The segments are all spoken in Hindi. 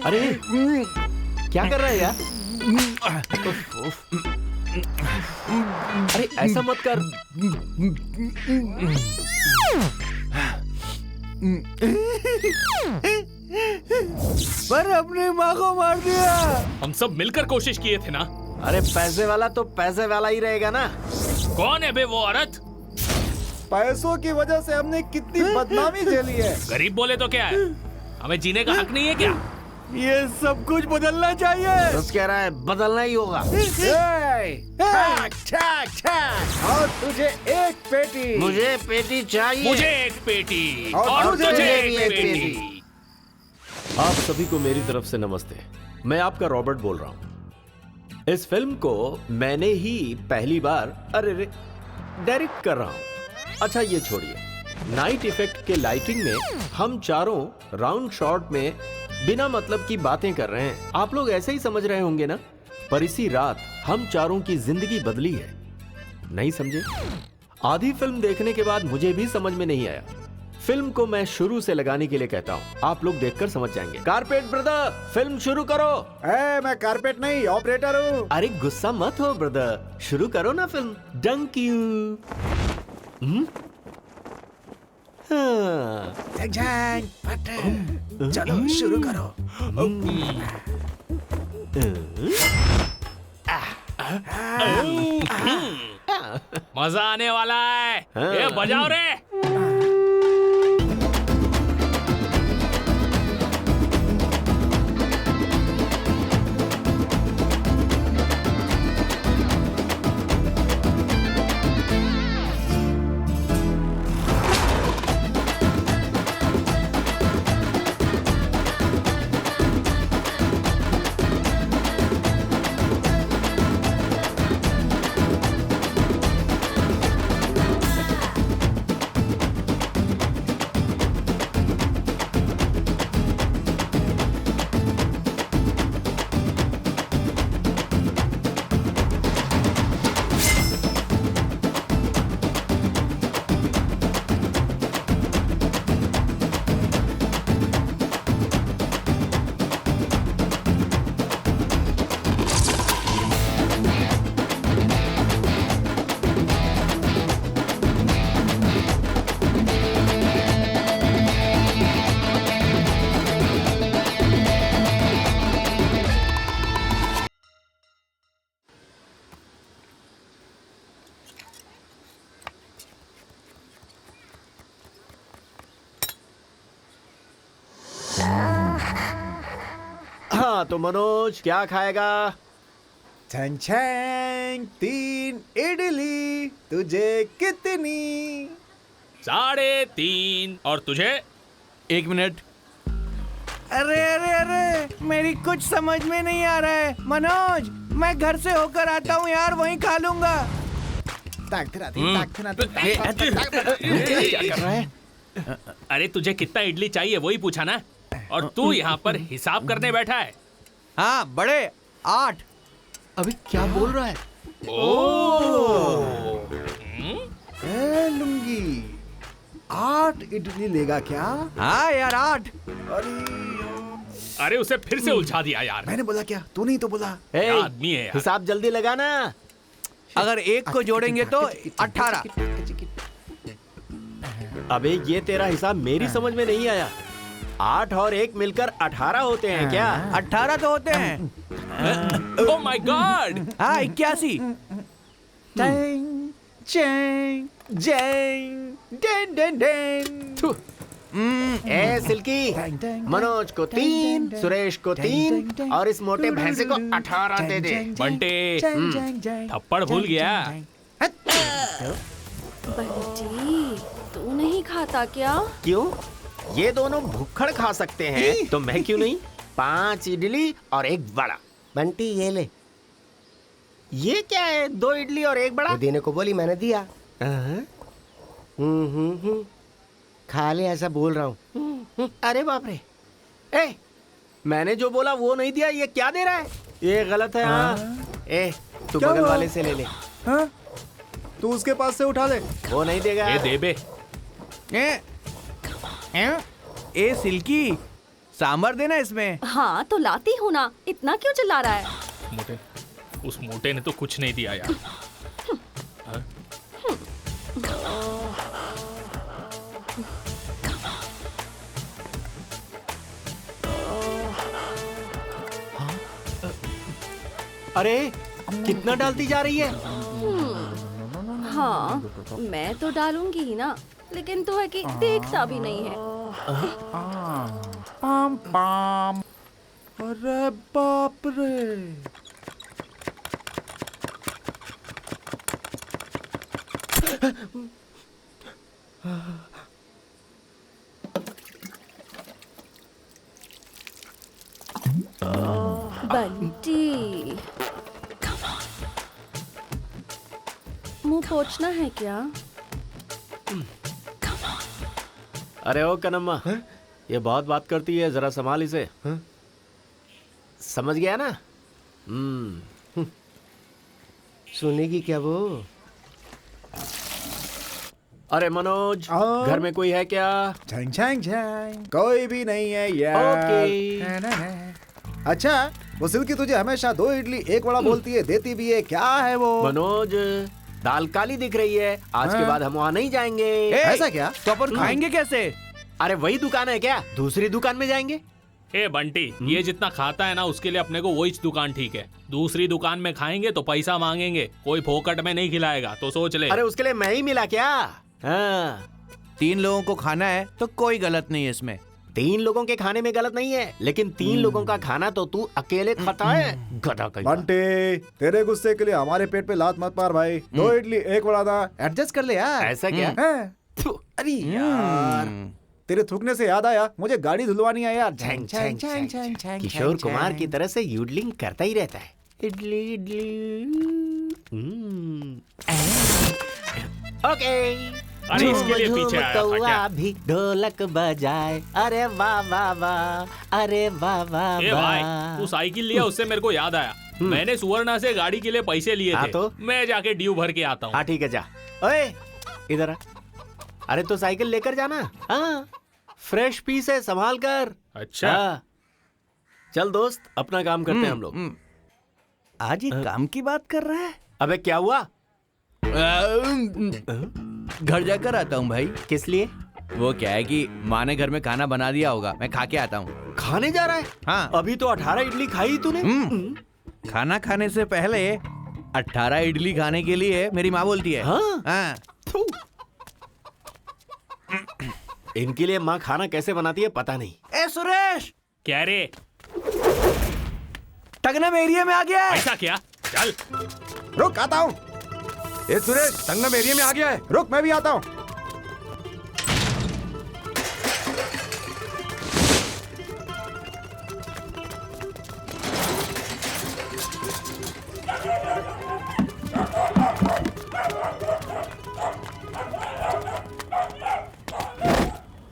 अरे क्या कर रहा है यार? अरे ऐसा मत कर। पर अपनी माँ को मार दिया। हम सब मिलकर कोशिश किए थे ना। अरे पैसे वाला तो पैसे वाला ही रहेगा ना। कौन है बे वो औरत? पैसों की वजह से हमने कितनी बदनामी झेली है। गरीब बोले तो क्या है, हमें जीने का हक नहीं है क्या? ये सब कुछ बदलना चाहिए। बस कह रहा है बदलना ही होगा। और तुझे एक पेटी। मुझे पेटी चाहिए। मुझे एक पेटी और तुझे तुझे एक एक पेटी। आप सभी को मेरी तरफ से नमस्ते। मैं आपका रॉबर्ट बोल रहा हूं। इस फिल्म को मैंने ही पहली बार डायरेक्ट कर रहा हूं। अच्छा ये छोड़िए, नाइट इफेक्ट के लाइटिंग में हम चारों राउंड शॉट में बिना मतलब की बातें कर रहे हैं। आप लोग ऐसे ही समझ रहे होंगे ना, पर इसी रात हम चारों की जिंदगी बदली है। नहीं समझे? आधी फिल्म देखने के बाद मुझे भी समझ में नहीं आया। फिल्म को मैं शुरू से लगाने के लिए कहता हूँ, आप लोग देखकर समझ जाएंगे। कारपेट ब्रदर, फिल्म शुरू करो। मैं कारपेट नहीं ऑपरेटर हूँ। अरे गुस्सा मत हो ब्रदर, शुरू करो ना फिल्म। डंक यू। हाँ। चलो शुरू करो। मजा आने वाला है। ये बजाओ रे। हाँ तो मनोज क्या खाएगा? छन छन 3 इडली। तुझे कितनी? 3.5 और तुझे? 1 मिनट। अरे अरे अरे मेरी कुछ समझ में नहीं आ रहा है। मनोज मैं घर से होकर आता हूँ यार, वहीं खा लूंगा। क्या कर रहा है? अरे तुझे कितना इडली चाहिए वही पूछा ना, और तू यहाँ पर हिसाब करने बैठा है। हाँ बड़े 8। अभी क्या बोल रहा है? लुंगी 8 इडली लेगा क्या? हाँ यार 8। अरे उसे फिर से उलझा दिया यार। मैंने बोला क्या? तू नहीं तो बोला। क्या आदमी है यार। हिसाब जल्दी लगाना। अगर 1 को जोड़ेंगे तो 18। अबे ये तेरा हिसाब मेरी समझ में नहीं आया। 8 और 1 मिलकर 18 होते हैं क्या? 18 तो होते हैं। Oh my God. हाँ 81। ए सिल्की, मनोज को 3, सुरेश को 3 और इस मोटे भैंसे को 18 दे दे। बंटे थप्पड़ भूल गया। बंटी तू नहीं खाता क्या? क्यों? ये दोनों भुक्खड़ खा सकते हैं तो मैं क्यों नहीं? 5 इडली और 1 बड़ा। बंटी ये ले। ये क्या है? 2 इडली और 1 बड़ा? वो देने को बोली मैंने दिया। हाँ? खा ले ऐसा बोल रहा हूँ। अरे बाप रे। ए, मैंने जो बोला वो नहीं दिया, ये क्या दे रहा है? ये गलत है। हाँ। ए, तू बगल वाले से ले ले। हाँ? तू उसके पास से उठा ले। वो नहीं देगा। ये दे बे। ए सिल्की, सांभर देना इसमें। हाँ तो लाती हूँ ना, इतना क्यों चिल्ला रहा है? मोटे, उस मोटे ने तो कुछ नहीं दिया यार। अरे कितना डालती जा रही है? हाँ मैं तो डालूंगी ही ना, लेकिन तो है कि देखता भी नहीं है। Palm palm. अरे बाप रे। बंटी, मुंह पोंछना है क्या? अरे ओ कनम्मा, ये बहुत बात करती है, जरा संभाल इसे। समझ गया ना? सुनेगी क्या वो? अरे मनोज, घर में कोई है क्या? छंग छंग छंग, कोई भी नहीं है यार। ओके। ना, ना, ना। अच्छा, वो सिल्की तुझे हमेशा 2 इडली 1 वड़ा बोलती है, देती भी है, क्या है वो? मनोज, दाल काली दिख रही है, आज के बाद हम वहाँ नहीं जाएंगे। ऐसा क्या? तो अपन खाएंगे कैसे? अरे वही दुकान है क्या? दूसरी दुकान में जाएंगे। ए बंटी, ये जितना खाता है ना उसके लिए अपने को वही दुकान ठीक है। दूसरी दुकान में खाएंगे तो पैसा मांगेंगे, कोई फोकट में नहीं खिलाएगा, तो सोच ले। अरे उसके लिए मैं ही मिला क्या? हाँ। 3 लोगों को खाना है तो कोई गलत नहीं है इसमें। 3 लोगों के खाने में गलत नहीं है, लेकिन 3 लोगों का खाना तो तू अकेले खाता है, गधा कहीं का। बंटे, तेरे गुस्से के लिए हमारे पेट पे लात मत मार भाई। 2 इडली 1 वड़ा था, एडजस्ट कर ले यार। ऐसा क्या? हैं? अरे यार, तेरे थूकने से याद आया, मुझे गाड़ी धुलवानी है यार। छंग, छंग, छंग, छंग, छंग। किशोर कुमार की तरह से यूडलिंग करता ही रहता है। इडली इडली। ओके। अरे इसके लिए पीछे आया था क्या? भी ढोलक बजाए, अरे वाह वाह वाह, अरे वाह वाह ए भाई, तू साइकिल लिया उससे मेरे को याद आया, मैंने सुवर्णा से गाड़ी के लिए पैसे लिए हाँ थे। तो? मैं जाके ड्यू भर के आता हूँ। हाँ ठीक है, जा। ओए इधर आ। अरे तो साइकिल लेकर जाना। हाँ, फ्रेश पीस है, संभाल कर। अच्छा। हाँ। चल दोस्त, अपना काम करते हैं हम लोग। आज ये काम की बात कर रहा है। अबे क्या हुआ? घर जाकर आता हूँ भाई। किस लिए? वो क्या है कि माँ ने घर में खाना बना दिया होगा, मैं खा के आता हूँ। खाने जा रहा है? हाँ। अभी तो 18 इडली खाई तूने। खाना खाने से पहले 18 इडली खाने के लिए मेरी माँ बोलती है। हाँ? हाँ। थू। इनके लिए माँ खाना कैसे बनाती है पता नहीं। ए सुरेश, क्या रे? टगनम एरिया में आ गया है। ऐसा क्या? चल। रुक, आता हूँ। ए सुरेश, संगम एरिया में आ गया है, रुक मैं भी आता हूँ।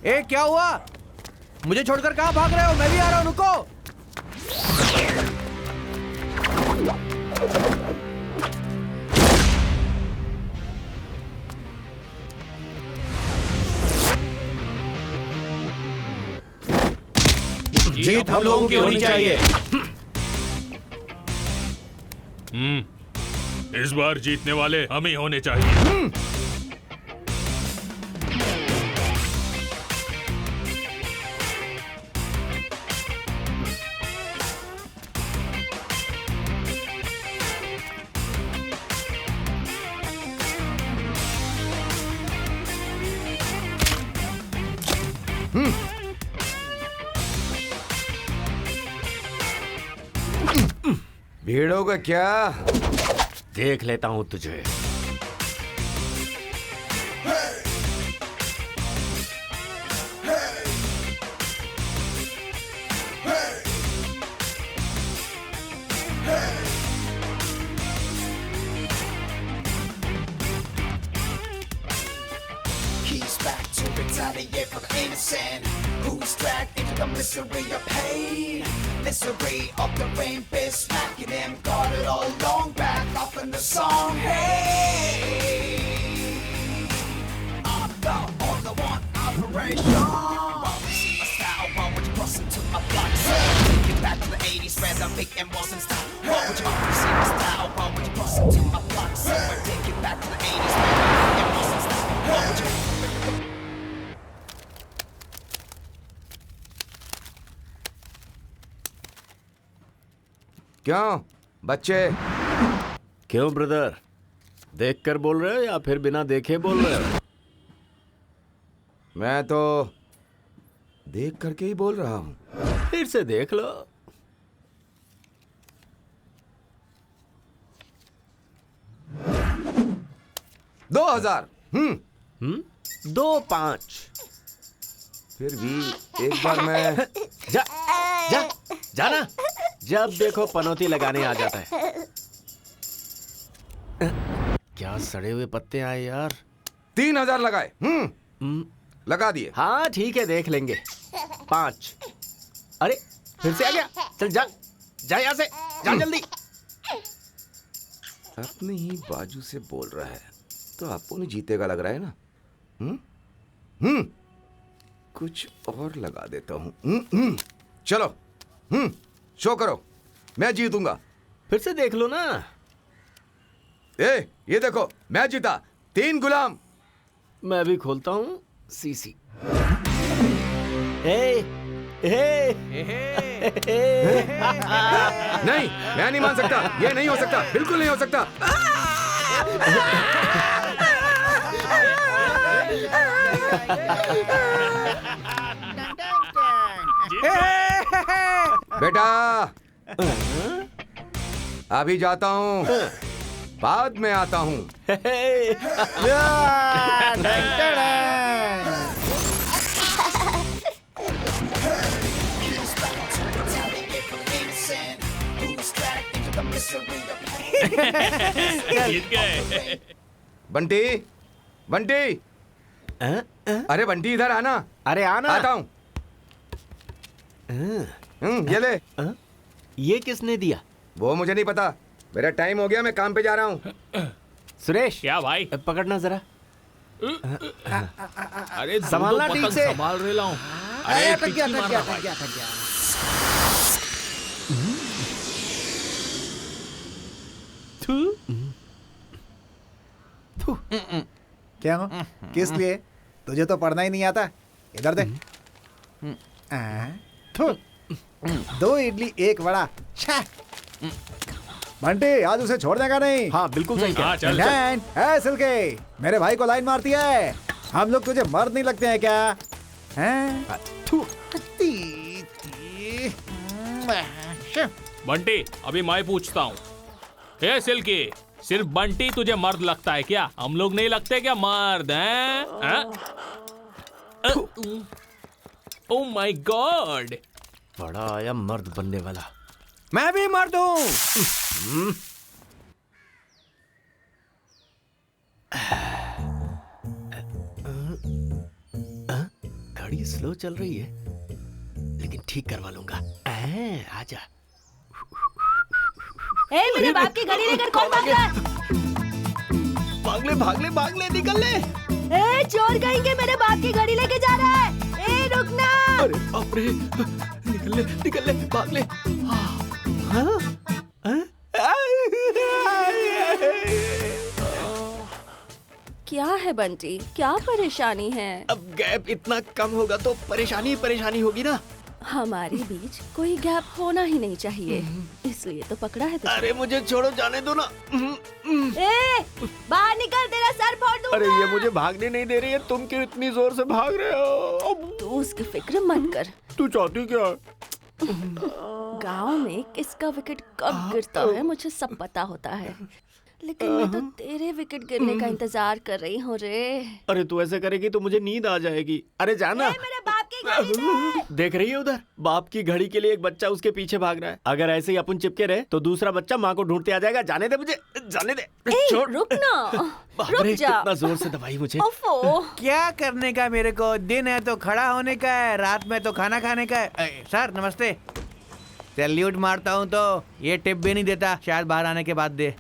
ए क्या हुआ? मुझे छोड़कर कहाँ भाग रहे हो? मैं भी आ रहा हूँ, रुको। जीत हम लोगों की होनी चाहिए। इस बार जीतने वाले हम ही होने चाहिए। भीड़ों का क्या? देख लेता हूँ तुझे। He's back to retaliate for the innocent who's dragged into the misery of pain. Misery of the rain fist smacking him. Got it all along back up in the song. Hey, I'm the only one operation. 80s, spread the big and Boston style. What would you want to see my style? What would you cross into my block? So I take it back to the 80s, spread the big and Boston style. What would you क्यों बच्चे? क्यों ब्रदर, देख कर बोल रहे हो या फिर बिना देखे बोल रहे हो? मैं तो देख करके ही बोल रहा हूँ। फिर से देख लो। दो 2000। 2-5। फिर भी एक बार मैं जा जा जाना। जब देखो पनौती लगाने आ जाता है। क्या सड़े हुए पत्ते आए यार। 3000 लगाए। लगा दिए। हाँ ठीक है, देख लेंगे। 5। अरे फिर से आ गया। चल जा जा यहाँ से, जा जल्दी। अपने ही बाजू से बोल रहा है तो आपको नहीं जीतेगा लग रहा है ना। कुछ और लगा देता हूँ। चलो शो करो, मैं जीतूंगा। फिर से देख लो ना। ये देखो, मैं जीता। 3 गुलाम। मैं भी खोलता हूँ सीसी। हे हे नहीं, मैं नहीं मान सकता। ये नहीं हो सकता, बिल्कुल नहीं हो सकता। बेटा अभी जाता हूँ, बाद में आता हूँ। जीत गए। बंटी, बंटी, अरे बंटी इधर आना। अरे आना। आता हूँ। ये ले। ये किसने दिया? वो मुझे नहीं पता, मेरा टाइम हो गया, मैं काम पे जा रहा हूँ। सुरेश क्या भाई? पकड़ना जरा। अरे संभालना ठीक से। संभाल रहे हूँ। अरे थक गया, पिच्ची थक गया, मारना थक गया, थक गया। क्या हो? किस लिए? तुझे तो पढ़ना ही नहीं आता। इधर दे। थू। 2 इडली 1 वड़ा। छा। बंटी आज उसे छोड़ने का नहीं। हाँ बिल्कुल सही कहा। हाँ चल। डैन, ए सिल्के, मेरे भाई को लाइन मारती है। हम लोग तुझे मर्द नहीं लगते हैं क्या? हैं? थू। बंटी अभी मैं पूछता हूँ। हे सिल्की, सिर्फ बंटी तुझे मर्द लगता है क्या? हम लोग नहीं लगते क्या मर्द हैं? ओ माय गॉड, बड़ा आया मर्द बनने वाला। मैं भी मर्द हूँ। घड़ी स्लो चल रही है, लेकिन ठीक करवा लूंगा। आजा। ए, मेरे बाप की घड़ी लेकर कौन भाग रहा है? भाग ले निकल ले। ए, चोर कहेंगे, मेरे बाप की घड़ी लेके जा रहा है। ए, रुकना। अरे बाप रे, निकल ले भाग ले। हाँ? क्या है बंटी, क्या परेशानी है? अब गैप इतना कम होगा तो परेशानी ही परेशानी होगी ना। हमारे बीच कोई गैप होना ही नहीं चाहिए, इसलिए तो पकड़ा है तुझे। अरे मुझे छोड़ो, जाने दो ना। ए, बाहर निकल, तेरा सर फोड़ दूंगा। अरे ये मुझे भागने नहीं दे रही है। तुम क्यों इतनी जोर से भाग रहे हो? तू उसकी फिक्र मत कर। तू चाहती क्या? गांव में किसका विकेट कब गिरता है मुझे सब पता होता है, लेकिन मैं तो तेरे विकेट गिरने का इंतजार कर रही हूँ रे। अरे तू ऐसे करेगी तो मुझे नींद आ जाएगी। अरे जाना। मेरे बाप की घड़ी दे। देख रही है उधर, बाप की घड़ी के लिए एक बच्चा उसके पीछे भाग रहा है। अगर ऐसे ही अपन चिपके रहे तो दूसरा बच्चा माँ को ढूंढते आ जाएगा। जाने दे मुझे, जाने दे। ए, छोड़। रुक ना, बाप रुक रे, जा। कितना जोर से दबाई मुझे। ओफो। क्या करने का मेरे को? दिन है तो खड़ा होने का है, रात में तो खाना खाने का है। सर नमस्ते। सैल्यूट मारता हूँ तो ये टिप भी नहीं देता, शायद बाहर आने के बाद दे।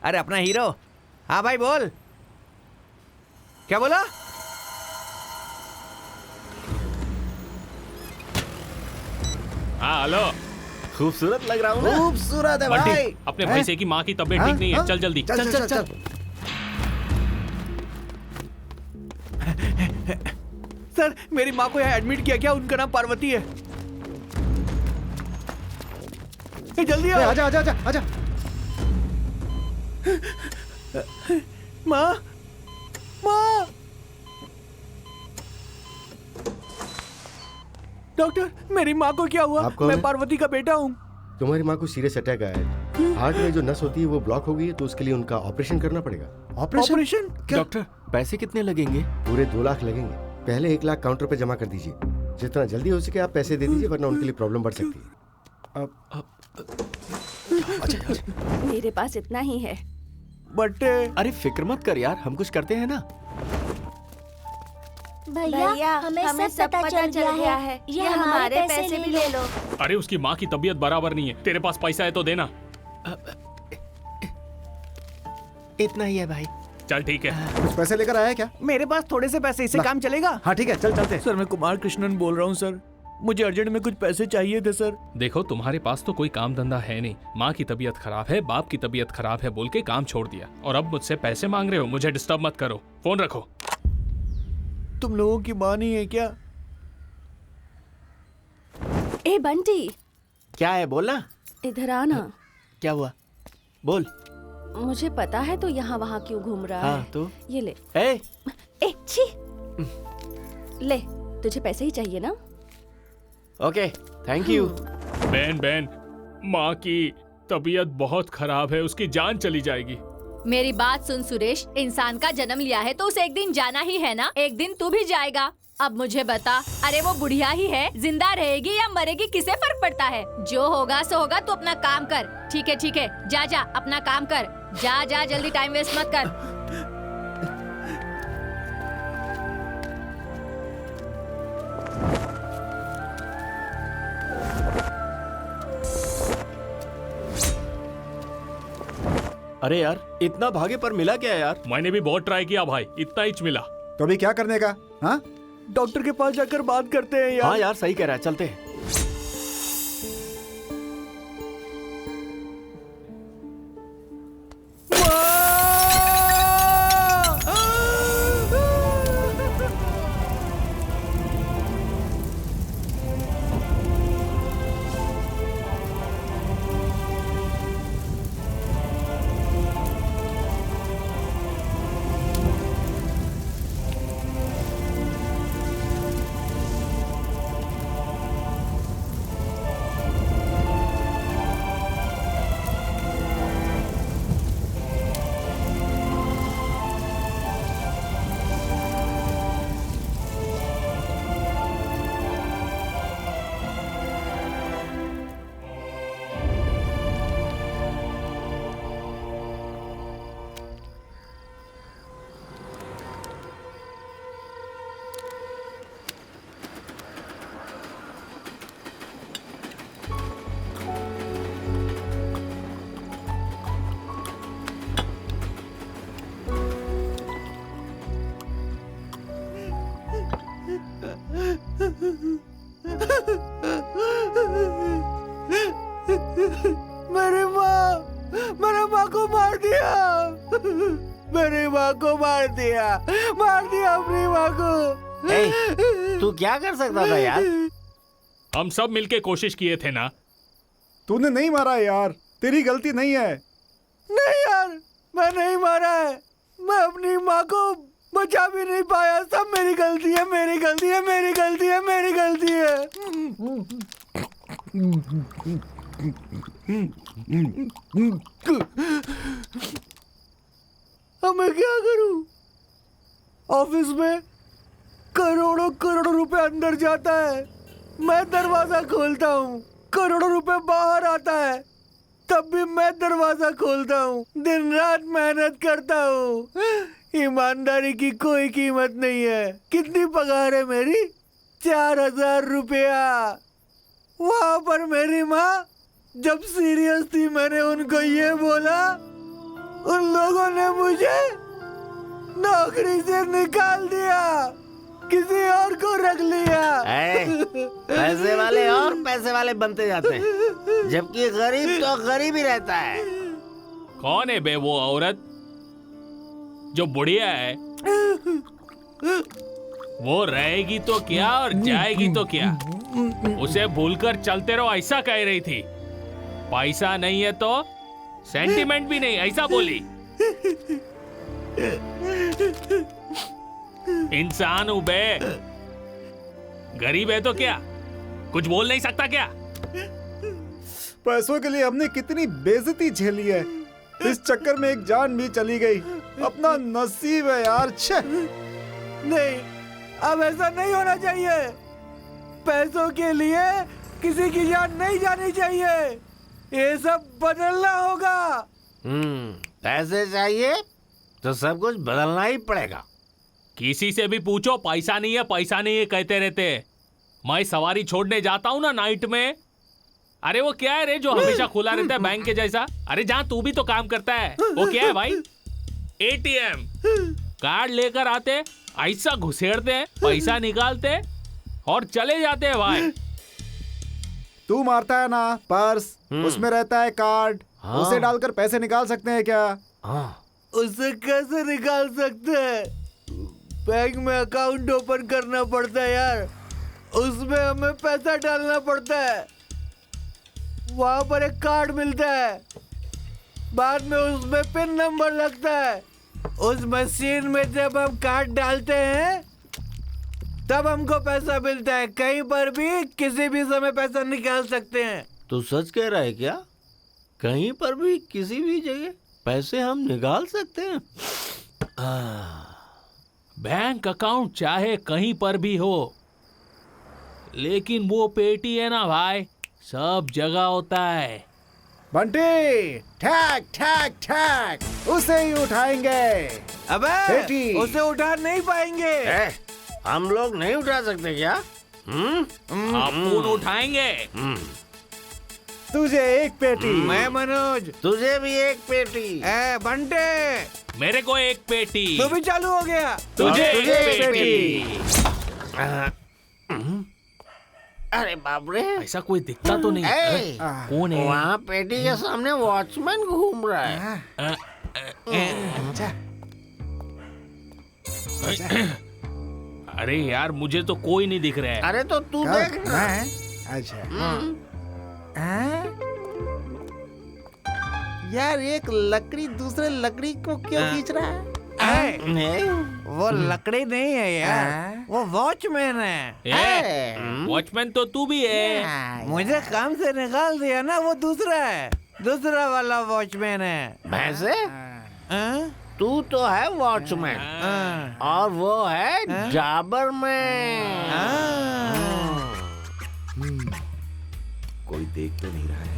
अरे अपना हीरो। हाँ भाई बोल, क्या बोला? हाँ हेलो। खूबसूरत लग रहा हूँ ना? खूबसूरत है बंटी, भाई। अपने हैं? भैंसे की माँ की तबीयत ठीक नहीं है, हाँ? चल जल्दी। चल। सर मेरी माँ को यहाँ एडमिट किया क्या? उनका नाम पार्वती है। जल्दी आओ। आजा। माँ। डॉक्टर, मेरी माँ को क्या हुआ? आप कौन मैं हैं? पार्वती का बेटा हूँ। तुम्हारी माँ को सीरियस अटैक आया है। हार्ट में जो नस होती है वो ब्लॉक हो गई है, तो उसके लिए उनका ऑपरेशन करना पड़ेगा। ऑपरेशन? डॉक्टर पैसे कितने लगेंगे? पूरे 2 लाख लगेंगे। पहले 1 लाख काउंटर पे जमा कर दीजिए। जितना जल्दी हो सके आप पैसे दे दीजिए, वरना उनके लिए प्रॉब्लम बढ़ सकती है। मेरे पास इतना ही है। बट अरे फिक्र मत कर यार, हम कुछ करते हैं ना। भैया हमें सब पता चल गया है। ये हमारे पैसे भी ले लो। अरे उसकी माँ की तबीयत बराबर नहीं है, तेरे पास पैसा है तो देना। इतना ही है भाई। चल ठीक है। कुछ पैसे लेकर आया है क्या? मेरे पास थोड़े से पैसे, इससे काम चलेगा? हाँ ठीक है, चलते। सर मैं कुमार कृष्णन बोल रहा हूँ सर। मुझे अर्जेंट में कुछ पैसे चाहिए थे सर। देखो तुम्हारे पास तो कोई काम धंधा है नहीं, माँ की तबीयत खराब है, बाप की तबीयत खराब है बोल के काम छोड़ दिया, और अब मुझसे पैसे मांग रहे हो। मुझे डिस्टर्ब मत करो, फोन रखो। तुम लोगों की माँ नहीं है क्या? ए बंटी, क्या है बोलना? इधर आना। क्या हुआ? बोल। मुझे पता है तू यहाँ वहाँ क्यों घूम रहा हाँ है। तो ये ले। ए छी। ले, तुझे पैसे ही चाहिए ना? Okay thank you. बहन, माँ की तबीयत बहुत खराब है, उसकी जान चली जाएगी। मेरी बात सुन सुरेश, इंसान का जन्म लिया है तो उसे एक दिन जाना ही है ना। एक दिन तू भी जाएगा। अब मुझे बता, अरे वो बुढ़िया ही है, जिंदा रहेगी या मरेगी किसे फर्क पड़ता है? जो होगा सो होगा, तू अपना काम कर। ठीक है, जा अपना काम कर। जा जल्दी, टाइम वेस्ट मत कर। अरे यार इतना भागे पर मिला क्या यार? मैंने भी बहुत ट्राई किया भाई, इतना ही मिला। तो अभी क्या करने का? हाँ, डॉक्टर के पास जाकर बात करते हैं यार। हाँ यार सही कह रहा है, चलते हैं। मेरे माँ को मार दिया। मेरी माँ को मार दिया अपनी माँ को। तू क्या कर सकता था यार? हम सब मिलके कोशिश किए थे ना। तूने नहीं मारा यार, तेरी गलती नहीं है। नहीं यार, मैं नहीं मारा है। मैं अपनी माँ को बचा भी नहीं पाया। सब मेरी गलती है, मेरी गलती है, मेरी गलती है, मेरी गलती है। अब मैं क्या करूं? ऑफिस में करोड़ों करोड़ों रुपए अंदर जाता है, मैं दरवाजा खोलता हूँ, करोड़ों रुपए बाहर आता है, तब भी मैं दरवाजा खोलता हूँ, दिन रात मेहनत करता हूँ। ईमानदारी की कोई कीमत नहीं है। कितनी पगार है मेरी? 4000 रुपया। वहां पर मेरी माँ जब सीरियस थी, मैंने उनको ये बोला, उन लोगों ने मुझे नौकरी से निकाल दिया, किसी और को रख लिया। पैसे वाले और पैसे वाले बनते जाते हैं, जबकि गरीब तो गरीब ही रहता है। कौन है बे वो औरत जो बुढ़िया है? वो रहेगी तो क्या और जाएगी तो क्या? उसे भूलकर चलते रहो ऐसा कह रही थी। पैसा नहीं है तो सेंटिमेंट भी नहीं, ऐसा बोली। इंसान हूं बे, गरीब है तो क्या, कुछ बोल नहीं सकता क्या? पैसों के लिए हमने कितनी बेइज्जती झेली है, इस चक्कर में एक जान भी चली गई। अपना नसीब है यार। छे नहीं, अब ऐसा नहीं होना चाहिए। पैसों के लिए किसी की जान नहीं जानी चाहिए। ये सब बदलना होगा। पैसे चाहिए तो सब कुछ बदलना ही पड़ेगा। किसी से भी पूछो पैसा नहीं है, पैसा नहीं है कहते रहते। मैं सवारी छोड़ने जाता हूँ ना नाइट में, अरे वो क्या है रे जो हमेशा खुला रहता है बैंक के जैसा? अरे जहाँ तू भी तो काम करता है, वो क्या है भाई? एटीएम कार्ड लेकर आते, ऐसा घुसेड़ते, पैसा निकालते और चले जाते हैं भाई। तू मारता है ना पर्स, उसमें रहता है कार्ड, उसे डालकर पैसे निकाल सकते हैं क्या? उससे कैसे निकाल सकते हैं? बैंक में अकाउंट ओपन करना पड़ता है यार, उसमें हमें पैसा डालना पड़ता है, वहां पर एक कार्ड मिलता है, बाद में उसमें पिन नंबर लगता है। उस मशीन में जब हम कार्ड डालते हैं तब हमको पैसा मिलता है। कहीं पर भी किसी भी समय पैसा निकाल सकते हैं। तू सच कह रहा है क्या? कहीं पर भी किसी भी जगह पैसे हम निकाल सकते हैं? बैंक अकाउंट चाहे कहीं पर भी हो, लेकिन वो पेटी है ना भाई, सब जगह होता है। बंटी, ठैक ठैक ठैक, उसे ही उठाएंगे। अबे पेटी। उसे उठा नहीं पाएंगे। हम लोग नहीं उठा सकते क्या? अपन उठाएंगे। तुझे एक पेटी। मैं मनोज। तुझे भी एक पेटी। बंटे, मेरे को एक पेटी। तू भी चालू हो गया। तुझे तुझे एक एक पेटी। अरे बाप रे, ऐसा कोई दिखता तो नहीं। ए, कौन है? वहाँ पेटी के सामने वॉचमैन घूम रहा है। अरे यार मुझे तो कोई नहीं दिख रहा है। अरे तो तू देख ना। अच्छा यार एक लकड़ी दूसरे लकड़ी को क्यों खींच रहा है? वो लकड़ी नहीं है यार, वो वॉचमैन है। वॉचमैन तो तू भी है। मुझे काम से निकाल दिया ना, वो दूसरा है, दूसरा वाला वॉचमैन है। वैसे तू तो है वॉचमैन और वो है जाबरमैन। कोई देख तो नहीं रहा है।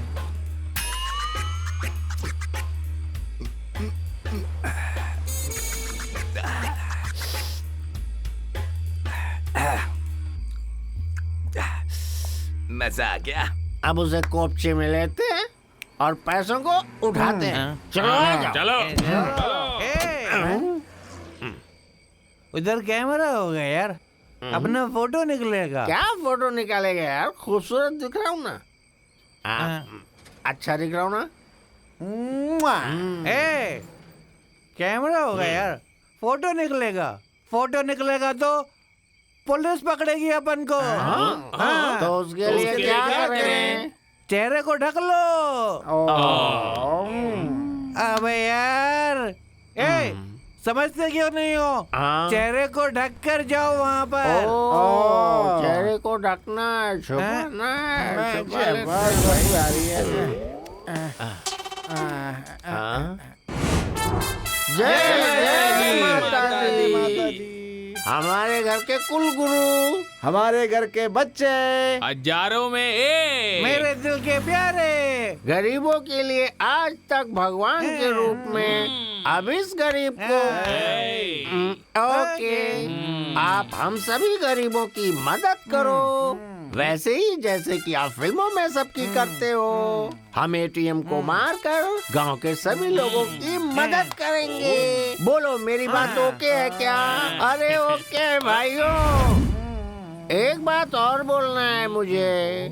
मजा आ गया। अब उसे कोपचे में लेते हैं और पैसों को उठाते हैं। चलो आ जाओ। चलो। उधर कैमरा होगा यार, अपना फोटो निकलेगा। क्या फोटो निकालेगा यार? खूबसूरत दिख रहा हूँ ना? अच्छा दिख रहा हूँ ना? कैमरा होगा यार, फोटो निकलेगा। फोटो निकलेगा तो पुलिस पकड़ेगी अपन को। तो उसके लिए क्या करें? चेहरे को ढक लो। अबे यार, समझते क्यों नहीं हो? चेहरे को ढक कर जाओ वहाँ पर। चेहरे को ढकना है, छुपाना है, जय माता दी। हमारे घर के कुल गुरु, हमारे घर के बच्चे, हजारों में एक, मेरे दिल के प्यारे, गरीबों के लिए आज तक भगवान के रूप में, अब इस गरीब को ओके, आप हम सभी गरीबों की मदद करो, वैसे ही जैसे कि आप फिल्मों में सबकी करते हो। हम एटीएम को मारकर गांव के सभी लोगों की मदद करेंगे। बोलो मेरी बात ओके है क्या? अरे ओके भाइयों। बात और बोलना है मुझे।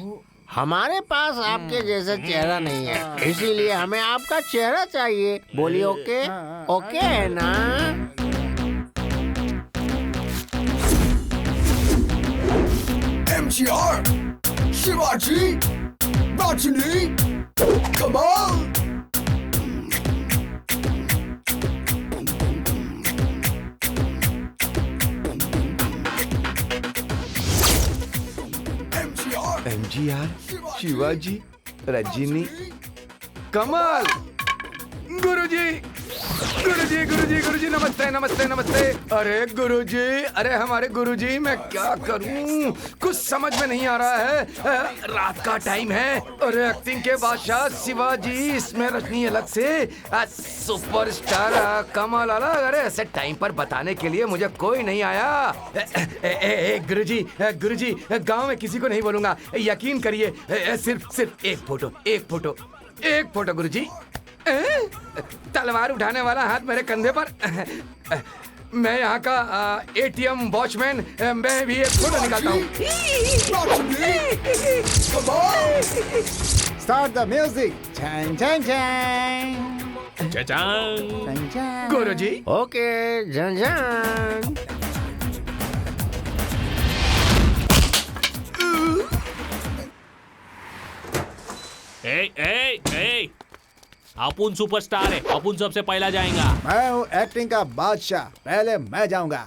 हमारे पास आपके जैसा चेहरा नहीं है, इसीलिए हमें आपका चेहरा चाहिए। बोलिए ओके? ओके है ना? MGR, Shivaji, Rajini, Kamal. MGR, Shivaji, Rajni, कमाल। गुरुजी, गुरुजी, गुरुजी, गुरुजी, नमस्ते, नमस्ते, नमस्ते। अरे गुरुजी, अरे हमारे गुरुजी, मैं क्या करूं, कुछ समझ में नहीं आ रहा है। रात का टाइम है। अरे एक्टिंग के बादशाह शिवाजी, इसमें रजनी अलग से, सुपरस्टार कमाल अलग। अरे ऐसे टाइम पर बताने के लिए मुझे कोई नहीं आया। गुरुजी, गुरुजी, गांव में किसी को नहीं बोलूंगा, यकीन करिए। सिर्फ एक फोटो, एक फोटो, एक फोटो गुरुजी। तलवार उठाने वाला हाथ मेरे कंधे पर। मैं यहाँ का ATM वॉचमैन, मैं भी एक फोटो निकालता हूँ। Start the music. चैन चैन चैन चाचांग। गुरुजी, ओके झंझन। ए अपुन सुपरस्टार है, अपुन सबसे पहला जाएगा। मैं हूँ एक्टिंग का बादशाह, पहले मैं जाऊंगा।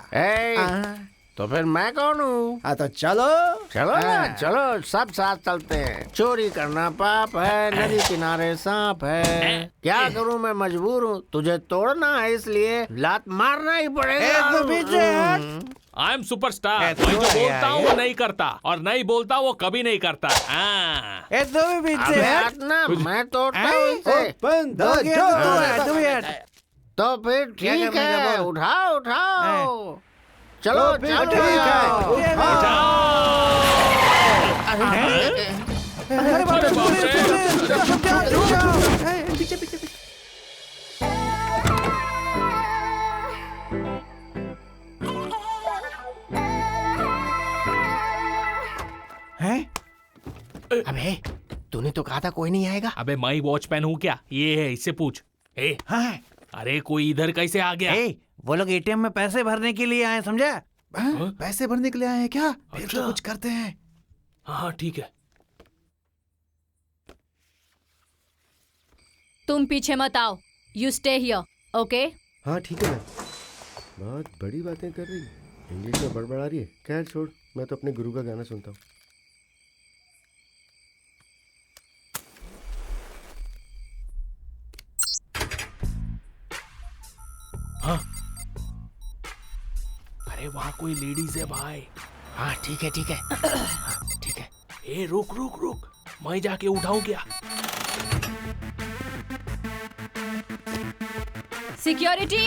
तो फिर मैं कौन हूँ? हाँ तो चलो चलो ना, चलो सब साथ चलते हैं। चोरी करना पाप है, नदी किनारे सांप है। क्या करूँ, मैं मजबूर हूँ। तुझे तोड़ना है इसलिए लात मारना ही पड़ेगा। I am superstar. मैं जो बोलता हूँ वो नहीं करता, और नहीं बोलता वो कभी नहीं करता। अबे हटना, मैं तोड़ता हूँ इसे। तो फिर ठीक है, उठाओ उठाओ। चलो चलो अबे तूने तो कहा था कोई नहीं आएगा। अबे मैं ही वॉचमैन हूँ क्या? ये है, इससे पूछ। हाँ। अरे कोई इधर कैसे आ गया? वो लोग ATM में पैसे भरने के लिए आए, समझा? पैसे भरने के लिए आए हैं क्या? फिर तो कुछ करते हैं। हाँ ठीक है। तुम पीछे मत आओ, यू स्टे हियर, ओके? हाँ ठीक है मैम। बहुत बड़ी बातें कर रही है, इंग्लिश में बड़बड़ा रही है। खैर छोड़, मैं तो अपने गुरु का गाना सुनता हूँ। हाँ? अरे वहाँ कोई लेडीज है भाई। हाँ ठीक है ठीक है। ठीक है। ए रुक रुक रुक, मैं जाके उठाऊं क्या? सिक्योरिटी।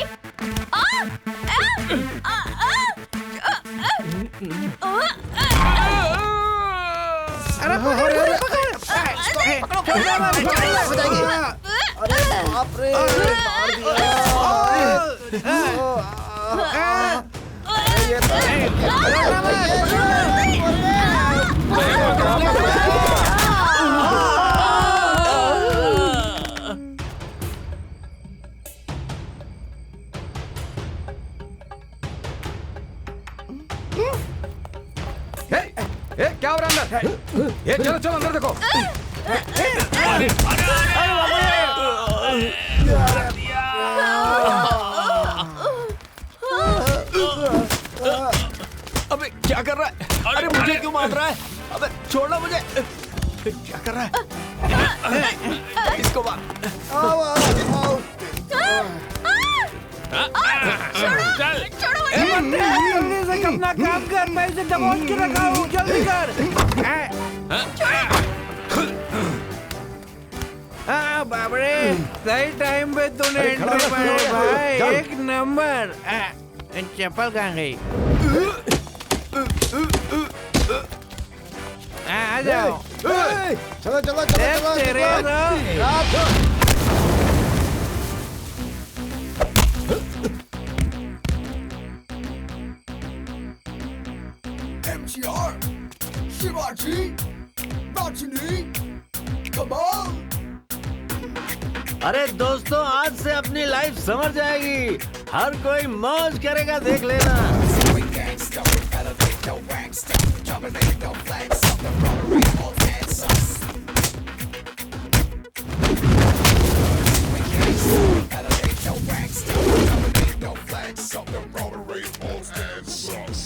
क्या हो रहा है अंदर? ये चलो चलो अंदर देखो। अबे क्या कर रहा है? अरे मुझे क्यों मार रहा है? अबे छोड़ना मुझे। क्या कर रहा है? इसको मार। चल जल्दी से अपना काम कर, मैं इसे दबोच के रखा हूँ, जल्दी कर। बाबरे, सही टाइम पे तूने एंट्री मारी भाई, एक नंबर। चप्पल कहाँ गई? आ जाओ। चलो चलो चलो तेरे MGR, Shivaji, Rajini, come on. अरे दोस्तों, आज से अपनी लाइफ संवर जाएगी। हर कोई मौज करेगा, देख लेना। We gangsta, we elevate no gangsta, dominate no flags, up the robbery, all hands us. We gangsta, we elevate no gangsta, dominate no flags, up the robbery, all hands us.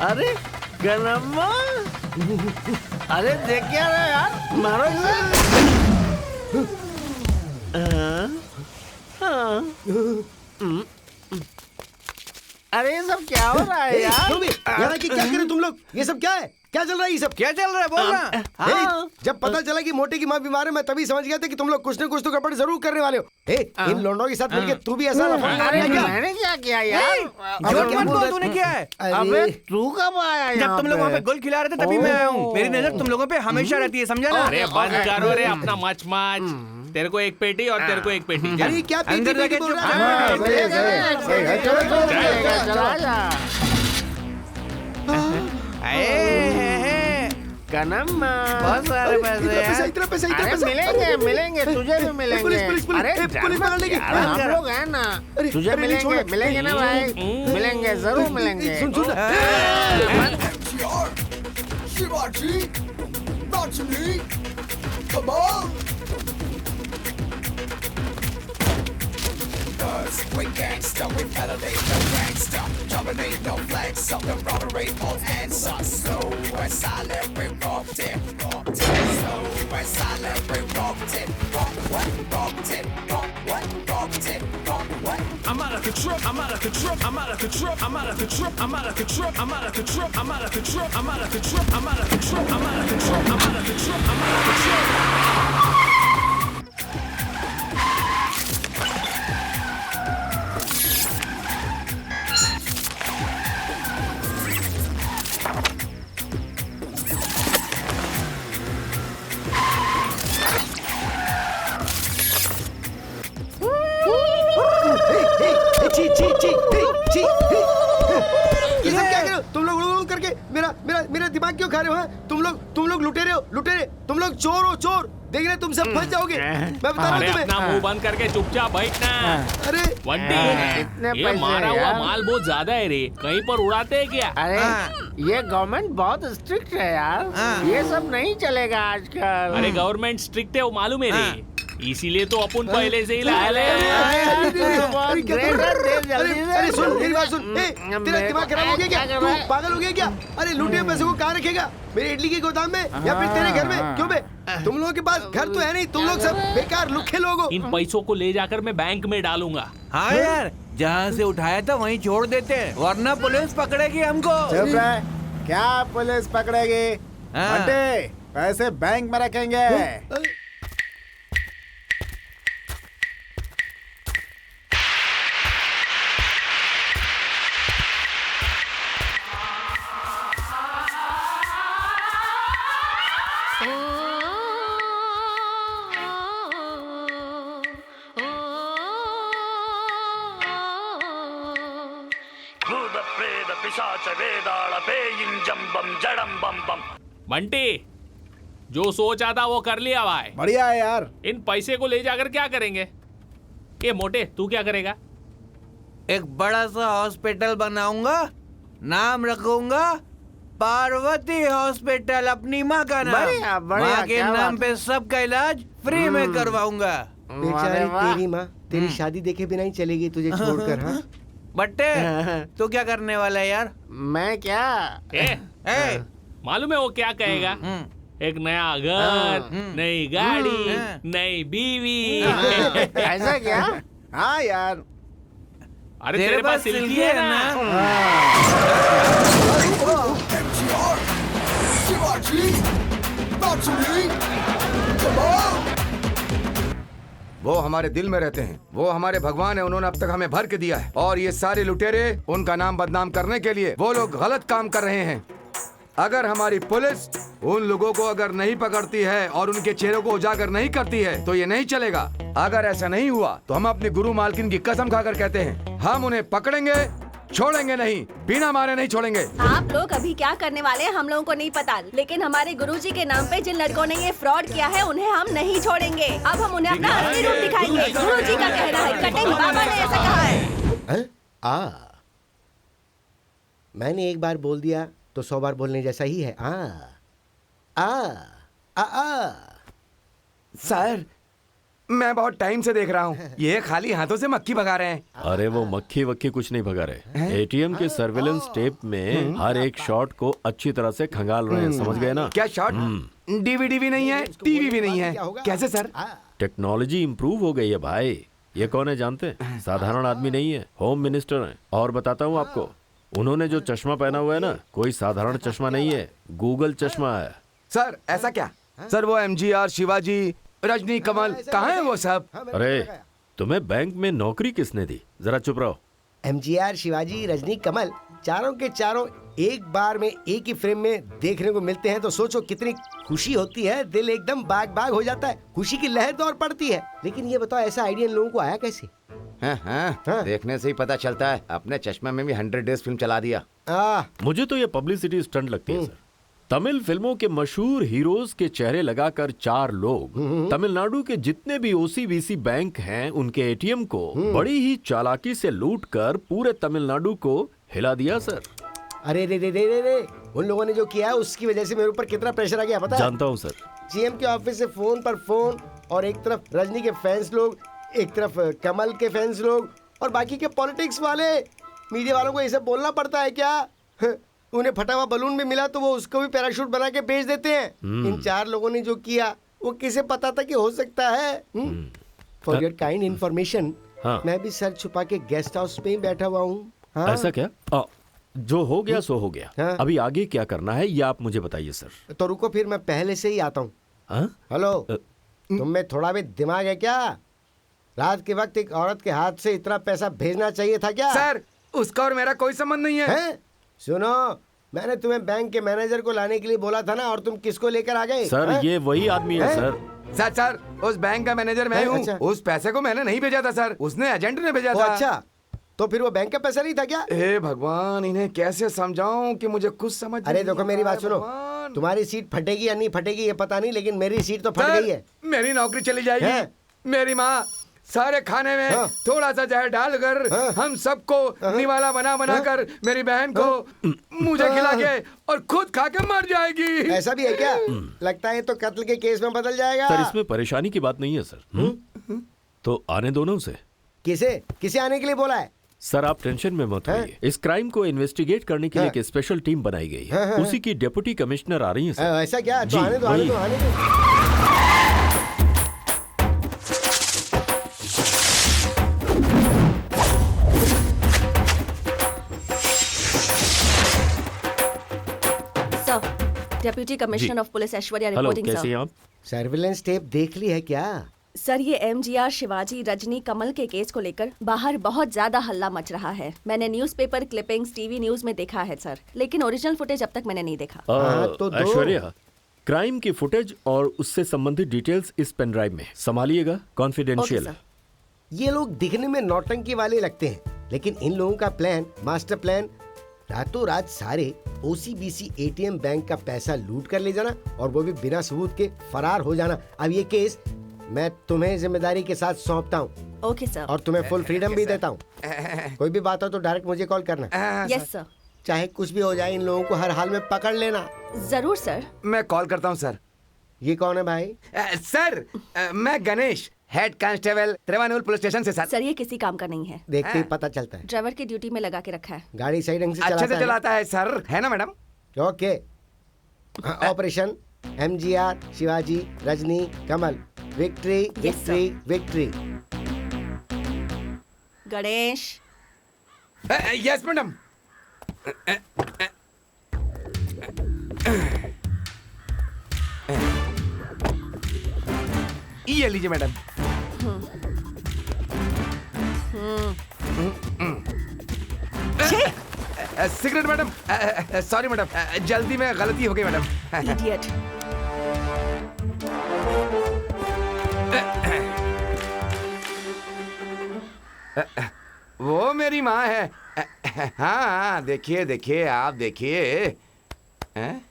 अरे गनम्मा, अरे देख क्या रहा है यार, मारो इसे। अरे ये सब क्या हो रहा है यार? यहाँ की क्या करें तुम लोग? ये सब क्या है? क्या चल रहा है? ये सब क्या चल रहा है बोल ना। जब पता चला कि मोटे की माँ बीमार है, मैं तभी समझ गया था कि तुम लोग कुछ न कुछ तो गड़बड़ जरूर करने वाले हो। इन लोंडों के साथ मिलके तू भी ऐसा अरे मैंने क्या किया यार? तूने किया है? अबे तू कब आया यहाँ जब तुम लोग वहाँ पे गोल खिला रहे थे तभी मैं आया हूँ। मेरी नजर तुम लोगों पे हमेशा रहती है, समझा ना? अरे बंद करो रे अपना मच मच। तेरे को एक पेटी और तेरे को एक पेटी। जा। अरे क्या अंदर जाके बोल चुप रहा है? चला जा। गनम्मा, बहुत सारे पैसे हैं। इतना पैसा अरे मिलेंगे तुझे भी मिलेंगे। पुलिस अरे पुलिस पकड़ने की। यार, हम लोग हैं ना, तुझे अरे नहीं, छोड़। मिलेंगे ना भाई, मिलेंगे जरूर मिलेंगे। सुन MTR, Shivaji, Rajini, come on. Cause we gangsta, we elevate no gangsta, dominate no flags, up the robbery, all hands us. Slow and silent, we rocked it, slow and silent, we rocked it, rocked it, I'm out of control, I'm out of control, I'm out of control, I'm out of control, I'm out of control, I'm out of control, I'm out of control, I'm out of control, I'm out of control, I'm out of control, I'm out of control, I'm out of control. ये सब क्या कर रहे हो? तुम लोग करके मेरा दिमाग क्यों खा रहे हो? तुम लोग लुटेरे, तुम लोग चोर हो, चोर। देख रहे तुम सब फंस जाओगे। मैं बता रहा अरे हूँ तुम्हें। अपना मुंह बंद करके चुपचाप बैठना। अरे वंटी, इतने ये पैसे मारा हुआ यार। माल बहुत ज्यादा है रे, कहीं पर उड़ाते हैं क्या? अरे ये गवर्नमेंट बहुत स्ट्रिक्ट है यार, ये सब नहीं चलेगा आजकल। अरे गवर्नमेंट स्ट्रिक्ट है वो मालूम है रे, इसीलिए तो अपन पहले से ही लाए ले। अरे सुन, मेरी बात सुन। तेरा दिमाग खराब हो गया क्या? तू पागल हो गया क्या? अरे लूटे पैसे को कहाँ रखेगा? मेरे इडली के गोदाम में या फिर तेरे घर में? क्यों बे? तुम लोगों के पास घर तो है नहीं, तुम लोग सब बेकार लुखे लोग हो। इन पैसों को ले जाकर मैं बैंक में डालूंगा। हाँ यार, जहाँ से उठाया था वहीं छोड़ देते हैं, वरना पुलिस पकड़ेगी हमको। चुप रहे, क्या पुलिस पकड़ेगी? बंटे, पैसे बैंक में रखेंगे। बंटी, जो सोचा था वो कर लिया भाई। बढ़िया है यार। इन पैसे को ले जाकर क्या करेंगे? ये मोटे, तू क्या करेगा? एक बड़ा सा हॉस्पिटल बनाऊंगा, नाम रखूंगा पार्वती हॉस्पिटल, अपनी माँ का नाम। बढ़िया, माँ के क्या नाम बात। पे सबका इलाज फ्री में करवाऊंगा। बेचारी तेरी माँ तेरी शादी देखे बिना ही चलेगी तुझे छोड़कर। हाँ बट्टे, तू क्या करने वाला है यार? मैं क्या? मालूम है वो क्या कहेगा? एक नया घर, नई गाड़ी, नई बीवी। ऐसा क्या? हाँ यार। अरे तेरे पास सिल्की है ना? MTR, Shivaji, Rajini, come on. वो हमारे दिल में रहते हैं, वो हमारे भगवान है, उन्होंने अब तक हमें भर के दिया है। और ये सारे लुटेरे, उनका नाम बदनाम करने के लिए वो लोग गलत काम कर रहे हैं। अगर हमारी पुलिस उन लोगों को अगर नहीं पकड़ती है और उनके चेहरों को उजागर नहीं करती है तो ये नहीं चलेगा। अगर ऐसा नहीं हुआ तो हम अपनी गुरु मालकिन की कसम खाकर कहते हैं हम उन्हें पकड़ेंगे, छोड़ेंगे नहीं, बिना मारे नहीं छोड़ेंगे। आप लोग अभी क्या करने वाले हैं हम लोगों को नहीं पता, लेकिन हमारे गुरुजी के नाम पे जिन लड़कों ने ये फ्रॉड किया है उन्हें हम नहीं छोड़ेंगे। अब हम उन्हें अपना असली रूप दिखाएंगे। गुरुजी का कहना है, कटिंग बाबा ने ऐसा कहा है। मैंने एक बार बोल दिया तो 100 बार बोलने जैसा ही है। सर मैं बहुत टाइम से देख रहा हूँ ये खाली हाथों से मक्खी भगा रहे हैं। अरे वो मक्खी वक्खी कुछ नहीं भगा रहे, एटीएम के सर्विलेंस टेप में हर एक शॉट को अच्छी तरह से खंगाल रहे हैं, समझ गए ना? क्या शॉट? डीवीडी भी नहीं है, टीवी भी नहीं है, कैसे सर? टेक्नोलॉजी इम्प्रूव हो गई है भाई। ये कौन है जानते हैं? साधारण आदमी नहीं है, होम मिनिस्टर हैं। और बताता हूँ आपको, उन्होंने जो चश्मा पहना हुआ है ना, कोई साधारण चश्मा नहीं है, गूगल चश्मा है। सर ऐसा क्या? सर वो एमजीआर, शिवाजी, रजनी, कमल कहाँ है वो सब? अरे तुम्हें बैंक में नौकरी किसने दी? जरा चुप रहो। एमजीआर, शिवाजी, रजनी, कमल चारों के चारों एक बार में एक ही फ्रेम में देखने को मिलते हैं तो सोचो कितनी खुशी होती है, दिल एकदम बाग बाग हो जाता है, खुशी की लहर दौड़ पड़ती है। लेकिन ये बताओ ऐसा आइडिया इन लोगों को आया कैसे? हाँ, देखने से ही पता चलता है। अपने चश्मे में भी 100 डेज फिल्म चला दिया। मुझे तो ये पब्लिसिटी स्टंट लगती है सर। तमिल फिल्मों के मशहूर हीरोज के चेहरे लगाकर 4 लोग तमिलनाडु के जितने भी ओसीबीसी बैंक हैं उनके एटीएम को बड़ी ही चालाकी से लूटकर पूरे तमिलनाडु को हिला दिया सर। अरे रे रे रे रे रे, उन लोगों ने जो किया है उसकी वजह से मेरे ऊपर कितना प्रेशर आ गया पता है? जानता हूँ सर। सीएम के ऑफिस से फोन पर फोन, और एक तरफ रजनी के फैंस लोग, एक तरफ कमल के फैंस लोग, और बाकी के पॉलिटिक्स वाले। मीडिया वालों को ये सब बोलना पड़ता है क्या? उन्हें फटा हुआ बलून भी मिला तो वो उसको भी पैराशूट बना के भेज देते हैं। इन 4 लोगों ने जो किया वो किसे पता था कि हो सकता है? फॉर योर काइंड इन्फॉर्मेशन, मैं भी सर छुपा के गेस्ट हाउस में ही बैठा हुआ हूँ। ऐसा क्या? जो हो गया सो हो गया। अभी आगे क्या करना है ये आप मुझे बताइए सर। तो रुको फिर मैं पहले से ही आता हूँ। हेलो, तुम में थोड़ा भी दिमाग है क्या? रात के वक्त एक औरत के हाथ से इतना पैसा भेजना चाहिए था क्या? सर उसका और मेरा कोई संबंध नहीं है। सुनो, मैंने तुम्हें बैंक के मैनेजर को लाने के लिए बोला था ना, और तुम किसको लेकर आ गए? सर ये वही आदमी है सर। सर उस बैंक का मैनेजर मैं हूँ। अच्छा। उस पैसे को मैंने नहीं भेजा था सर, उसने एजेंट ने भेजा था। अच्छा, तो फिर वो बैंक का पैसा नहीं था क्या? हे भगवान, इन्हें कैसे समझाऊं कि मुझे कुछ समझ। अरे देखो मेरी बात सुनो, तुम्हारी सीट फटेगी या नहीं फटेगी ये पता नहीं, लेकिन मेरी सीट तो फट गई है। मेरी नौकरी चली जाएगी। मेरी माँ सारे खाने में थोड़ा सा जहर डालकर हम सबको निवाला बना कर मेरी बहन को मुझे खिला के और खुद खा के मर जाएगी। ऐसा भी है क्या? लगता है तो कत्ल के केस में बदल जाएगा। सर इसमें परेशानी की बात नहीं है सर। तो आने दो ना उसे। किसे आने के लिए बोला है? सर आप टेंशन में मत होइए, इस क्राइम को इन्वेस्टिगेट करने के लिए एक स्पेशल टीम बनाई गई है। उसी की डेप्यूटी कमिश्नर आ रही है सर। ऐसा क्या? तो आने दो। Deputy commissioner of police Aishwarya hello, reporting कैसी हैं सर। आप? सर्विलेंस टेप देख ली है क्या? सर ये एमजीआर, शिवाजी, रजनी, कमल के केस को लेकर बाहर बहुत ज्यादा हल्ला मच रहा है। मैंने न्यूज़पेपर क्लिपिंग्स, टीवी न्यूज में देखा है सर, लेकिन ओरिजिनल फुटेज अब तक मैंने नहीं देखा। तो ऐश्वर्या, क्राइम की फुटेज और उससे संबंधित डिटेल्स इस पेन ड्राइव में संभालिएगा, कॉन्फिडेंशियल है। ये लोग दिखने में नौटंकी वाले लगते हैं, लेकिन इन लोगों का प्लान, मास्टर प्लान, रातों रात सारे ओसीबीसी एटीएम बैंक का पैसा लूट कर ले जाना, और वो भी बिना सबूत के फरार हो जाना। अब ये केस मैं तुम्हें जिम्मेदारी के साथ सौंपता हूँ। Okay sir. और तुम्हें फुल फ्रीडम भी देता हूँ। कोई भी बात हो तो डायरेक्ट मुझे कॉल करना। Yes sir. चाहे कुछ भी हो जाए, इन लोगों को हर हाल में पकड़ लेना। जरूर सर। मैं कॉल करता हूँ सर। ये कौन है भाई? सर मैं गणेश, हेड कांस्टेबल त्रिवानुल पुलिस स्टेशन से। सर ये किसी काम का नहीं है, देखते ही पता चलता है। ड्राइवर की ड्यूटी में लगा के रखा है। गाड़ी सही ढंग से अच्छे से चलाता है सर, है ना madam? Okay. Operation MGR, Shivaji, Rajni, Kamal, victory victory victory. Ganesh. Yes madam. ये लीजिए madam. Cigarette madam. Sorry madam, जल्दी में गलती हो गई मैडम। इडियट। वो मेरी माँ है। हाँ देखिए देखिए, आप देखिए। हैं?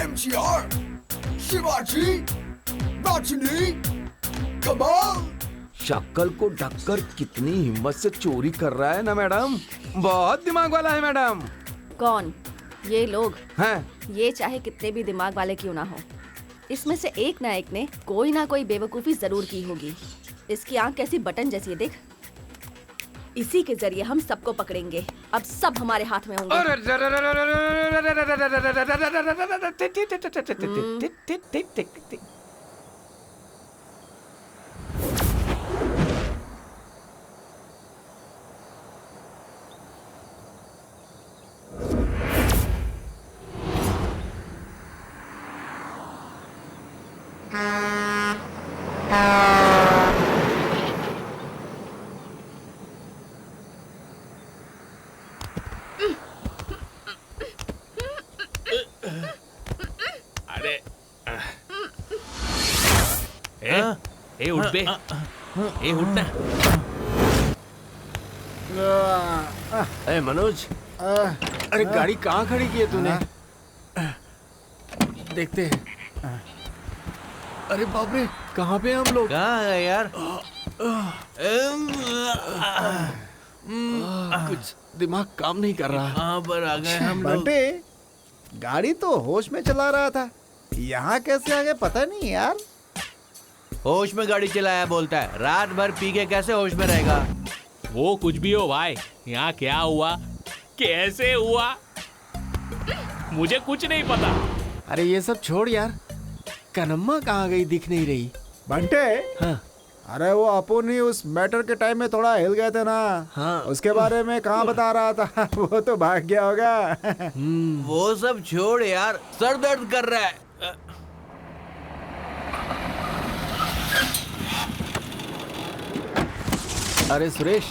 MGR, शिवाजी, राजनी, कमाल। शक्ल को ढककर कितनी हिम्मत से चोरी कर रहा है ना मैडम। बहुत दिमाग वाला है मैडम। कौन? ये लोग हैं? ये चाहे कितने भी दिमाग वाले क्यों ना हो, इसमें से एक ना एक ने कोई ना कोई बेवकूफी जरूर की होगी। इसकी आंख कैसी बटन जैसी है, देख। इसी के जरिए हम सबको पकड़ेंगे। अब सब हमारे हाथ में होंगे। अरे ए उठ बे, ए उठ ना। ए मनोज, अरे गाड़ी कहाँ खड़ी की है तूने? देखते हैं। अरे बाप रे, कहाँ पे हैं हम लोग? कहाँ गए यार? कुछ दिमाग काम नहीं कर रहा। कहाँ पर आ गए हम लोग? बंटे, गाड़ी तो होश में चला रहा था, यहाँ कैसे आ गए पता नहीं यार। होश में गाड़ी चलाया बोलता है, रात भर पी के कैसे होश में रहेगा? वो कुछ भी हो भाई, यहाँ क्या हुआ, कैसे हुआ, मुझे कुछ नहीं पता। अरे ये सब छोड़ यार, कनम्मा कहाँ गई, दिख नहीं रही। बंटे, हाँ अरे वो अपुन ही उस मैटर के टाइम में थोड़ा हिल गए थे ना। हाँ। उसके बारे में कहाँ बता रहा था। वो तो भाग गया होगा। वो सब छोड़ यार, सर दर्द कर रहा है। अरे सुरेश,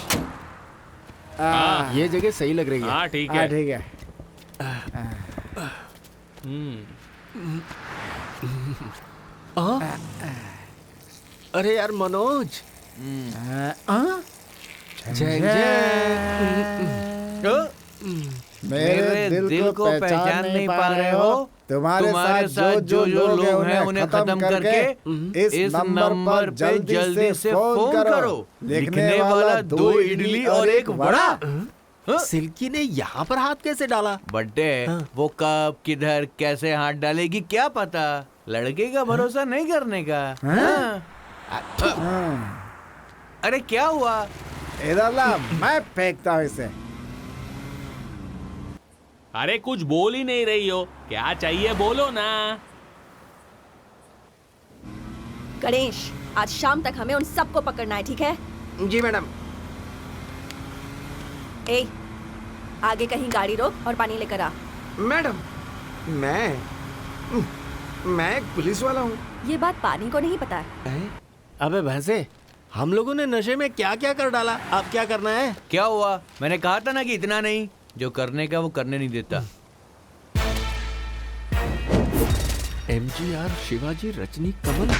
ये जगह सही लग रही है। हाँ ठीक हाँ है। ठीक है। अरे यार मनोज, जय मेरे दिल को पहचान नहीं पा रहे हो। तुम्हारे साथ जो लोग हैं उन्हें खत्म करके इस नंबर पर जल्दी से फोन करो। लिखने वाला 2 इडली और 1 वड़ा। सिल्की ने यहाँ पर हाथ कैसे डाला? बड्डे, वो कब किधर कैसे हाथ डालेगी क्या पता। लड़के का भरोसा नहीं करने का। अरे क्या हुआ? इधर ला, मैं फेंकता हूँ इसे। अरे कुछ बोल ही नहीं रही हो, क्या चाहिए बोलो ना। गणेश, आज शाम तक हमें उन सबको पकड़ना है, ठीक है? जी मैडम। ए, आगे कहीं गाड़ी रोक और पानी लेकर आ। मैडम, मैं एक पुलिस वाला हूँ। ये बात पानी को नहीं पता है। अबे भैंसे, हम लोगों ने नशे में क्या क्या कर डाला, अब क्या करना है? क्या हुआ? मैंने कहा था ना कि इतना नहीं, जो करने का वो करने नहीं देता। MGR, शिवाजी, रजनी, कमल।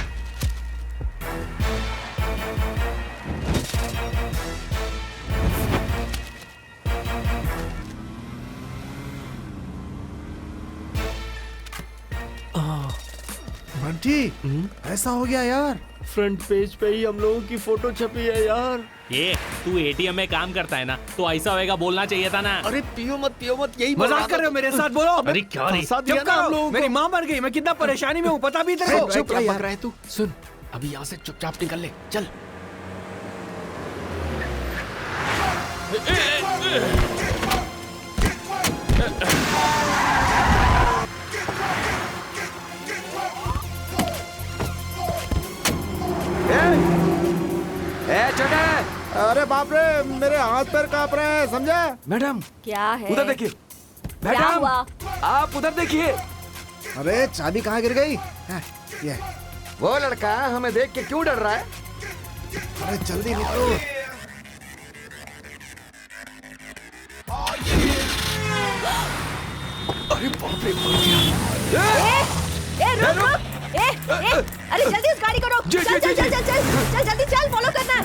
बंटी, ऐसा हो गया यार। फ्रंट पेज पे ही हम लोगों की फोटो छपी है यार। ये तू ATM में काम करता है ना, तो ऐसा होएगा बोलना चाहिए था ना। अरे पियो मत, यही मजाक कर रहे हो मेरे साथ? बोलो। अरे क्या रे? फंसा दिया चुप ना हम करो, लोगों को। मेरी माँ मर गई, मैं कितना परेशानी में हूँ पता भी तेरे को? चुप क्या बक रहा है तू? सुन, अभी यहाँ से चुपचाप निकल ले, चल। छोटे, अरे बाप रे, मेरे हाथ पैर कांप रहे हैं, समझा? मैडम क्या है? उधर देखिए। क्या मैडम, हुआ? आप उधर देखिए। अरे चाबी कहाँ गिर गई? हाँ, ये वो लड़का हमें देख के क्यों डर रहा है? अरे जल्दी निकलो। अरे बाप रे, मर गया। रुक रुक। अरे जल्दी उस गाड़ी को रोक। जी, चल जी, चल जी, चल चल चल चल जल्दी चल, फॉलो करना।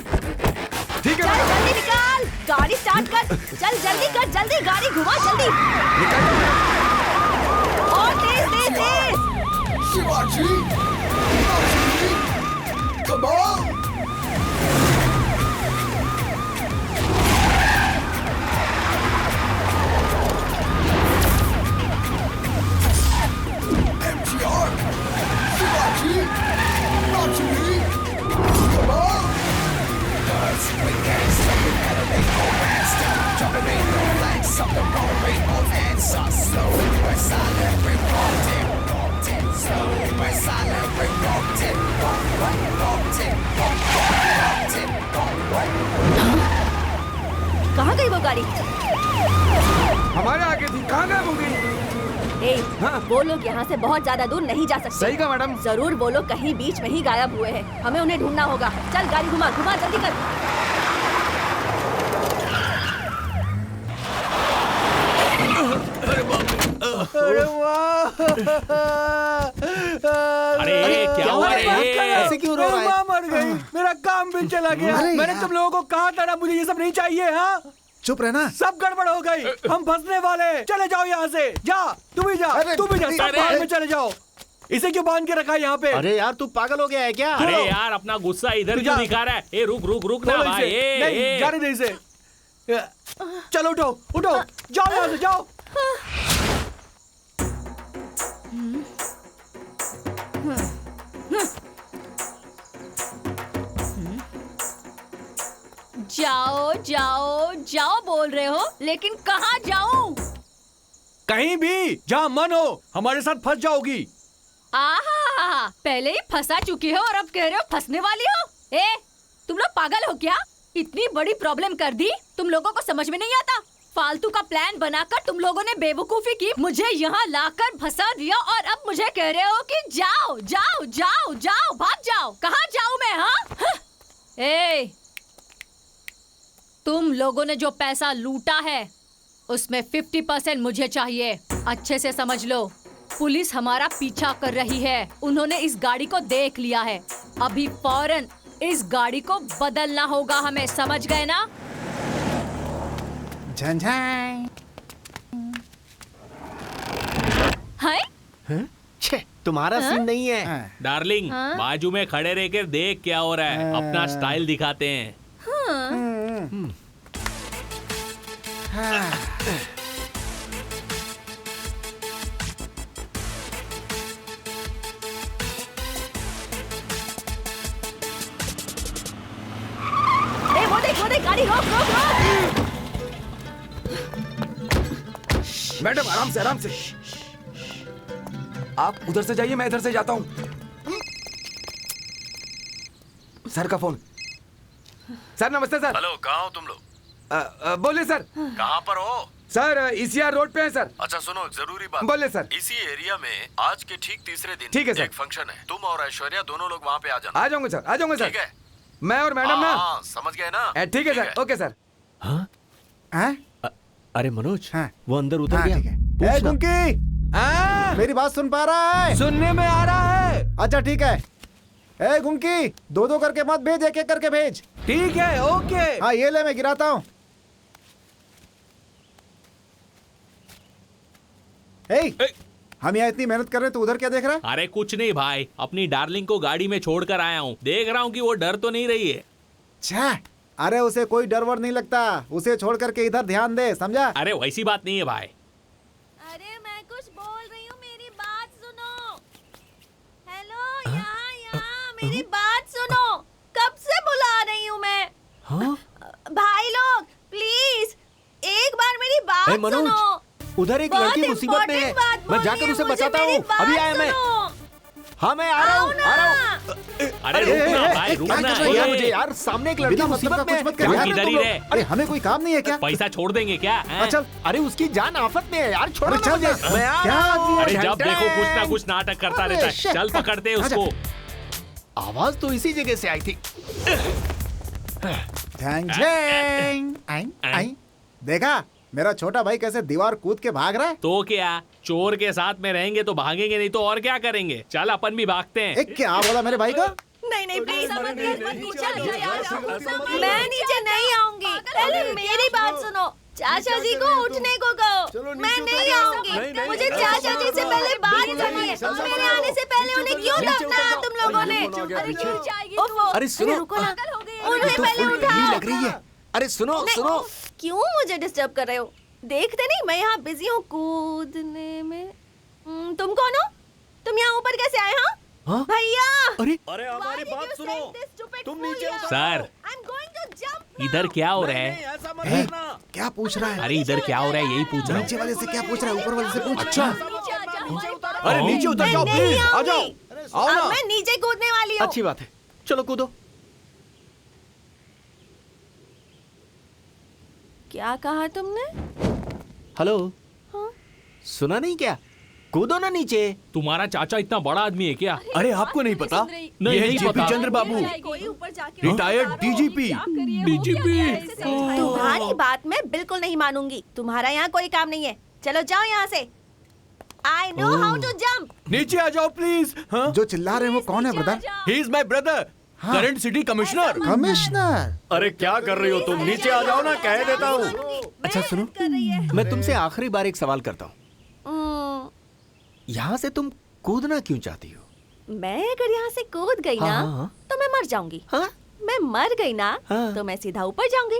ठीक है चल मैडम। जल्दी निकाल, गाड़ी स्टार्ट कर। चल जल्दी कर, जल्दी गाड़ी घुमा जल्दी। और तेज तेज तेज। Shivaji! Come on! MTR! Shivaji! Rajini! Come on! Cause we can't stop the enemy, romance down, jumping in the flanks of the roaring of answers. Slow, we're silent, we're wanting. Slow, we're silent, we're wanting. कहाँ गई वो गाड़ी? हमारे आगे थी, कहाँ गायब हो गई? ए, हाँ? वो लोग यहाँ से बहुत ज्यादा दूर नहीं जा सकते। सही कहा मैडम। जरूर वो लोग कहीं बीच में ही गायब हुए हैं। हमें उन्हें ढूंढना होगा। चल गाड़ी घुमा घुमा जल्दी कर। अरे वाह। अरे क्या हुआ रे? ऐसे क्यों रो रहा है? माँ मर गई, मेरा काम भी चला गया। अरे मैंने यार। तुम लोगों को कहा था ना, मुझे ये सब नहीं चाहिए। हाँ, चुप रहना। सब गड़बड़ हो गई, हम फंसने वाले। चले जाओ यहाँ से। जा, तुम ही जा, अरे, तुम ही जा, सब अरे, भाग में चले जाओ। इसे क्यों बांध के रखा है यहाँ पे? अरे यार तू पागल हो गया है क्या? अरे यार अपना गुस्सा इधर तू क्यों जा। दिखा रहा है? ए रुक रुक रुक ना बोलो भाई। इसे। ए, नहीं, ए। जाने दे इसे। चलो उठो उठो, जाओ यहाँ से जाओ। जाओ जाओ जाओ बोल रहे हो, लेकिन कहाँ जाऊं? कहीं भी जहाँ मन हो, हमारे साथ फंस जाओगी। आहा, पहले ही फंसा चुकी हो और अब कह रहे हो फंसने वाली हो? ए, तुम लोग पागल हो क्या? इतनी बड़ी प्रॉब्लम कर दी, तुम लोगों को समझ में नहीं आता? फालतू का प्लान बनाकर तुम लोगों ने बेवकूफी की, मुझे यहाँ लाकर फंसा दिया और अब मुझे कह रहे हो कि जाओ जाओ जाओ जाओ, भाग जाओ। कहाँ जाऊँ मैं? हाँ, ए, तुम लोगों ने जो पैसा लूटा है उसमें 50% मुझे चाहिए। अच्छे से समझ लो, पुलिस हमारा पीछा कर रही है। उन्होंने इस गाड़ी को देख लिया है। अभी फौरन इस गाड़ी को बदलना होगा हमें, समझ गए ना? झंझाई। हाय, छे, तुम्हारा सीन नहीं है। डार्लिंग, बाजू में खड़े रह कर देख क्या हो रहा है। अपना स्टाइल दिखाते हैं। ए, वो देख गाड़ी, रोक रोक रोक। मैडम आराम से, आराम से। आप उधर से जाइए, मैं इधर से जाता हूँ। सर का फोन। सर नमस्ते सर। हेलो, कहाँ हो तुम लोग? बोलिए सर। कहाँ पर हो? सर ईसीआर रोड पे है सर। अच्छा सुनो, एक जरूरी बात। बोलिए सर। इसी एरिया में आज के ठीक तीसरे दिन ठीक है सर। एक फंक्शन है। तुम और ऐश्वर्या दोनों लोग वहाँ पे आ जाना। आ जाऊंगे सर, आ जाऊंगे सर। ठीक है। मैं और मैडम ना। हाँ, समझ गए ना? ठीक है सर, ओके सर। हाँ? हैं? अरे मनोज, हाँ। वो अंदर उतर हाँ, गया। ठीक है। ए पूछना। गुंकी, हाँ, मेरी बात सुन पा रहा है? सुनने में आ रहा है। अच्छा ठीक है। ए गुंकी, दो दो करके मत भेज, एक एक करके भेज। ठीक है, ओके। हाँ ये ले, मैं गिराता हूँ। हम यहाँ इतनी मेहनत कर रहे हैं, तो उधर क्या देख रहा है? अरे कुछ नहीं भाई, अपनी डार्लिंग को गाड़ी में छोड़कर आया हूँ। देख रहा हूँ कि वो डर तो नहीं रही है। छा, अरे उसे कोई डर वर नहीं लगता। उसे छोड़ करके इधर ध्यान दे, समझा? अरे वैसी बात नहीं है भाई। अरे मैं कुछ बोल रही हूँ, मेरी बात सुनो। हेलो, यहाँ मेरी बात सुनो। कब से बुला रही हूँ मैं। हाँ? भाई लोग प्लीज एक बार मेरी बात ए, मनोज, सुनो। उधर एक बहुत लड़की मुसीबत में है। important बात मैं बोलनी जाकर है उसे मुझे, बचाता मेरी हूँ। बात अभी आया मैं। सुनो। हाँ मैं आ रहा हूँ, आ रहा हूँ। अरे रुकना भाई, रुकना। यार मुझे यार, सामने एक लड़की बिना मतलब मुसीबत का में है। कुछ मत कर क्या यार। कर इधर तुम ही लोग? रहे। अरे हमें कोई काम नहीं है क्या? पैसा छोड़ देंगे क्या? हैं? चल। अरे उसकी जान आफत में है यार, छोड़ो अरे ना चल मुझे। मैं आ क्या रहा आदमी हूँ। है? अरे जब घंटा देखो है। कुछ ना कुछ नाटक करता अरे रहता है। shit। चल पकड़ते हैं उसको। आवाज तो इसी जगह से आई थी। आई देखा मेरा छोटा भाई कैसे दीवार कूद के भाग रहा है। तो क्या, चोर के साथ में रहेंगे तो भागेंगे, नहीं तो और क्या करेंगे। चल अपन भी भागते हैं। क्या बोला मेरे भाई का? नहीं नहीं प्लीज मैं नीचे नहीं आऊंगी। पहले मेरी बात सुनो। चाचा जी को उठने को कहो। मैं नहीं आऊंगी। मुझे चाचा जी से पहले बात करनी है। मेरे आने से पहले उन्हें क्यों दफनाया तुम लोगों ने? अरे सुनो, रुको ना, उन्हें पहले उठाओ। लग रही है। अरे सुनो सुनो, क्यों मुझे डिस्टर्ब कर रहे हो? देखते नहीं मैं यहाँ बिजी हूँ कूदने में। तुम कौन हो? तुम यहाँ ऊपर कैसे आए? हाँ भैया। अरे हमारी बात सुनो, तुम नीचे उतरो। सर इधर क्या हो रहा है? क्या पूछ रहा है? अरे इधर क्या हो रहा है, यही पूछ रहा हूँ। नीचे वाले से क्या पूछ रहा है? ऊपर वाले से पूछ। अच्छा, अरे नीचे उतर जाओ प्लीज, आ जाओ। आओ ना। मैं नीचे कूदने वाली हूँ। अच्छी बात है, चलो कूदो। क्या कहा तुमने? हेलो, हाँ? सुना नहीं क्या? कूदो ना नीचे। तुम्हारा चाचा इतना बड़ा आदमी है क्या? अरे आपको नहीं पता? नहीं, ये है नहीं जेपी पता। चंद्र बाबू, कोई ऊपर जाके रिटायर्ड डीजीपी। तुम्हारी बात मैं बिल्कुल नहीं मानूंगी। तुम्हारा यहाँ कोई काम नहीं है। चलो जाओ यहाँ से। I know how to jump. नीचे आ जाओ प्लीज। हाँ? जो चिल्ला रहे हैं वो कौन है brother? He is my brother, current city commissioner. Commissioner? अरे क्या कर रही हो तुम? नीचे आ जाओ ना, कह देता हूँ। अच्छा सुनो, मैं तुमसे आखिरी बार एक सवाल करता हूँ। यहाँ से तुम कूदना क्यों चाहती हो? मैं अगर यहाँ से कूद गई ना तो मैं मर जाऊंगी। मैं मर गई ना तो मैं सीधा ऊपर जाऊंगी।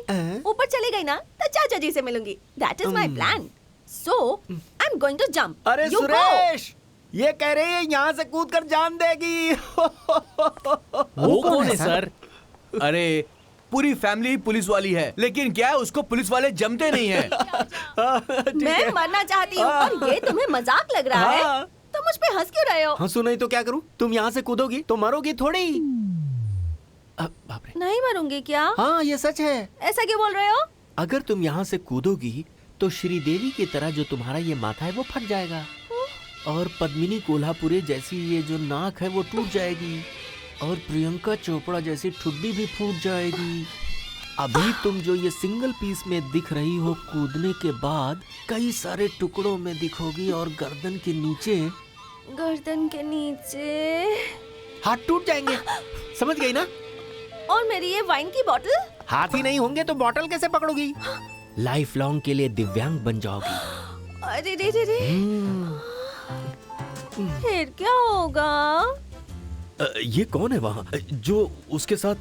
ऊपर चली गई ना तो चाचा जी से मिलूंगी। That is my plan. So I'm going to jump. अरे You सुरेश, ये कह रही है यहाँ से कूद कर जान देगी। वो कौन है सर? अरे पूरी फैमिली पुलिस वाली है, लेकिन क्या है उसको पुलिस वाले जमते नहीं है। मैं मरना चाहती हूँ और ये तुम्हें मजाक लग रहा है? तुम मुझ पे हंस क्यों रहे हो? हंसू नहीं तो क्या करूँ? तुम यहाँ से कूदोगी तो मरोगी थोड़ी। बाप रे। नहीं मरूंगी क्या? हाँ ये सच है। ऐसा क्यों बोल रहे हो? अगर तुम यहाँ से कूदोगी तो श्रीदेवी की तरह जो तुम्हारा ये माथा है वो फट जाएगा, और पद्मिनी कोल्हापुरे जैसी ये जो नाक है वो टूट जाएगी, और प्रियंका चोपड़ा जैसी ठुड्डी भी फूट जाएगी। अभी तुम जो ये सिंगल पीस में दिख रही हो, कूदने के बाद कई सारे टुकड़ों में दिखोगी, और गर्दन के नीचे हाथ टूट जाएंगे। समझ गई ना? और मेरी ये वाइन की बोतल? हाथ ही नहीं होंगे तो बोतल कैसे पकड़ोगी? लाइफ लॉन्ग के लिए दिव्यांग बन जाओगी। अरे रे रे रे। फिर क्या होगा? ये कौन है वहाँ जो उसके साथ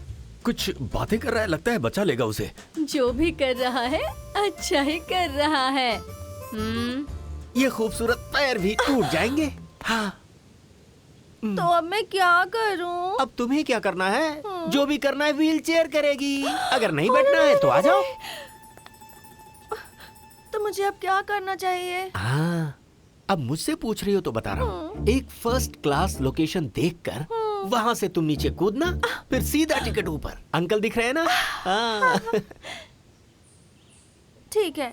कुछ बातें कर रहा है? लगता है बचा लेगा उसे। जो भी कर रहा है अच्छा ही कर रहा है। ये खूबसूरत पैर भी टूट जाएंगे। हाँ। तो अब मैं क्या करूं? अब तुम्हें क्या करना है? जो भी करना है व्हील चेयर करेगी। अगर नहीं बैठना है तो आ जाओ। तो मुझे अब क्या करना चाहिए? हाँ, अब मुझसे पूछ रही हो तो बता रहा हूँ। एक फर्स्ट क्लास लोकेशन देखकर वहाँ से तुम नीचे कूदना, फिर सीधा टिकट ऊपर। अंकल दिख रहे हैं ना? हाँ। ठीक है,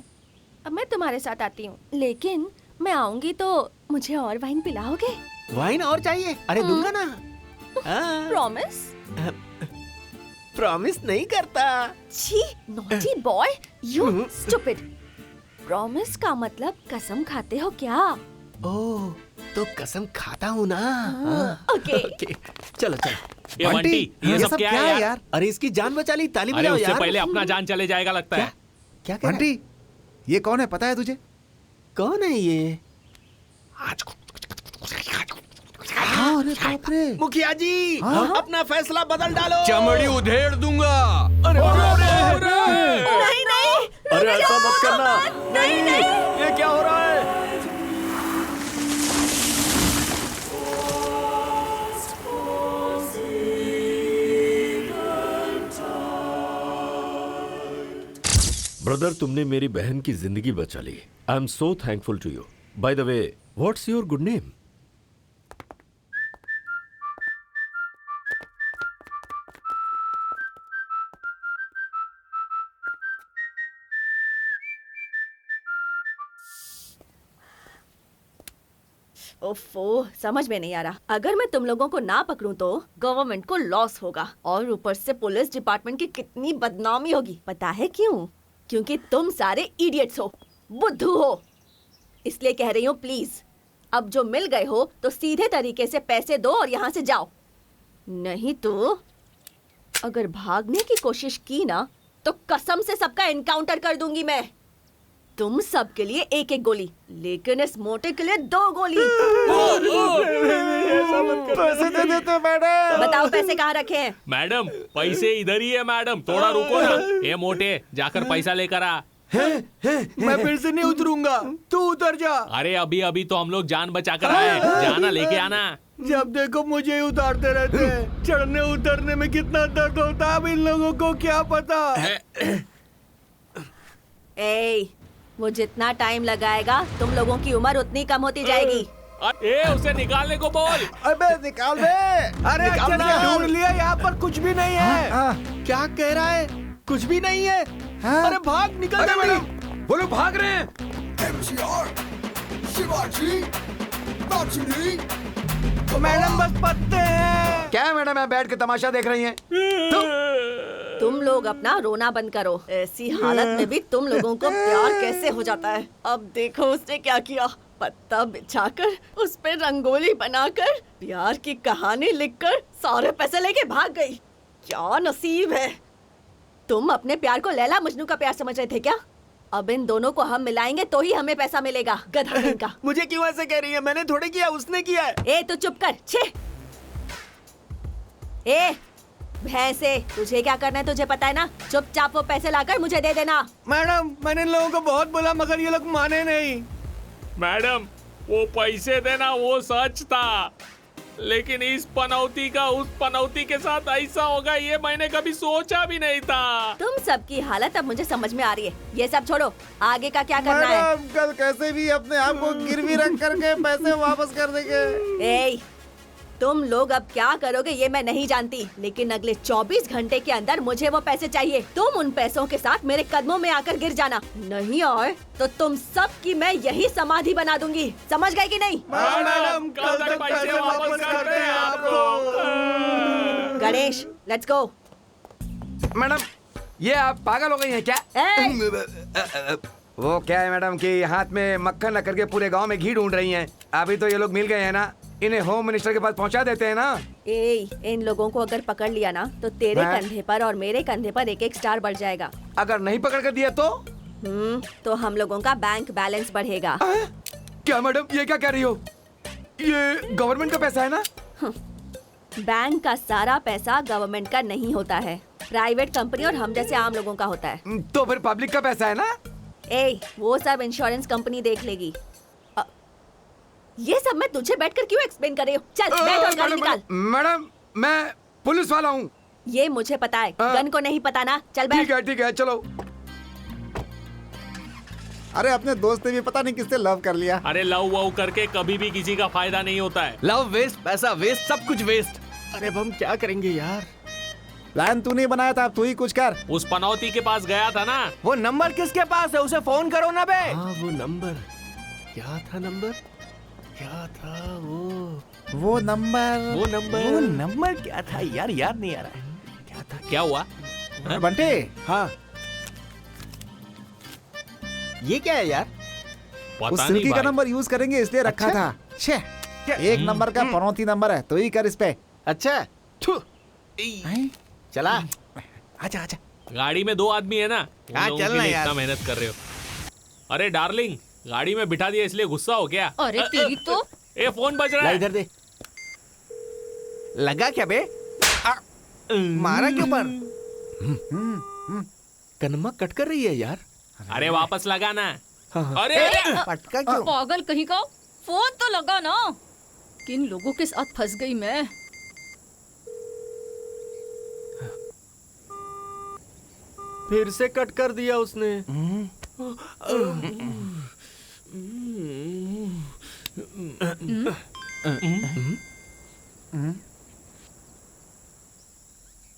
अब मैं तुम्हारे साथ आती हूँ, लेकिन मैं आऊंगी तो मुझे और वाइन पिलाओगे? वाइन और चाहिए? अरे दूंगा ना। प्रॉमिस? प्रॉमिस नहीं करता। छी, naughty boy, you stupid. Promise का मतलब कसम खाते हो क्या? ओह, तो कसम खाता हूँ ना। ओके। चलो चलो। ये बंटी, ये सब क्या है यार? अरे इसकी जान बचा ली, ताली अरे बजाओ उससे यार। पहले अपना जान चले जाएगा लगता है। क्या कह रहा है? बंटी, ये कौन है पता है तुझे? कौन है ये? अरे बाप रे। मुखिया जी, अपना फैसला बदल डालो। चमड़ी उधेड़ दूंगा। अरे नहीं नहीं, अरे ऐसा मत करना। नहीं नहीं। ये क्या हो रहा है? ब्रदर, तुमने मेरी बहन की जिंदगी बचा ली। I am so thankful to you. By the way, what's your good name? ओफो, समझ में नहीं आ रहा। अगर मैं तुम लोगों को ना पकड़ूं तो गवर्नमेंट को लॉस होगा और ऊपर से पुलिस डिपार्टमेंट की कितनी बदनामी होगी। पता है क्यों? क्योंकि तुम सारे इडियट्स हो, बुद्धू हो। इसलिए कह रही हूँ प्लीज, अब जो मिल गए हो तो सीधे तरीके से पैसे दो और यहाँ से जाओ। नहीं तो अगर भागने की कोशिश की ना तो कसम से सबका एनकाउंटर कर दूंगी मैं। तुम सब के लिए एक एक गोली, लेकिन इस मोटे के लिए 2 गोली। पैसे दे देते मैडम। बताओ पैसे कहाँ रखे हैं? मैडम पैसे इधर ही है मैडम, थोड़ा रुको ना। ये मोटे, जाकर पैसा लेकर आ। मैं फिर से नहीं उतरूंगा, तू उतर जा। अरे अभी अभी तो हम लोग जान बचा कर आए, जाना लेके आना। जब देखो मुझे ही उतारते रहते हैं। चढ़ने उतरने में कितना दर्द होता है अब इन लोगों को क्या पता। ए, वो जितना टाइम लगाएगा तुम लोगों की उम्र उतनी कम होती जाएगी। ए, उसे निकालने को बोल। अबे निकाल बे। अरे अच्छा ढूंढ लिया, यहाँ पर कुछ भी नहीं है। क्या कह रहा है? कुछ भी नहीं है। अरे भाग, निकल जल्दी। वो लोग भाग रहे हैं। MGR, शिवाजी, राजनी। मैडम बस पत्ते हैं। क्या है मैडम, यहाँ बैठ के तमाशा देख रही हैं? तुम लोग अपना रोना बंद करो। ऐसी हालत में भी तुम लोगों को प्यार कैसे हो जाता है। अब देखो उसने क्या किया। पत्ता बिछाकर उस पे रंगोली बनाकर प्यार की कहानी लिखकर सारे पैसे लेके भाग गई। क्या नसीब है। तुम अपने प्यार को लैला मजनू का प्यार समझ रहे थे क्या? अब इन दोनों को हम मिलाएंगे तो ही हमें पैसा मिलेगा। गधा इनका। मुझे क्यों ऐसे कह रही है? मैंने थोड़े किया, उसने किया है। ए तू चुप कर। छे। ए भैंसे, तुझे क्या करना है तुझे पता है ना। चुपचाप वो पैसे लाकर मुझे दे देना। मैडम मैंने इन लोगों को बहुत बोला मगर ये लोग माने नहीं। मैडम वो पैसे देना वो सच था, लेकिन इस पनौती का उस पनौती के साथ ऐसा होगा ये मैंने कभी सोचा भी नहीं था। तुम सबकी हालत अब मुझे समझ में आ रही है। ये सब छोड़ो, आगे का क्या करना है? मैडम कल कैसे भी अपने आप को गिरवी रख करके पैसे वापस कर देंगे। ए, तुम लोग अब क्या करोगे ये मैं नहीं जानती, लेकिन अगले 24 घंटे के अंदर मुझे वो पैसे चाहिए। तुम उन पैसों के साथ मेरे कदमों में आकर गिर जाना, नहीं आए तो तुम सब की मैं यही समाधि बना दूंगी। समझ गए कि नहीं? मैडम कल तक पैसे वापस करते हैं आपको। Ganesh, let's go. मैडम ये आप पागल हो गई हैं क्या? वो क्या है मैडम कि हाथ में मक्खन रख करके पूरे गांव में घी ढूंढ रही हैं। अभी तो ये लोग मिल गए हैं ना, इन्हें होम मिनिस्टर के पास पहुंचा देते हैं ना। ए, इन लोगों को अगर पकड़ लिया ना तो तेरे कंधे पर और मेरे कंधे पर एक एक स्टार बढ़ जाएगा। अगर नहीं पकड़ कर दिया तो हम लोगों का बैंक बैलेंस बढ़ेगा। क्या मैडम ये क्या कह रही हो? ये गवर्नमेंट का पैसा है ना? बैंक का सारा पैसा गवर्नमेंट का नहीं होता है, प्राइवेट कंपनी और हम जैसे आम लोगों का होता है। तो फिर पब्लिक का पैसा है ना? ए, वो सब इंश्योरेंस कंपनी देख लेगी। ये सब मैं तुझे बैठकर क्यों एक्सप्लेन कर रही हूँ? चल बैठ और गाड़ी निकाल। मैडम मैं पुलिस वाला हूँ। ये मुझे पता है, गन को नहीं पता ना। चल बैठ। ठीक है चलो। अरे अपने दोस्त ने भी पता नहीं किससे लव कर लिया। अरे लव वव करके कभी भी किसी का फायदा नहीं होता है। लव वेस्ट, पैसा वेस्ट, सब कुछ वेस्ट। अरे अब हम क्या करेंगे यार? प्लान तू नहीं बनाया था, तू ही कुछ कर। उस पनौती के पास गया था ना। वो नंबर किसके पास है? उसे फोन करो ना बे। हाँ वो नंबर क्या था? क्या था वो नंबर क्या था यार? याद नहीं आ रहा है। क्या था? क्या हुआ? बंटे, हाँ ये क्या है यार? पता उस नहीं सिल्की का भाई। नंबर यूज करेंगे इसलिए रखा था। छे, एक नंबर का पनौती नंबर है, तो ही कर इस पे। अच्छा चला। आजा आजा। गाड़ी में 2 आदमी है ना, उन हाँ, लोगों चलना के लिए यार। इतना मेहनत कर रहे हो। अरे डार्लिंग, गाड़ी में बिठा दिया इसलिए गुस्सा हो गया? अरे तेरी तो। ए फोन बज रहा ला है। इधर दे। लगा क्या बे? मारा क्यों पर? कनमा कट कर रही है यार। अरे वापस लगाना। अरे पटका क्यों? पागल कहीं का, फोन तो लगा ना। किन लोगों के साथ फंस गई मैं। फिर से कट कर दिया उसने।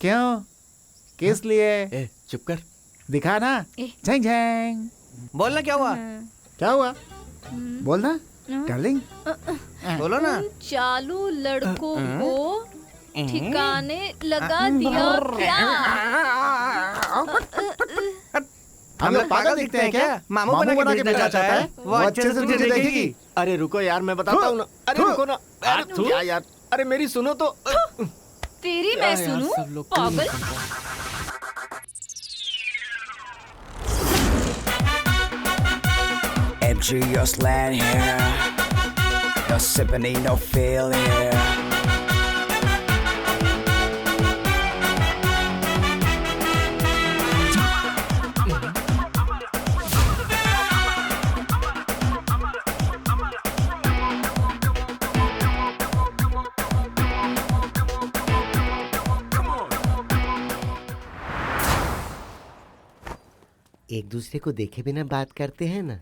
क्यों? किस लिए? ए चुप कर। दिखा ना। ए। झैंग झैंग। बोलना क्या हुआ? क्या हुआ? बोलना। डार्लिंग बोलो ना। चालू लड़कों को ठिकाने लगा दिया क्या? हम लोग पागल दिखते हैं क्या? मामू बना के भेजना चाहता है, वो अच्छे से तुझे देखेगी। अरे रुको यार, मैं बताता हूँ ना। अरे रुको ना। अरे क्या यार, अरे मेरी सुनो तो। तेरी मैं सुनूं पागल। MG, your slant here. No symphony, no feel here. एक दूसरे को देखे बिना बात करते हैं ना।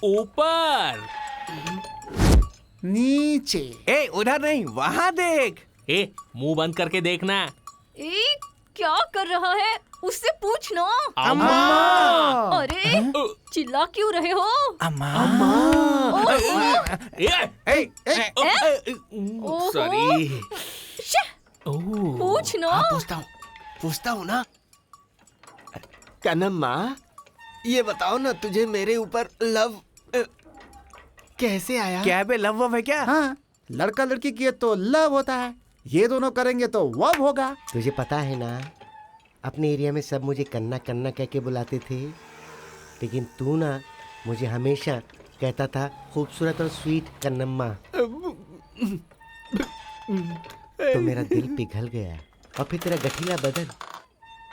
ऊपर नीचे। ए उधर नहीं, वहाँ देख। ए मुंह बंद करके देखना। ए क्या कर रहा है? उससे पूछ ना। अम्मा। अरे चिल्ला क्यों रहे हो? अम्मा। सॉरी। पूछ ना। पूछता हूँ ना। कनम्मा, ये बताओ ना, तुझे मेरे ऊपर लव कैसे आया? क्या बे, लव वव है क्या? हाँ, लड़का लड़की किए तो लव होता है, ये दोनों करेंगे तो वव होगा। तुझे पता है ना, अपने एरिया में सब मुझे कन्ना कन्ना कह के बुलाते थे, लेकिन तू ना मुझे हमेशा कहता था खूबसूरत और स्वीट कन्नम्मा। तो मेरा दिल पिघल गया और फिर तेरा गठीला बदन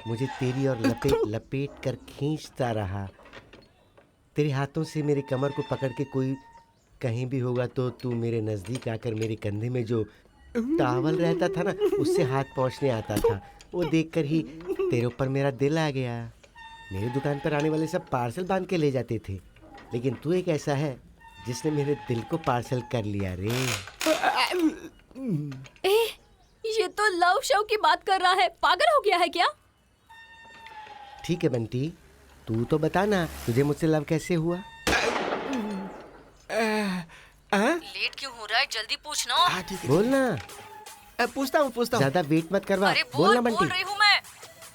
मुझे तेरी और लपेट लपेट कर खींचता रहा। तेरे हाथों से मेरे कमर को पकड़ के कोई कहीं भी होगा तो तू मेरे नजदीक आकर मेरे कंधे में जो टावल रहता था ना, उससे हाथ पहुंचने आता था। वो देखकर ही तेरे ऊपर मेरा दिल आ गया। मेरी दुकान पर आने वाले सब पार्सल बांध के ले जाते थे, लेकिन तू एक ऐसा है जिसने मेरे दिल को पार्सल कर लिया रे। ये तो लव शो की बात कर रहा है, पागल हो गया है क्या? ठीक है बंटी, तू तो बता ना, तुझे मुझसे लव कैसे हुआ? लेट क्यों हो रहा है? जल्दी पूछना। बोलना। पूछता हूँ। ज्यादा वेट मत करवा। अरे बोलना बोल बंटी। रही हूँ मैं।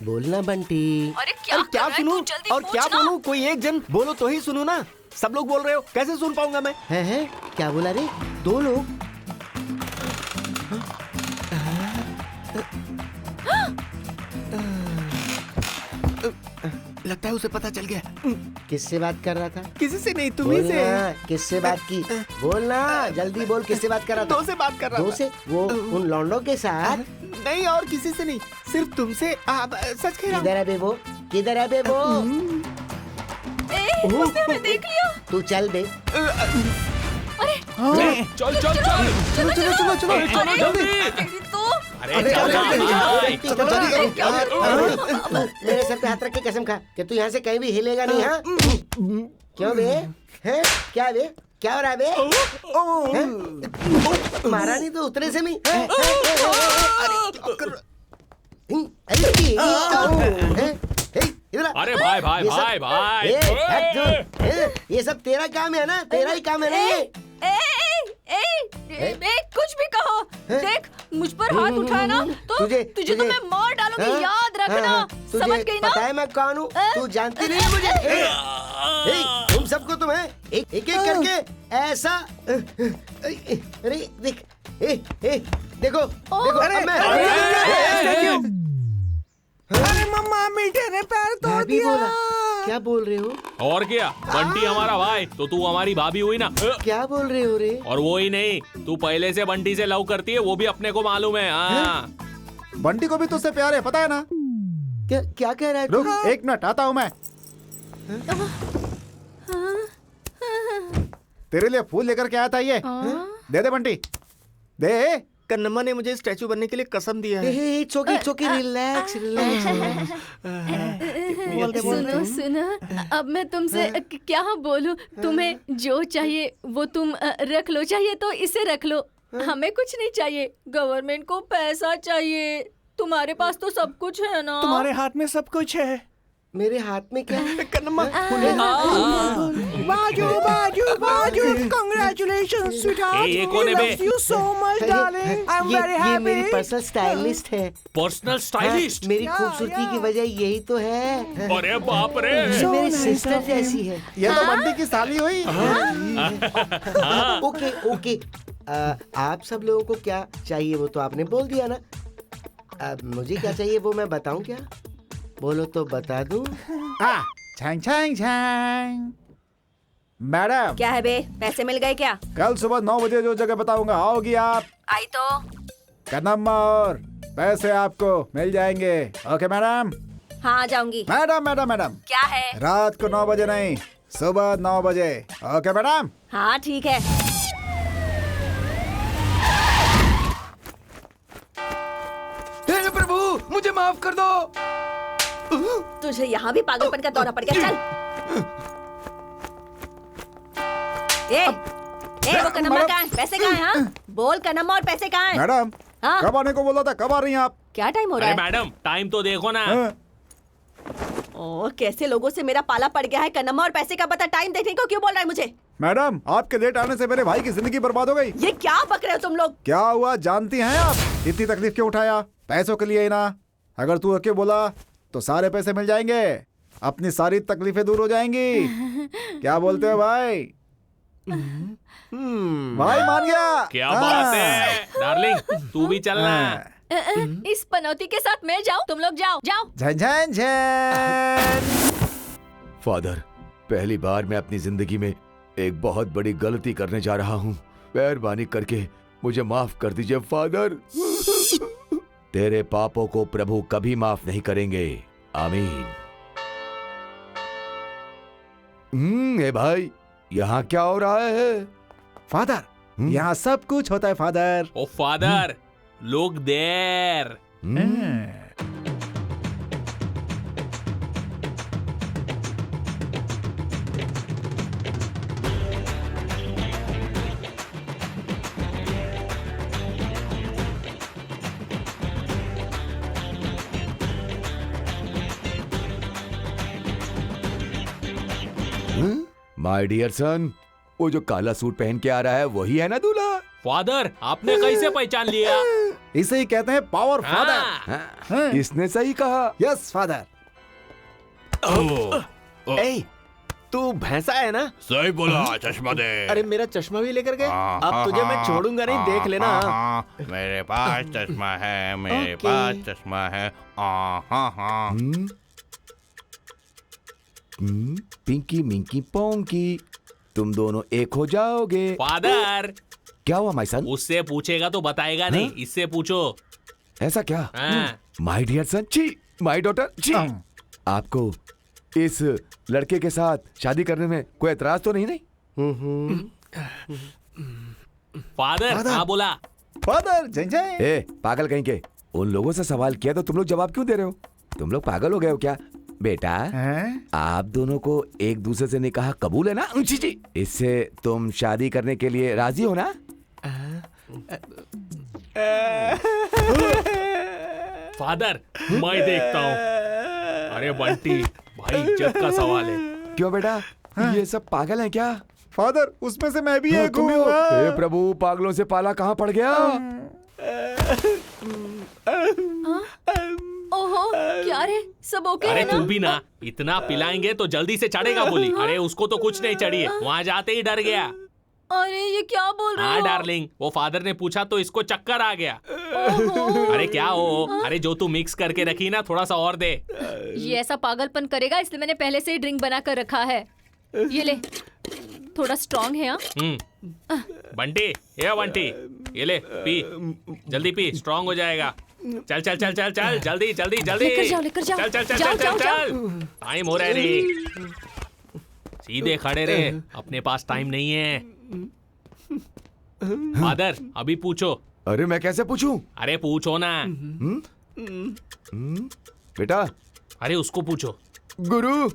बोलना बंटी। अरे क्या अरे क्या कर रहा है सुनूं तू? जल्दी और क्या पूछना। बोलूं? कोई एक जन बोलो तो ही सुनूं ना। सब लोग बोल रहे हो, कैसे सुन पाऊंगा मैं? है क्या बोला रे? दो लोग? लगता है उसे पता चल गया। किससे बात कर रहा था? किसी से नहीं, तुम्ही से। बोलना, किससे बात की? बोलना, जल्दी बोल, किससे बात कर रहा था? दो से बात कर रहा दो था। से? वो उन लौंडों के साथ? नहीं, और किसी से नहीं, सिर्फ तुमसे। सच कह रहा हूं। किधर है बेबो? किधर है बेबो? उसने हमें देख लिया। तू चल बे। चल चल चल। चलो जल्दी। तेरी तो अरे चल भाई। मेरे सर पे हाथ रख के कसम खा कि तू यहाँ से कहीं भी हिलेगा नहीं। हाँ क्यों बे? हैं क्या बे? क्या हो रहा है बे? हैं? मारा नहीं तो उतरे से नहीं। अरे भाई भाई भाई भाई। ये सब तेरा काम है ना? तेरा ही काम है ना ये? कुछ भी कहो, देख मुझ पर हाथ उठाया ना तो तुझे तो मैं मार डालूंगी। याद रखना। समझ गई ना? पता है मैं कौन हूँ? तू जानती नहीं है मुझे। तुम सबको तुम्हें एक एक करके ऐसा। अरे देख, देखो देखो। अरे मम्मा, मीठे ने पैर तोड़ दिया। क्या बोल रहे हो? और क्या, बंटी हमारा भाई तो तू हमारी भाभी हुई ना। क्या बोल रहे हो रे? और वो ही नहीं, तू पहले से बंटी से लव करती है, वो भी अपने को मालूम है। हाँ बंटी को भी तुझसे प्यार है, पता है ना? क्या कह रहा है? रुक एक मिनट, आता हूँ मैं। तेरे लिए फूल लेकर के आया था ये। दे दे बंटी, दे। कन्नम्मा ने मुझे स्टैचू बनने के लिए कसम दिया है। It's okay relax relax. सुनो सुनो, अब मैं तुमसे क्या बोलूं? तुम्हें जो चाहिए वो तुम रख लो, चाहिए तो इसे रख लो। हमें कुछ नहीं चाहिए, गवर्नमेंट को पैसा चाहिए। तुम्हारे पास तो सब कुछ है ना? तुम्हारे हाथ में सब कुछ है। मेरे हाथ में क्या है? कन्नम्मा बाजू बाजू बाजू, कांग्रेचुलेशंस स्वीटहार्ट, ये कौन है बे? Love you so much darling, I am very ये मेरी हैप्पी। पर्सनल स्टाइलिस्ट है। Personal stylist? मेरी खूबसूरती की वजह यही तो है। अरे बाप रे। ये मेरी सिस्टर जैसी है। ये तो बंटी की साली हुई। ओके ओके, आप सब लोगों को क्या चाहिए वो तो आपने बोल दिया ना। अब मुझे क्या चाहिए वो मैं बताऊं क्या? बोलो तो बता दूं। छांग छांग छांग। मैडम, क्या है बे, पैसे मिल गए क्या? कल सुबह 9 बजे जो जगह बताऊंगा आओगी आप? आई तो। कन्नम्मा और पैसे आपको मिल जाएंगे। Okay madam? हाँ, आ जाऊंगी। मैडम मैडम मैडम, क्या है? रात को 9 बजे नहीं, सुबह 9 बजे। Okay madam? हाँ ठीक है। हे प्रभु, मुझे माफ कर दो। तुझे यहाँ भी पागलपन का दौरा पड़ गया। चल। वो कन्नम्मा कहाँ है? पैसे कहाँ हैं? हाँ? बोल कन्नम्मा, और पैसे कहाँ हैं? मैडम, हाँ? कब आने को बोला था, कब आ रही हैं आप? क्या टाइम हो रहा अरे है? मैडम, टाइम तो देखो ना। हाँ? ओह, कैसे लोगों से मेरा पाला पड़ गया है। कन्नम्मा और पैसे का पता टाइम देखने को क्यों बोल रहा है मुझे? मैडम, आपके लेट आने से मेरे भाई की जिंदगी बर्बाद हो गई। ये क्या बक रहे हो तुम लोग? क्या हुआ जानती हैं आप? इतनी तकलीफ क्यों उठाया? पैसों के लिए ही ना। अगर तू ओके बोला तो सारे पैसे मिल जाएंगे, अपनी सारी तकलीफें दूर हो जाएंगी। क्या बोलते हो भाई? भाई मान गया। क्या बात है डार्लिंग, तू भी चलना। इस पनौती के साथ मैं जाऊं? तुम लोग जाओ जाओ। झन झन झन। फादर, पहली बार मैं अपनी जिंदगी में एक बहुत बड़ी गलती करने जा रहा हूँ। मेहरबानी करके मुझे माफ कर दीजिए फादर। तेरे पापों को प्रभु कभी माफ नहीं करेंगे। आमीन। ए भाई, यहाँ क्या हो रहा है? फादर, यहाँ सब कुछ होता है फादर। ओ फादर, लोग देर। माय डियर सन, वो जो काला सूट पहन के आ रहा है वही है ना दूल्हा? फादर, आपने कैसे पहचान लिया? इसे ही कहते हैं पावर फादर। हाँ। इसने सही कहा। Yes father. ए, तू भैंसा है ना? सही बोला, चश्मा दे। अरे मेरा चश्मा भी लेकर गए। अब तुझे मैं छोड़ूंगा नहीं, देख लेना। मेरे पास चश्मा है, मेरे पास चश्मा है। पिंकी मिंकी पोंकी, तुम दोनों एक हो जाओगे। फादर, क्या हुआ माय सन? उससे पूछेगा तो बताएगा नहीं, इससे पूछो। ऐसा क्या? माय डियर सन, छी, माय डॉटर, छी। आपको इस लड़के के साथ शादी करने में कोई एतराज तो नहीं? फादर, हाँ बोला। फादर, जय जय। ए, पागल कहीं के, उन लोगों से सवाल किया तो तुम लोग जवाब क्यों दे रहे हो? तुम लोग पागल हो गए हो क्या? बेटा, आप दोनों को एक दूसरे से निकाह कबूल है ना? जी, इससे तुम शादी करने के लिए राजी हो ना? फादर, मैं देखता हूँ। अरे बंटी, भाई इज्जत का सवाल है। क्यों बेटा, ये सब पागल हैं क्या? फादर, उसमें से मैं भी एक तुम हूँ। ही हो? हे प्रभु, पागलों से पाला कहाँ पड़ गया? ओहो, क्या रे, सब ओके अरे है ना? तू भी ना, इतना पिलाएंगे तो जल्दी से चढ़ेगा बोली। अरे उसको तो कुछ नहीं चढ़ी है, वहाँ जाते ही डर गया। अरे ये क्या बोल रहे हाँ हो? डार्लिंग, वो फादर ने पूछा तो इसको चक्कर आ गया। ओहो। अरे क्या हो? अरे जो तू मिक्स करके रखी ना, थोड़ा सा और दे। ये ऐसा पागलपन करेगा, इसलिए मैंने पहले से ही ड्रिंक बना कर रखा है। ये ले, थोड़ा स्ट्रॉन्ग है। बंटी, ये बंटी, ये ले पी, जल्दी पी, स्ट्रॉन्ग हो जाएगा। चल चल चल चल चल, जल्दी जल्दी जल्दी। लेकर जाओ, लेकर जाओ। चल चल चल जाओ, चल जाओ, चल। टाइम हो रहा है रे। सीधे खड़े रहे, अपने पास टाइम नहीं है। फादर, अभी पूछो। अरे मैं कैसे पूछूं? अरे पूछो ना। बेटा, अरे उसको पूछो। गुरु,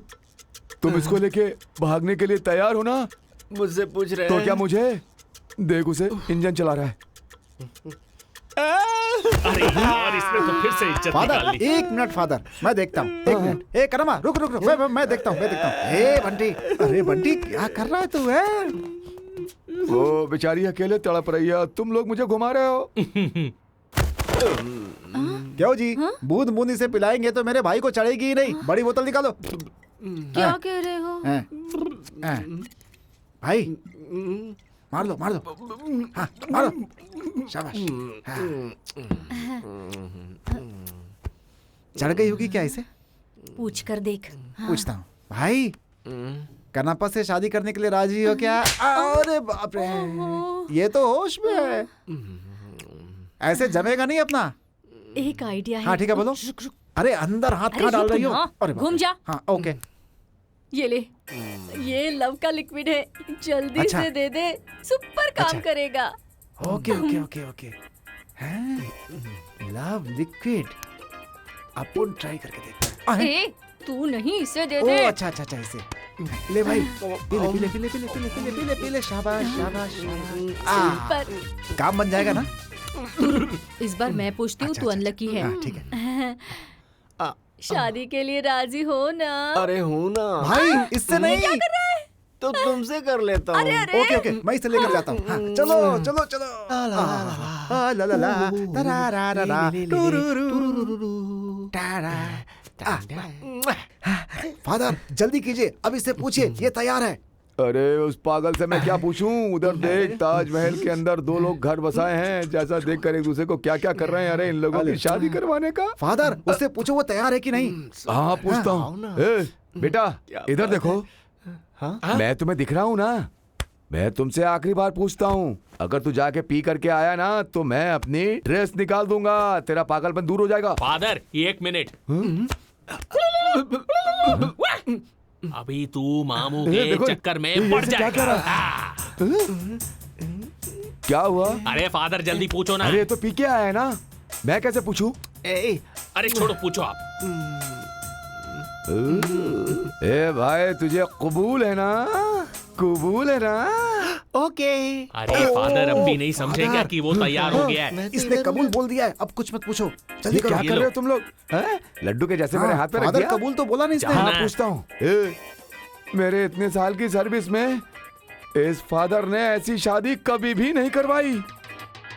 तुम इसको लेके भागने के लिए तैयार हो ना? मुझसे पूछ रहे तो हैं? क्या मुझे देख, उसे इंजन चला रहा है। अरे यार, इसने तो फिर से इज्जत निकाल फादर, ली। एक मिनट फादर, मैं देखता हूँ। एक मिनट। ए करमा, रुक रुक रुक, मैं देखता हूँ। ए बंटी, अरे बंटी क्या कर रहा है तू? है वो बेचारी अकेले तड़प रही है, तुम लोग मुझे घुमा रहे हो। क्यों जी? बूंद बूंद इसे पिलाएंगे तो मेरे भाई को चढ़ेगी ही नहीं। बड़ी बोतल निकालो। क्या कह रहे हो? भाई मार दो, हाँ मारो, शाबाश। चढ़ गई होगी क्या इसे? पूछ कर देख। पूछता हूँ। भाई, कनापा से शादी करने के लिए राजी हो क्या? अरे बाप रे, ये तो होश में है। ऐसे जमेगा नहीं अपना। एक आइडिया है। हाँ ठीक है, बोलो। अरे अंदर हाथ कहाँ डाल रही हो? अरे बाप रे। घूम जा। हाँ ओके। ये ले, ये लव का लिक्विड है, जल्दी अच्छा। से दे दे, सुपर काम अच्छा। करेगा। Okay okay okay okay. Love liquid, अपन ट्राई करके देखते हैं। ए, तू नहीं, इसे दे ओ दे। अच्छा अच्छा अच्छा, इसे ले भाई, पीले पीले पीले पीले पीले पीले पीले पीले, शाबाश शाबाश शाबाश। पर काम बन जाएगा ना? इस बार मैं पूछती हूँ, तू अनलकी है। हाँ, ठीक है। शादी के लिए राजी हो ना? अरे हूँ ना भाई इससे नहीं। क्या कर रहा है? तो तुमसे कर लेता हूँ। ओके ओके, मैं इसे लेकर जाता हूँ। हाँ, चलो चलो चलो। ला ला ला, तरा रा रा रा, टुरुरु, टारा। फादर जल्दी कीजिए, अब इससे पूछिए, ये तैयार है। अरे उस पागल से मैं क्या पूछूं? उधर देख, ताजमहल के अंदर दो लोग घर बसाए हैं, जैसा देखकर एक दूसरे को क्या क्या कर रहे हैं। अरे इन लोगों की शादी करवाने का। फादर उससे पूछो वो तैयार है कि नहीं। हाँ पूछता हूँ। ए, बेटा इधर देखो। मैं तुम्हें दिख रहा हूँ ना? मैं तुमसे आखिरी बार पूछता हूँ, अगर तू जाके पी करके आया ना तो मैं अपनी ड्रेस निकाल दूंगा, तेरा पागलपन दूर हो जाएगा। Father, 1 minute. अभी तू मामू के देखो, चक्कर में ये पड़ ऐसे क्या जाएगा। कर क्या हुआ? अरे फादर जल्दी पूछो ना। अरे ये तो पी के आया है ना, मैं कैसे पूछूं? अरे छोड़ो, पूछो आप। ए भाई, तुझे कबूल है ना? कबूल है ना? ओके। अरे फादर अब भी नहीं समझेगा कि वो तैयार हो गया है। इसने कबूल बोल दिया है, अब कुछ मत पूछो। जल्दी ये क्या करो। कर रहे हो तुम लोग? हैं? लड्डू के जैसे मेरे हाथ पे रख फादर दिया? कबूल तो बोला नहीं इसने। हाँ पूछता हूँ। मेरे इतने साल की सर्विस में इस फादर ने ऐसी शादी कभी भी नहीं करवाई।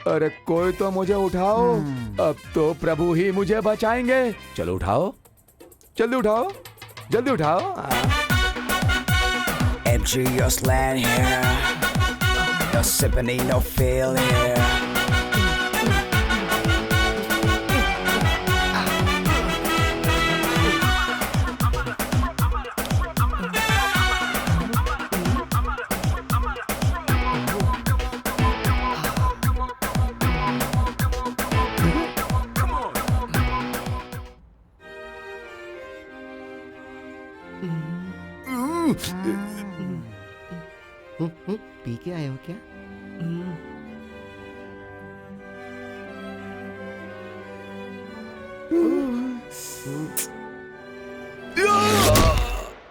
अरे कोई तो मुझे उठाओ, अब तो प्रभु ही मुझे बचाएंगे। चलो उठाओ, जल्दी उठाओ, जल्दी उठाओ। MG, you're slant here. No sipping, ain't no feel here. P के आए हो क्या?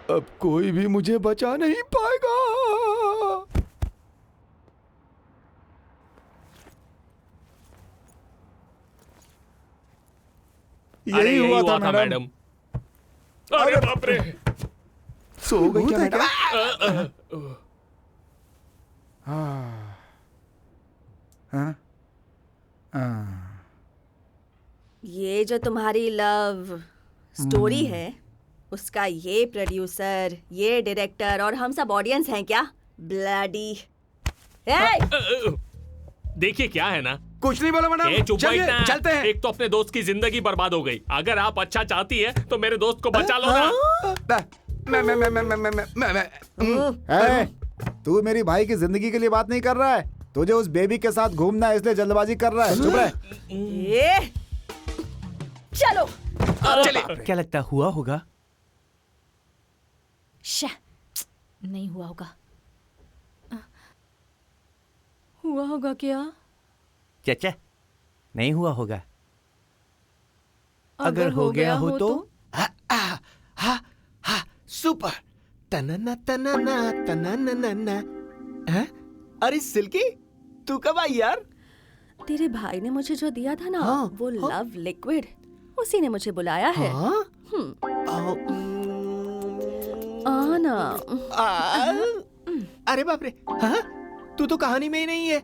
अब कोई भी मुझे बचा नहीं पाएगा। अरे यही हुआ था मैडम। मैडम। अरे बाप रे। सो गई क्या मैडम? ये जो तुम्हारी लव स्टोरी है, उसका ये प्रोड्यूसर, ये डायरेक्टर और हम सब ऑडियंस हैं क्या? ब्लडी। देखिए क्या है ना, कुछ नहीं बोला मैडम। ए, चुप चलिए, बैठना। चलते हैं। एक तो अपने दोस्त की जिंदगी बर्बाद हो गई, अगर आप अच्छा चाहती है तो मेरे दोस्त को बचा लो ना। तू मेरी भाई की जिंदगी के लिए बात नहीं कर रहा है, तुझे उस बेबी के साथ घूमना है इसलिए जल्दबाजी कर रहा है। चुप रह। ये चलो। क्या लगता हुआ होगा? नहीं हुआ होगा। हुआ होगा क्या? चाचा नहीं हुआ होगा। अगर हो गया हो तो? हा सुपर तनना तनना तनना। हैं? अरे सिल्की तू कब आई यार? तेरे भाई ने मुझे जो दिया था ना, हाँ, वो लव लिक्विड, उसी ने मुझे बुलाया है। हाँ? आना। अरे बाप रे, हाँ? तू तो कहानी में ही नहीं है।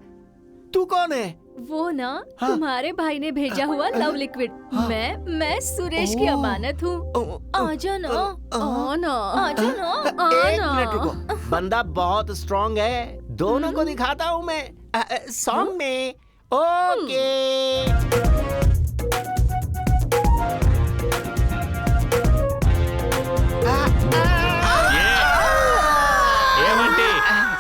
तू कौन है? वो ना तुम्हारे भाई ने भेजा हुआ लव लिक्विड। मैं सुरेश की अमानत हूँ। आजा ना, आना। आजा ना, एक आना। मिनट रुको। बंदा बहुत स्ट्रांग है, दोनों को दिखाता हूँ मैं सॉन्ग में। ओके। ये बंटी,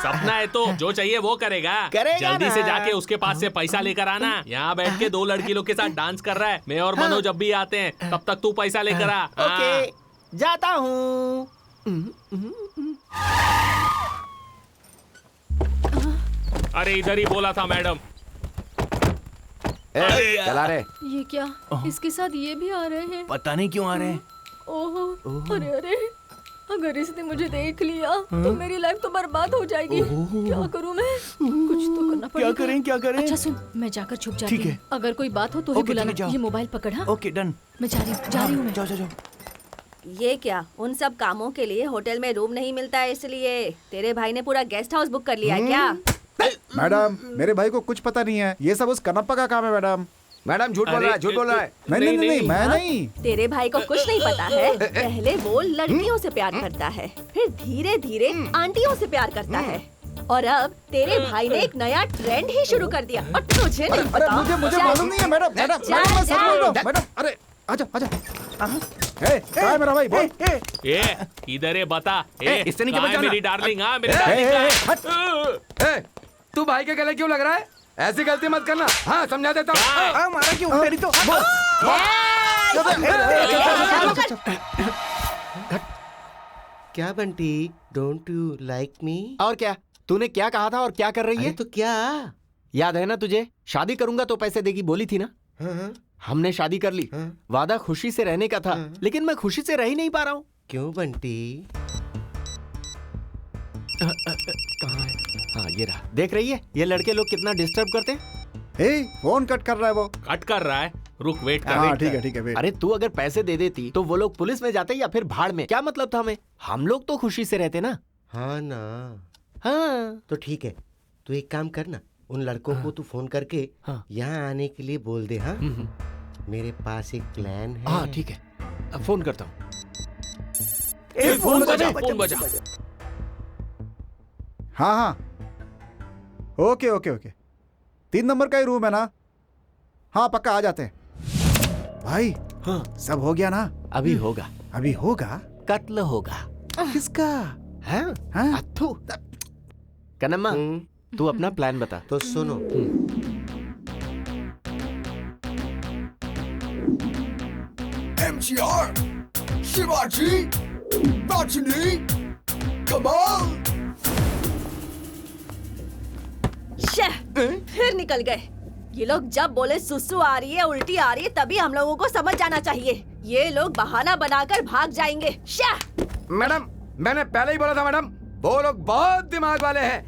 सपना है तो जो चाहिए वो करेगा। जल्दी से जाके उसके पास से पैसा लेकर आना। यहाँ बैठ के 2 लड़की लोग के साथ डांस कर रहा है। मैं और मनोज जब भी आते हैं तब तक तू पैसा लेकर आ। ओके जाता हूँ। अरे इधर ही बोला था मैडम। चला रे। ये क्या? इसके साथ ये भी आ रहे हैं? पता नहीं क्यों आ रहे हैं। ओहो, अरे अरे, अगर इसने मुझे देख लिया तो मेरी लाइफ तो बर्बाद हो जाएगी। क्या करूं मैं? कुछ तो करना पड़ेगा। क्या करें? अच्छा सुन, मैं जाकर छुप जाती ठीक हूँ। है। अगर कोई बात हो तो ही बुलाना। ये मोबाइल पकड़। हाँ, ओके डन। मैं जा रही हूँ मैं। जाओ। ये क्या, उन सब कामों के लिए होटल में रूम नहीं मिलता है, इसलिए तेरे भाई ने पूरा गेस्ट हाउस बुक कर लिया है क्या? मैडम, मेरे भाई को कुछ पता नहीं है। ये सब उस कनप्पा का काम है मैडम। मैडम झूठ बोल रहा है, झूठ बोल रहा है। नहीं, मैं नहीं। तेरे भाई को कुछ नहीं पता है। पहले वो लड़कियों से प्यार करता है, फिर धीरे धीरे आंटियों से प्यार करता है, और अब तेरे भाई ने एक नया ट्रेंड ही शुरू कर दिया और तुझे नहीं पता। मुझे मालूम नहीं है मैडम। मैं सच बोल रहा हूँ मैडम। अरे आजा। कहाँ है मेरा भाई? बोल। ये इधर है, बता। इससे नहीं कहाँ है बचाना। मेरी डार्लिंग? हाँ मेरी डार्लिंग। ए, तू भाई के गले क्यों लग रहा है? ऐसी गलती मत करना। हाँ समझा देता हूँ। मारा क्यों? तेरी तो क्या Bunty, don't you like me? और क्या? तूने क्या कहा था और क्या कर रही है? तो क्या? याद है ना तुझे? शादी करूंगा तो पैसे देगी बोली थी ना? हाँ। हमने शादी कर ली। वादा खुशी से रहने का था, लेकिन मैं खुशी से रह ही नहीं पा रहा हूँ। क्यों बंटी? कहाँ है? हाँ ये रहा। देख रही है ये लड़के लोग कितना डिस्टर्ब करते हैं। फोन कट कर रहा है वो। कट कर रहा है, रुक वेट कर। हाँ ठीक है वेट। अरे तू अगर पैसे दे देती तो वो लोग पुलिस में जाते या फिर भाड़ में। क्या मतलब था हमें? हम लोग तो खुशी से रहते ना। हाँ ना। हाँ तो ठीक है, तू एक काम करना, उन लड़कों को तू फोन करके यहाँ आने के लिए बोल दे। हाँ मेरे पास एक प्लान है। हाँ ठीक है, अब फोन करता हूँ। फोन बजा। हाँ ओके 3 नंबर का ही रूम है ना? हाँ पक्का आ जाते हैं भाई। हाँ सब हो गया ना? अभी होगा। अभी होगा? कत्ल होगा। किसका? हाँ अथू। कन्नम्मा तू अपना प्लान बता। तो सुनो, MGR, Shivaji, Rajini, Kamal. फिर निकल गए। ये लोग जब बोले सुसु आ रही है, उल्टी आ रही है, तभी हम लोगों को समझ जाना चाहिए। ये लोग बहाना बनाकर भाग जाएंगे। मैडम, मैंने पहले ही बोला था मैडम, वो लोग बहुत दिमाग वाले हैं।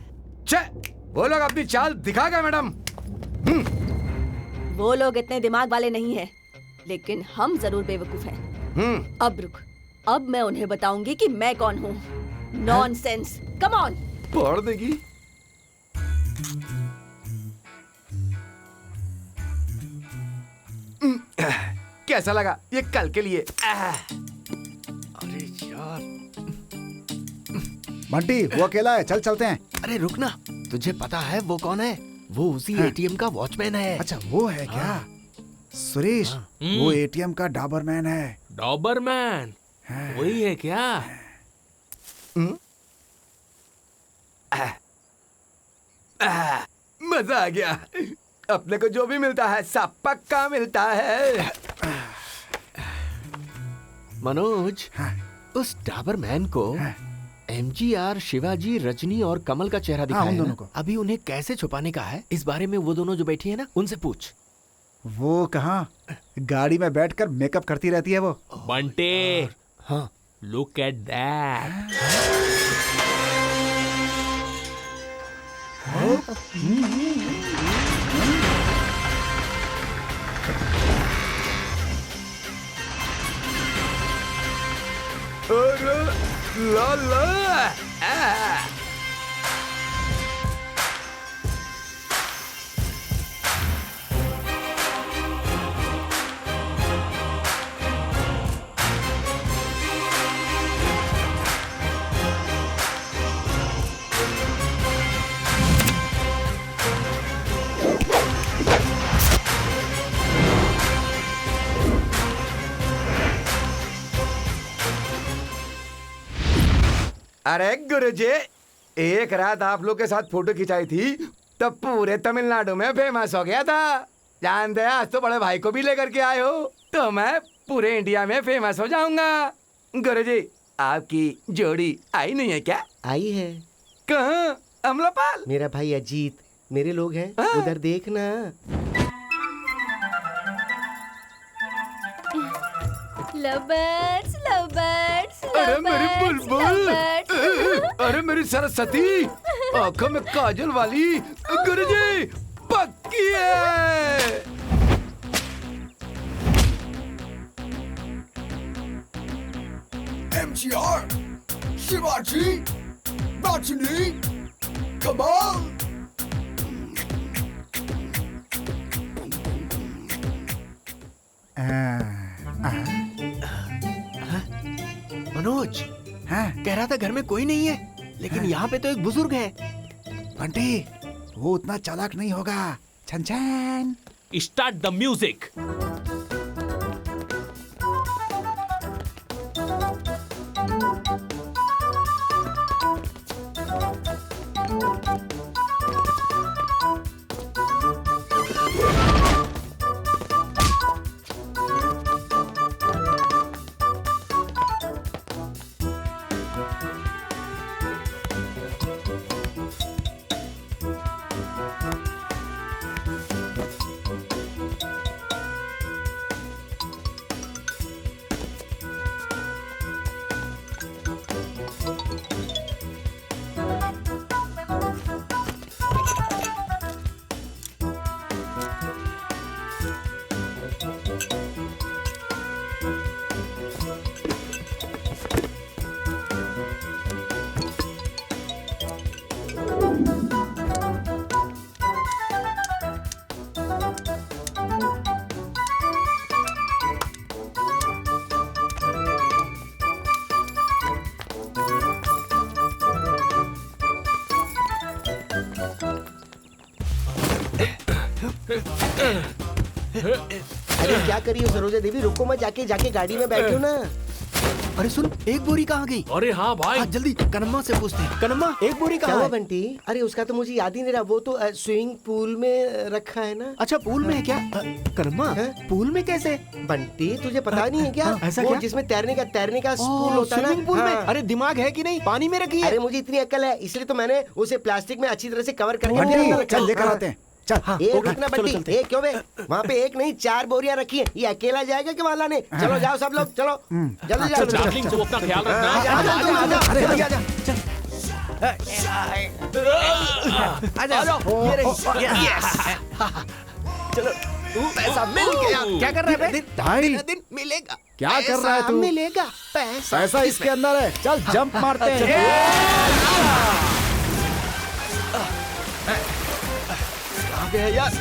वो लोग अपनी चाल दिखा गए मैडम। वो लोग इतने दिमाग वाले नहीं हैं, लेकिन हम जरूर बेवकूफ हैं। अब रुक, अब मैं उन्हें बताऊंगी कि मैं कौन हूँ। Nonsense, come on. पढ़ देगी। कैसा लगा ये कल के लिए? अरे यार बंटी वो अकेला है, चल चलते हैं। अरे रुक ना, तुझे पता है वो कौन है? वो उसी एटीएम का वॉचमैन है। अच्छा वो है क्या? सुरेश, वो एटीएम का डॉबरमैन है। डॉबरमैन वही है क्या? मजा आ गया। अपने को जो भी मिलता है सब पक्का मिलता है। मनोज, उस डॉबरमैन को एमजीआर, शिवाजी, रजनी और कमल का चेहरा दिखाया है ना? अभी उन्हें कैसे छुपाने का है, इस बारे में वो दोनों जो बैठी है ना, उनसे पूछ। वो कहाँ, गाड़ी में बैठकर मेकअप करती रहती है वो। बंटे, हाँ लुक एट दैट। अरे ला ला अरे गुरुजी, एक रात आप लोग के साथ फोटो खिंचाई थी तब पूरे तमिलनाडु में फेमस हो गया था। जानते हैं आज तो बड़े भाई को भी लेकर के आए हो तो मैं पूरे इंडिया में फेमस हो जाऊंगा। गुरुजी, आपकी जोड़ी आई नहीं है क्या? आई है। कहाँ? अमलापाल? मेरा भाई अजीत, मेरे लोग हैं उधर देखना। लवर्स लवर्स अरे मेरी बुलबुल, अरे मेरी सरस्वती, आंखों में काजल वाली गुरुजी पक्की है। MGR, Shivaji, Rajini, Kamal. Manoj, हाँ कह रहा था घर में कोई नहीं है, लेकिन यहाँ पे तो एक बुजुर्ग है। बंटी, वो उतना चालाक नहीं होगा। छन छन। Start the music. अरे क्या करी हो सरोजा देवी, रुको मत, जाके गाड़ी में बैठो ना। अरे सुन, एक बोरी कहाँ गई? अरे हाँ भाई, आज जल्दी कनम्मा से पूछते हैं। कनम्मा, एक बोरी क्या कहाँ हुआ है? बंटी? अरे उसका तो मुझे याद ही नहीं रहा, वो तो स्विमिंग पूल में रखा है ना। अच्छा, पूल में है क्या? कनम्मा, पूल में कैसे? बंटी तुझे पता नहीं है क्या? ऐसा वो क्या? जिसमें तैरने का स्कूल होता है ना। स्विमिंग पूल में? हाँ। अरे दिमाग है कि नहीं? पानी में रखी है। अरे मुझे इतनी अक्ल है, इसलिए तो मैंने उसे प्लास्टिक में अच्छी तरह से कवर करके बंटी, अंदर रखा। चल लेकर आते हैं। चल। हाँ, एक ओके, रुकना चलो बंटी, चलते हैं। एक क्यों बे? वहाँ पे एक नहीं 4 बोरियां रखी है, ये अकेला जाएगा क्या वाला ने? चलो जाओ सब लोग, चलो जल्दी जाओ। डार्लिंग तू अपना ख्याल रखना। अरे जल्दी आ जा। चलो, पैसा मिल गया। क्या कर रहा है बे? भाई, दिन मिलेगा। क्या कर रहा है पैसा तू? मिलेगा पैसा। पैसा इसके अंदर है। चल जंप मारते हैं। कहाँ गया यार?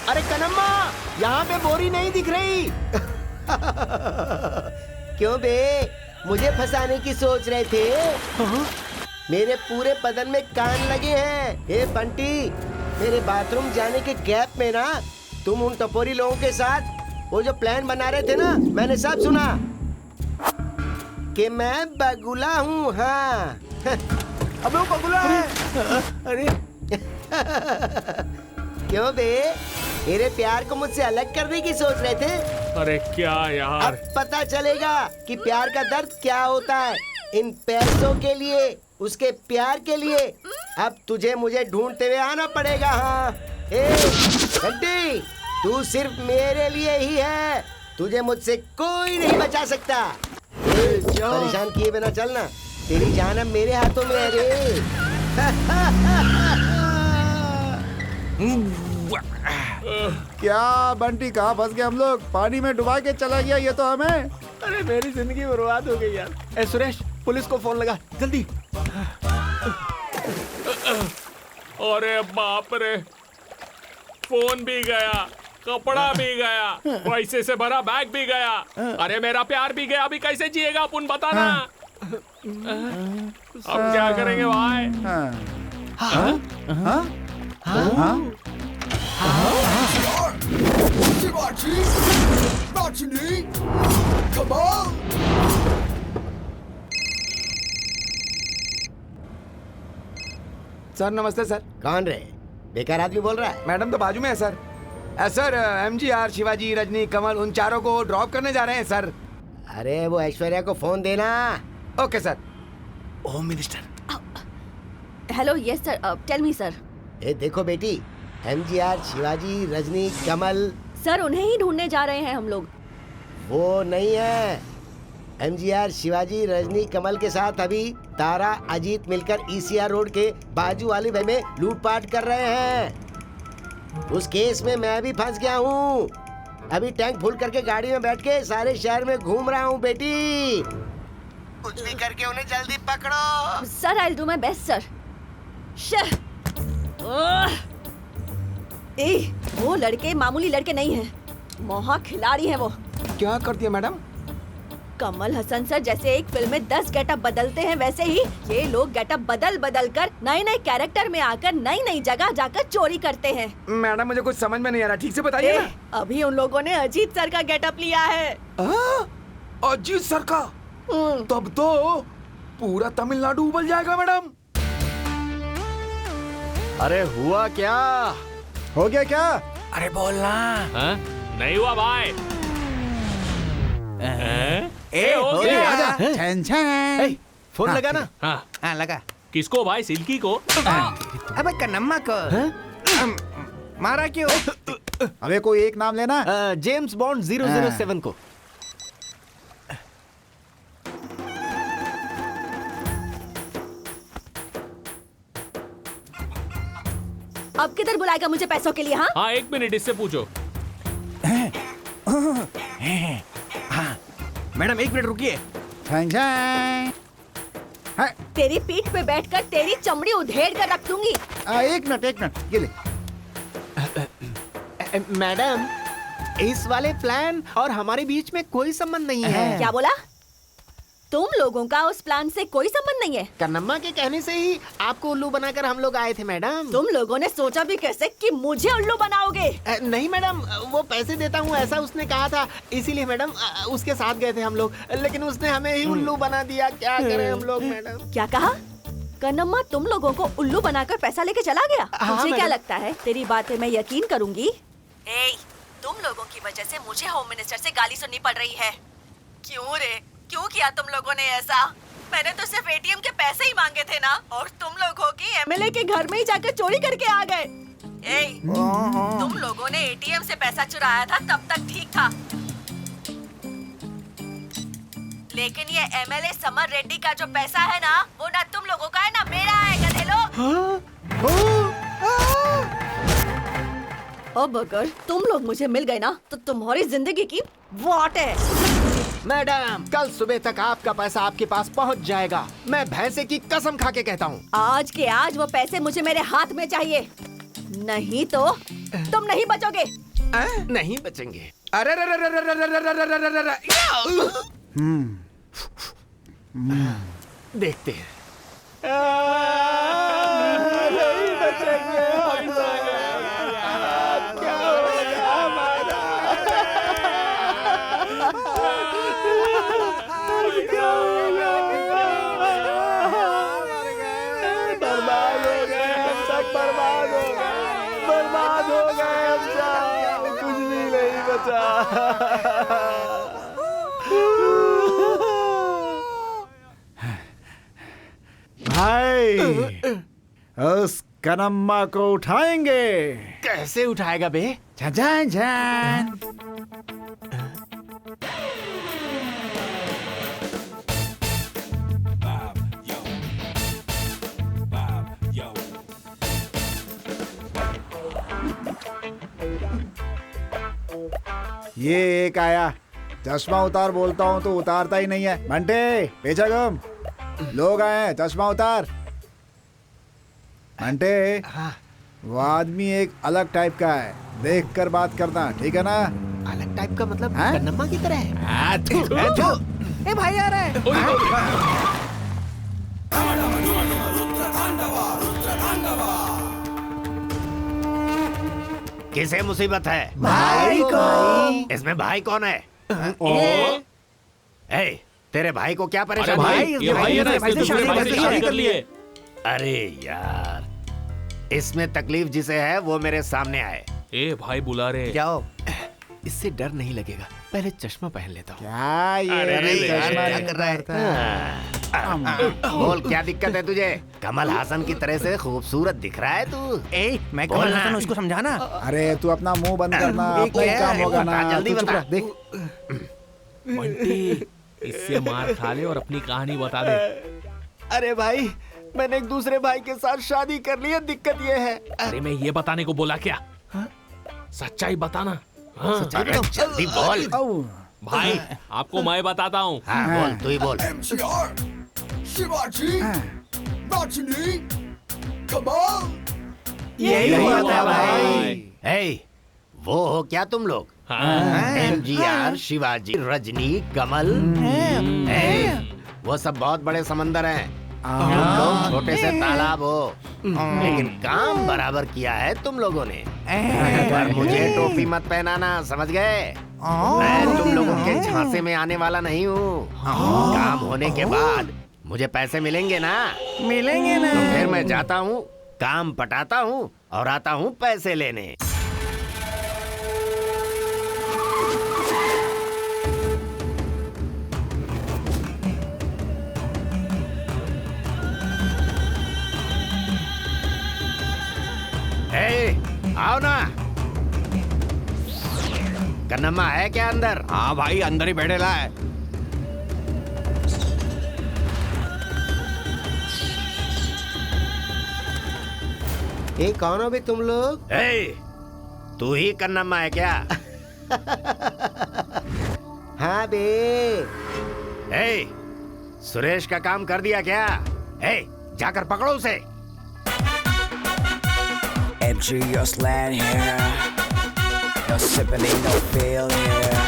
अरे कनम्मा, यहाँ पे बोरी नहीं दिख रही। क्यों बे, मुझे फंसाने की सोच रहे थे? मेरे पूरे बदन में कान लगे हैं। हे बंटी, मेरे बाथरूम जाने के गैप में ना तुम उन टपोरी लोगों के साथ वो जो प्लान बना रहे थे ना, मैंने सब सुना कि मैं बगुला हूँ। हाँ। अबे वो बगुला है। अरे क्यों बे? मेरे प्यार को मुझसे अलग करने की सोच रहे थे? अरे क्या यार, अब पता चलेगा कि प्यार का दर्द क्या होता है। इन पैसों के लिए, उसके प्यार के लिए अब तुझे मुझे ढूंढते हुए आना पड़ेगा। हाँ घंटी, तू सिर्फ मेरे लिए ही है, तुझे मुझसे कोई नहीं बचा सकता। परेशान किए बिना चलना, तेरी जान अब मेरे हाथों में है रे। क्या बंटी, कहाँ फंस गए हम लोग? पानी में डुबा के चला गया ये तो हमें। अरे मेरी जिंदगी बर्बाद हो गई यार। ए सुरेश, पुलिस को फोन लगा जल्दी। अरे बाप रे, फोन भी गया, कपड़ा भी गया, पैसे से भरा बैग भी गया, अरे मेरा प्यार भी गया। अभी कैसे जिएगा अपन, बताना। अब क्या करेंगे भाई? Come on! सर नमस्ते सर। कौन रे? बेकार आदमी बोल रहा है। मैडम तो बाजू में है sir. Sir MGR, Shivaji, Rajni, Kamal उन चारों को ड्रॉप करने जा रहे हैं सर। अरे वो ऐश्वर्या को फोन देना। Okay sir. Home minister. Hello, yes sir, tell me sir. ए देखो बेटी, MGR, शिवाजी, रजनी, कमल। सर उन्हें ही ढूंढने जा रहे हैं हम लोग। वो नहीं है। MGR, शिवाजी, रजनी, कमल के साथ अभी तारा, अजीत मिलकर ECR रोड के बाजू वाली भाई में लूटपाट कर रहे हैं। उस केस में मैं भी फंस गया हूँ। अभी टैंक फुल करके गाड़ी में बैठ के सारे शहर में घूम रहा हूँ बेटी। कुछ भी करके उन्हें जल्दी पकड़ो। Sir I will do my best sir. वो लड़के मामूली लड़के नहीं हैं, मोहा खिलाड़ी हैं वो। क्या करती है मैडम? कमल हसन सर जैसे एक फिल्म में 10 गेटअप बदलते हैं, वैसे ही ये लोग गेटअप बदल बदल कर नए नए कैरेक्टर में आकर नई नई जगह जाकर चोरी करते हैं। मैडम मुझे कुछ समझ में नहीं आ रहा, ठीक से बताइए ना। अभी उन लोगों ने अजीत सर का गेटअप लिया है। अजीत सर का? तब तो पूरा तमिलनाडु उबल जाएगा मैडम। अरे हुआ क्या? हो गया क्या? अरे बोलना। नहीं हुआ भाई। हो गया। ए, फोन लगा ना। हाँ लगा। किसको भाई? सिल्की को? अबे कन्नम्मा को। मारा क्यों? अबे कोई एक नाम लेना। जेम्स बॉन्ड 007 को। अब किधर बुलाएगा मुझे पैसों के लिए? हाँ हाँ, 1 मिनट, इससे पूछो। हाँ मैडम 1 मिनट रुकिए। तेरी पीठ पे बैठकर तेरी चमड़ी उधेड़ कर रख दूंगी। एक मिनट ये ले। मैडम, इस वाले प्लान और हमारे बीच में कोई संबंध नहीं है। क्या बोला? तुम लोगों का उस प्लान से कोई संबंध नहीं है? कन्नम्मा के कहने से ही आपको उल्लू बनाकर हम लोग आए थे मैडम। तुम लोगों ने सोचा भी कैसे कि मुझे उल्लू बनाओगे? नहीं मैडम, वो पैसे देता हूँ ऐसा उसने कहा था, इसीलिए मैडम उसके साथ गए थे हम लोग, लेकिन उसने हमें ही उल्लू बना दिया। क्या करें हम लोग मैडम? क्या कहा? कन्नम्मा तुम लोगों को उल्लू बनाकर पैसा लेके चला गया? मुझे क्या लगता है तेरी बातें मैं यकीन करूंगी? तुम लोगों की वजह से मुझे होम मिनिस्टर से गाली सुननी पड़ रही है। क्यों रे? क्यों किया तुम लोगों ने ऐसा? मैंने तो सिर्फ ATM के पैसे ही मांगे थे ना, और तुम लोग हो कि MLA के घर में ही जाकर चोरी करके आ गए। तुम लोगों ने ATM से पैसा चुराया था तब तक ठीक था, लेकिन ये MLA समर रेड्डी का जो पैसा है ना, वो ना तुम लोगों का है ना मेरा है, गधे लोग। अब अगर तुम लोग मुझे मिल गए ना, तो तुम्हारी जिंदगी की वाट है। मैडम, कल सुबह तक आपका पैसा आपके पास पहुंच जाएगा। मैं भैंसे की कसम खा के कहता हूँ। आज के आज वो पैसे मुझे मेरे हाथ में चाहिए, नहीं तो तुम नहीं बचोगे। नहीं बचेंगे। अरे देखते हैं। नहीं बचेंगे। क्या होगा हमारा? बर्बाद हो गए, हम सब बर्बाद हो गए, बर्बाद हो बचा। भाई उस कनम्मा को उठाएंगे। कैसे उठाएगा बे? झन झन। ये एक आया, चश्मा उतार बोलता हूँ तो उतारता ही नहीं है। बंटे पीछे घूम, लोग आए हैं, चश्मा उतार। बंटे वो आदमी एक अलग टाइप का है, देख कर बात करना, ठीक है ना? अलग टाइप का मतलब हाँ? कन्नम्मा की तरह है। ए भाई आ रहा है। किसे मुसीबत है? भाई को। इसमें भाई कौन है? ए, तेरे भाई को क्या अरे परेशानी भाई, है? ये भाई है ना, इसने दूसरे भाई से शादी कर ली है। अरे यार, इसमें तकलीफ जिसे है वो मेरे सामने आए। ए भाई बुला रहे। जाओ। इससे डर नहीं लगेगा, पहले चश्मा पहन लेता हूँ। क्या ये अरे चश्मा क्या नहीं कर रहा है? बोल क्या दिक्कत है तुझे? कमल हासन की तरह से खूबसूरत दिख रहा है तू। मैं बोल कमल ना। हसन, उसको समझाना। अरे तू अपना मुंह बंद करना, अपना ही काम होगा ना। बता, जल्दी तू चुप बता। रह, देख। बंटी, इससे मार खा ले और अपनी कहानी बता दे। अरे भाई, मैंने एक दूसरे भाई के साथ शादी कर ली है, दिक्कत ये है। अरे मैं ये बताने को बोला क्या? सच्चाई बताना। अरे जल्दी बोल। भाई आपको मैं बताता हूँ। हाँ बोल, तू ही बोल। MGR, शिवाजी, रजनी, कमाल। यही बात है भाई। हे, वो हो क्या तुम लोग? MGR, शिवाजी, रजनी, कमल। हे, वो सब बहुत बड़े समंदर हैं। तुम लोग छोटे से तालाब हो, लेकिन काम बराबर किया है तुम लोगों ने। पर मुझे टोपी मत पहनाना, समझ गए? मैं तुम लोगों के झांसे में आने वाला नहीं हूँ। काम होने के बाद मुझे पैसे मिलेंगे ना? मिलेंगे ना। तो फिर मैं जाता हूँ, काम पटाता हूँ और आता हूँ पैसे लेने। आओ ना। कन्नम्मा है क्या अंदर? हाँ भाई, अंदर ही बैठेला है। ए कौन हो बे तुम लोग? तू ही कन्नम्मा है क्या? हाँ बे। सुरेश का काम कर दिया क्या? जाकर पकड़ो उसे। MG, your slant here. No sipping, ain't no feel here.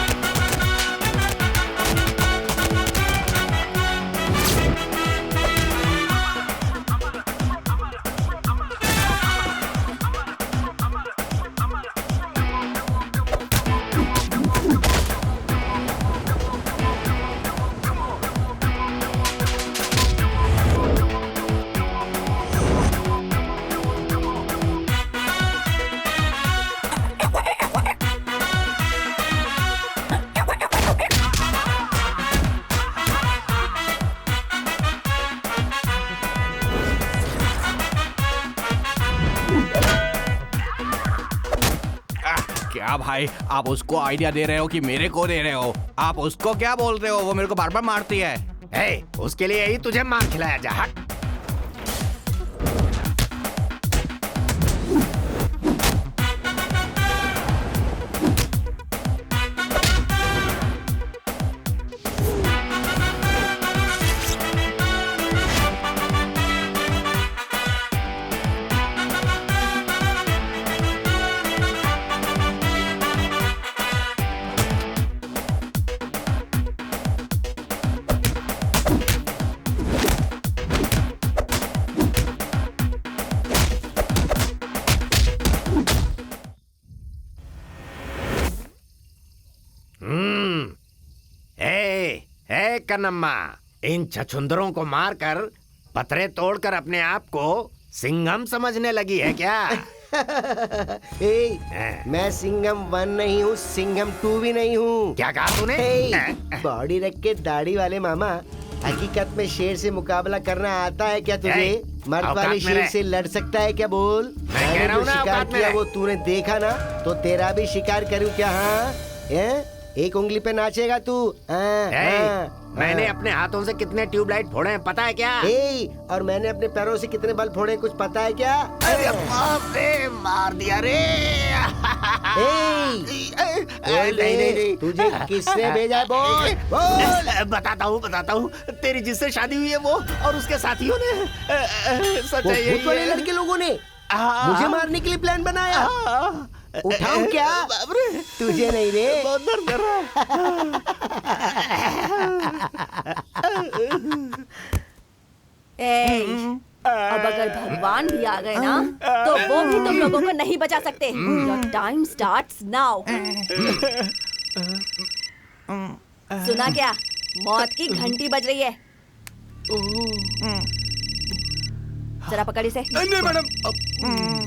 क्या भाई, आप उसको आइडिया दे रहे हो कि मेरे को दे रहे हो? आप उसको क्या बोल रहे हो? वो मेरे को बार बार मारती है। उसके लिए ही तुझे मार खिलाया जा। हट। कन्नम्मा, इन छछुंदरों को मारकर पत्थरे तोड़कर अपने आप को सिंघम समझने लगी है क्या? मैं सिंघम 1 नहीं हूँ, सिंघम 2 भी नहीं हूँ। क्या कहा तूने? बॉडी रख के दाढ़ी वाले मामा, हकीकत में शेर से मुकाबला करना आता है क्या तुझे? मर्द औकात वाले में शेर रह। से लड़ सकता है क्या? बोल। मैं कह रहा हूँ जो ना, शिकार औकात में किया रह। वो तूने देखा ना, तो तेरा भी शिकार करूँ क्या? हाँ, एक उंगली पे नाचेगा तू? मैंने अपने हाथों से कितने ट्यूबलाइट फोड़े हैं पता है क्या? और मैंने अपने पैरों से कितने बल्ब फोड़े कुछ पता है क्या? अरे बाप रे, मार दिया रे। नहीं, तुझे किसने भेजा है? बोल बोल। बताता हूँ। तेरी जिससे शादी हुई है वो और उसके साथियों ने सच्चाई भूत वाले लड़के लोगों ने मुझे मारने के लिए प्लान बनाया। उठाऊं क्या? तुझे नहीं रे। बहुत दर्द कर रहा अब अगर भगवान भी आ गए ना, तो वो भी तुम लोगों को नहीं बचा सकते। Your time starts now। सुना क्या? मौत की घंटी बज रही है। जरा पकड़ इसे। नहीं मैडम।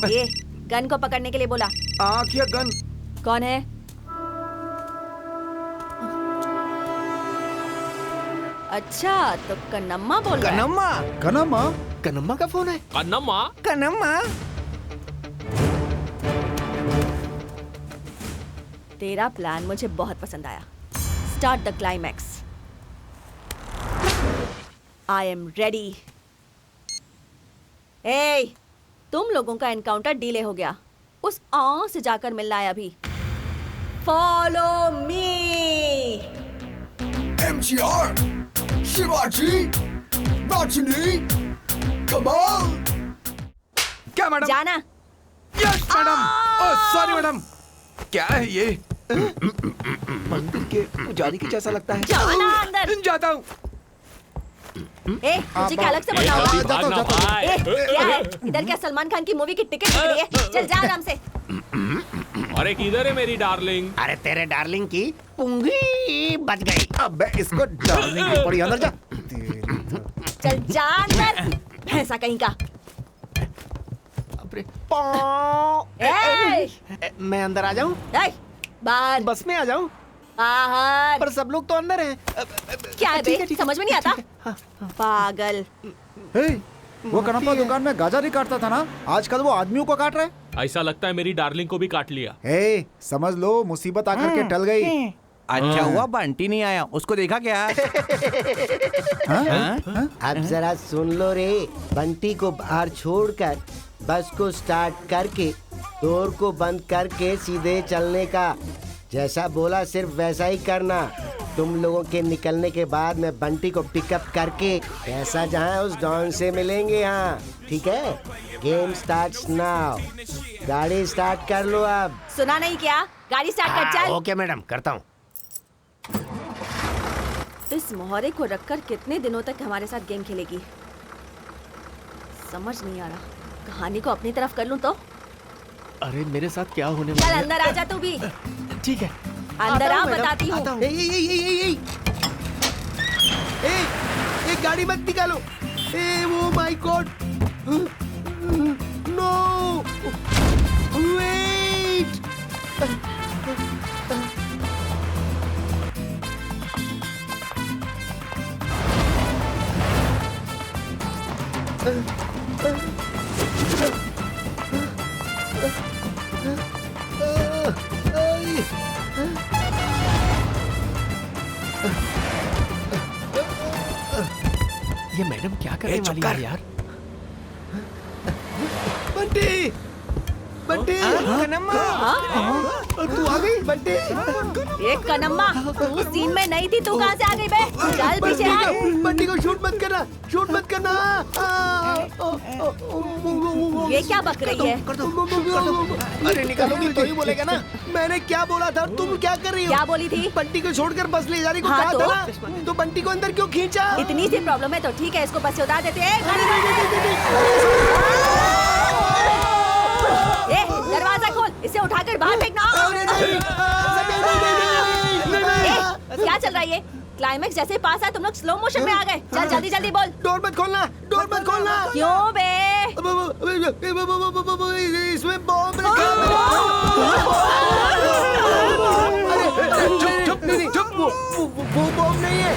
ये गन को पकड़ने के लिए बोला। आँख या गन? कौन है? अच्छा, तो कन्नम्मा बोल रहा है। कन्नम्मा? कन्नम्मा? कन्नम्मा का फोन है? कन्नम्मा? कन्नम्मा? तेरा प्लान मुझे बहुत पसंद आया। Start the climax. I am ready. ए, तुम लोगों का एनकाउंटर डिले हो गया। उस आ से जाकर मिलना है अभी। Follow me. MGR, Shivaji, Rajini, Kamal. क्या मैडम? जाना। Yes madam. Sorry madam. क्या है ये? मंदिर के पुजारी की जैसा लगता है। जाना अंदर। जाता हूँ। ए, मुझे क्या अलग से बोलना जल्दी होगा? भागना भाई। ए, क्या है? इधर क्या सलमान खान की मूवी की टिकट बिक रही है? चल जा आराम से। अरे किधर है मेरी डार्लिंग? अरे तेरे डार्लिंग की पुंगी बच गई। अबे इसको डालने की पड़ी, अंदर जा। चल जा अंदर, भैंसा कहीं का। ए, मैं अंदर आ जाऊं? ए, बाहर। बस में आ जाऊं? बाहर। पर सब लोग तो अंदर हैं। क्या है बे? समझ में नहीं आता? पागल। हे, वो कन्नप्पा दुकान में गाजर ही काटता था ना, आजकल वो आदमियों को काट रहा है। ऐसा लगता है मेरी डार्लिंग को भी काट लिया। हे, समझ लो मुसीबत आकर के टल गई। अच्छा हुआ बंटी नहीं आया, उसको देखा क्या? अब जरा सुन लो रे। बंटी को बाहर छोड़कर बस को स्टार्ट करके डोर को बंद करके सीधे चलने का। जैसा बोला सिर्फ वैसा ही करना। तुम लोगों के निकलने के बाद मैं बंटी को पिकअप करके पैसा जहाँ उस डॉन से मिलेंगे। यहाँ ठीक है? Game starts now. गाड़ी स्टार्ट कर लो अब। सुना नहीं क्या? गाड़ी स्टार्ट कर चल। ओके मैडम, करता हूँ। इस मोहरे को रखकर कितने दिनों तक हमारे साथ गेम खेलेगी? समझ नहीं आ रहा। कहानी को अपनी तरफ कर लूं तो? अरे मेरे साथ क्या होने चल वाला है? अंदर आ जा तू भी। ठीक है। अंदर आ, बताती हूँ। एक गाड़ी मत निकालो। Oh my God. No wait. ये मैडम क्या करने वाली है यार? बंटी, बंटी, तू आ गई बंटी? एक कन्नम्मा, तू सीन में नहीं थी, तू कहाँ से आ गई बे? चल पीछे हट। बंटी को शूट मत करना, शूट मत करना। ये क्या बक रही है? अरे निकालोगी तो ही बोलेगा ना। मैंने क्या बोला था? तुम क्या कर रही हो? क्या बोली थी? बंटी को छोड़कर बस ले जाने को हाँ, कहा तो? था ना? तो बंटी को अंदर क्यों खींचा? इतनी सी प्रॉब्लम है तो ठीक है, इसको बस से उतार देते हैं। ए, दरवाजा खोल, इसे उठाकर बाहर फेंकना। क्या चल रहा है ये? क्लाइमेक्स जैसे पास आया तुम लोग स्लो मोशन में आ गए। चल जल्दी जल्दी बोल। डोर मत खोलना, डोर मत खोलना। क्यों बे? इसमें बॉम्ब रखा है। चुप नहीं, चुप। वो बॉम्ब नहीं है।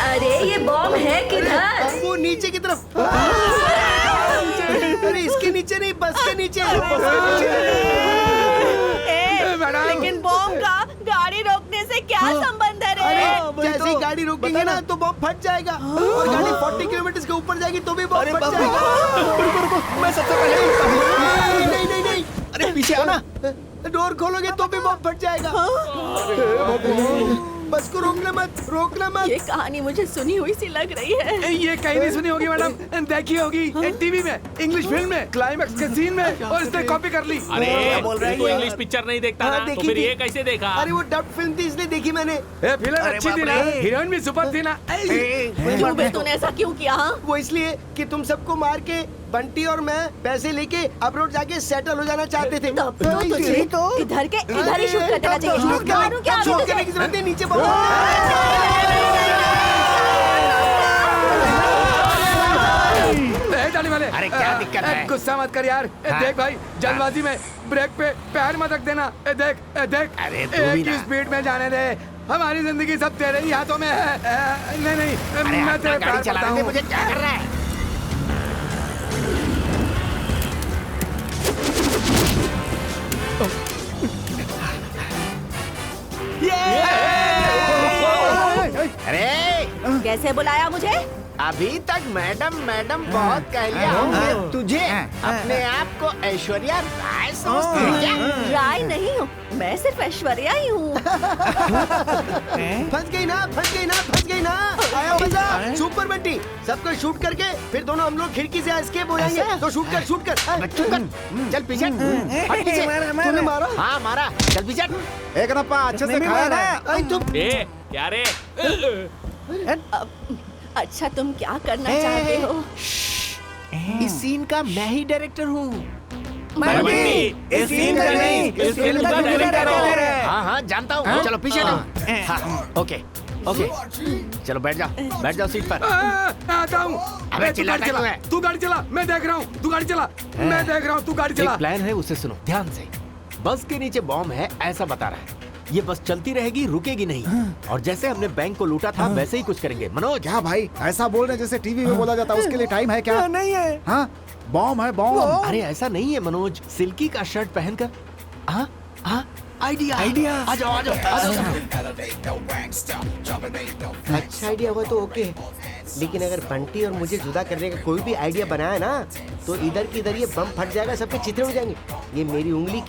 अरे ये बॉम्ब है किधर? वो नीचे की तरफ। अरे इसके नीचे नहीं, बस के नीचे। लेकिन बॉम्ब का गाड़ी रोकने से क्या संबंध है रे? अरे जैसे ही गाड़ी रोकेंगे ना तो बॉम्ब फट जाएगा और गाड़ी 40 किलोमीटर के ऊपर जाएगी तो भी बॉम्ब फट जाएगा। मैं सबसे पहले नहीं। अरे पीछे आना। डोर खोलोगे तो भी बॉम्ब फट जाएगा। बस को रोकना मत। ये कहानी मुझे सुनी हुई सी लग रही है। ये कहीं नहीं सुनी होगी मैडम, देखी होगी टीवी में, इंग्लिश फिल्म में, क्लाइमेक्स के सीन में, और इसने कॉपी कर ली। अरे तू इंग्लिश पिक्चर नहीं देखता ना, तो फिर ये कैसे देखा? अरे वो डब फिल्म थी इसलिए देखी मैंने। फिल्म अच्छी थी ना, हीरोइन भी सुपर थी ना। क्यों बे तूने ऐसा क्यों किया? वो इसलिए कि तुम सबको मार के बंटी और मैं पैसे लेके अब्रोड जाके सेटल हो जाना चाहते थे। तब तो तुझे इधर ही शूट कर देना चाहिए। शूट करने की जरूरत है, नीचे जाने वाले। अरे क्या दिक्कत है? गुस्सा मत कर यार। देख भाई, जल्दबाजी में ब्रेक पे पैर मत रख देना। देख अरे तू भी एक ही स्पीड में जाने दे। हमारी जिंदगी सब तेरे ही हाथों में है। नहीं, मैं तेरे गाड़ी चलाने दे, मुझे क्या कर रहा है? अरे कैसे बुलाया मुझे? अभी तक मैडम बहुत कह लिया हमने तुझे। अपने आप को ऐश्वर्या राय समझती है क्या? राय नहीं हूँ, मैं सिर्फ ऐश्वर्या ही हूँ। फंस गई ना। आया मजा। सुपर बंटी, सबको शूट करके फिर दोनों हम लोग खिड़की से एस्केप हो जाएंगे। तो शूट कर। चल पीछे हट पीछे। तूने मारा? हाँ मारा। चल पीछे। एक रप्पा अच्छे से खाया ना। तुम क्या रे? अच्छा तुम क्या करना चाहते हो? इस सीन का मैं ही डायरेक्टर हूँ। इस सीन का नहीं, इस फिल्म का डायरेक्टर हो। हाँ जानता हूँ। चलो पीछे ओके चलो बैठ जाओ सीट पर। आता हूँ। अबे चिल्लाता क्यों है? तू गाड़ी चला, मैं देख रहा हूँ। तू गाड़ी चला। एक प्लान है, उसे सुनो ध्यान से। बस के नीचे बॉम्ब है ऐसा बता रहा है। ये बस चलती रहेगी, रुकेगी नहीं। और जैसे हमने बैंक को लूटा था वैसे ही कुछ करेंगे। मनोज क्या भाई ऐसा बोल रहे जैसे टीवी में बोला जाता है? उसके लिए टाइम है क्या? नहीं है। हाँ बॉम्ब है बॉम्ब। अरे ऐसा नहीं है मनोज, सिल्की का शर्ट पहनकर। हाँ आइडिया। आ जाओ। अच्छा आइडिया हुआ तो ओके, लेकिन अगर बंटी और मुझे जुदा करने का कोई भी आइडिया बनाया ना तो इधर की इधर ये बम फट जाएगा, सबके चित्रे उड़ जाएंगे। ये मेरी उंगली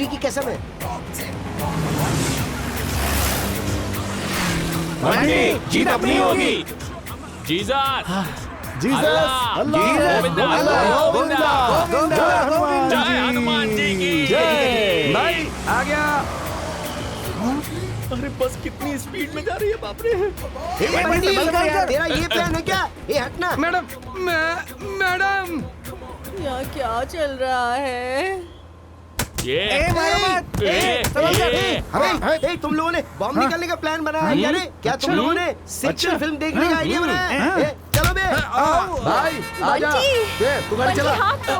की कसम है। जीत अपनी होगी। जीसस जय हनुमान जी की भाई आ गया। अरे बस कितनी स्पीड में जा रही है, बाप रे। तेरा ये प्लान है क्या? ये हटना। मैडम यहाँ क्या चल रहा है? तुम लोगों ने बॉम्ब निकालने का प्लान बनाया है? अरे क्या तुम लोगों ने सेक्शन फिल्म देखने का आइडिया बनाया है? चलो बे भाई आजा। तू गाड़ी चला। पकड़ो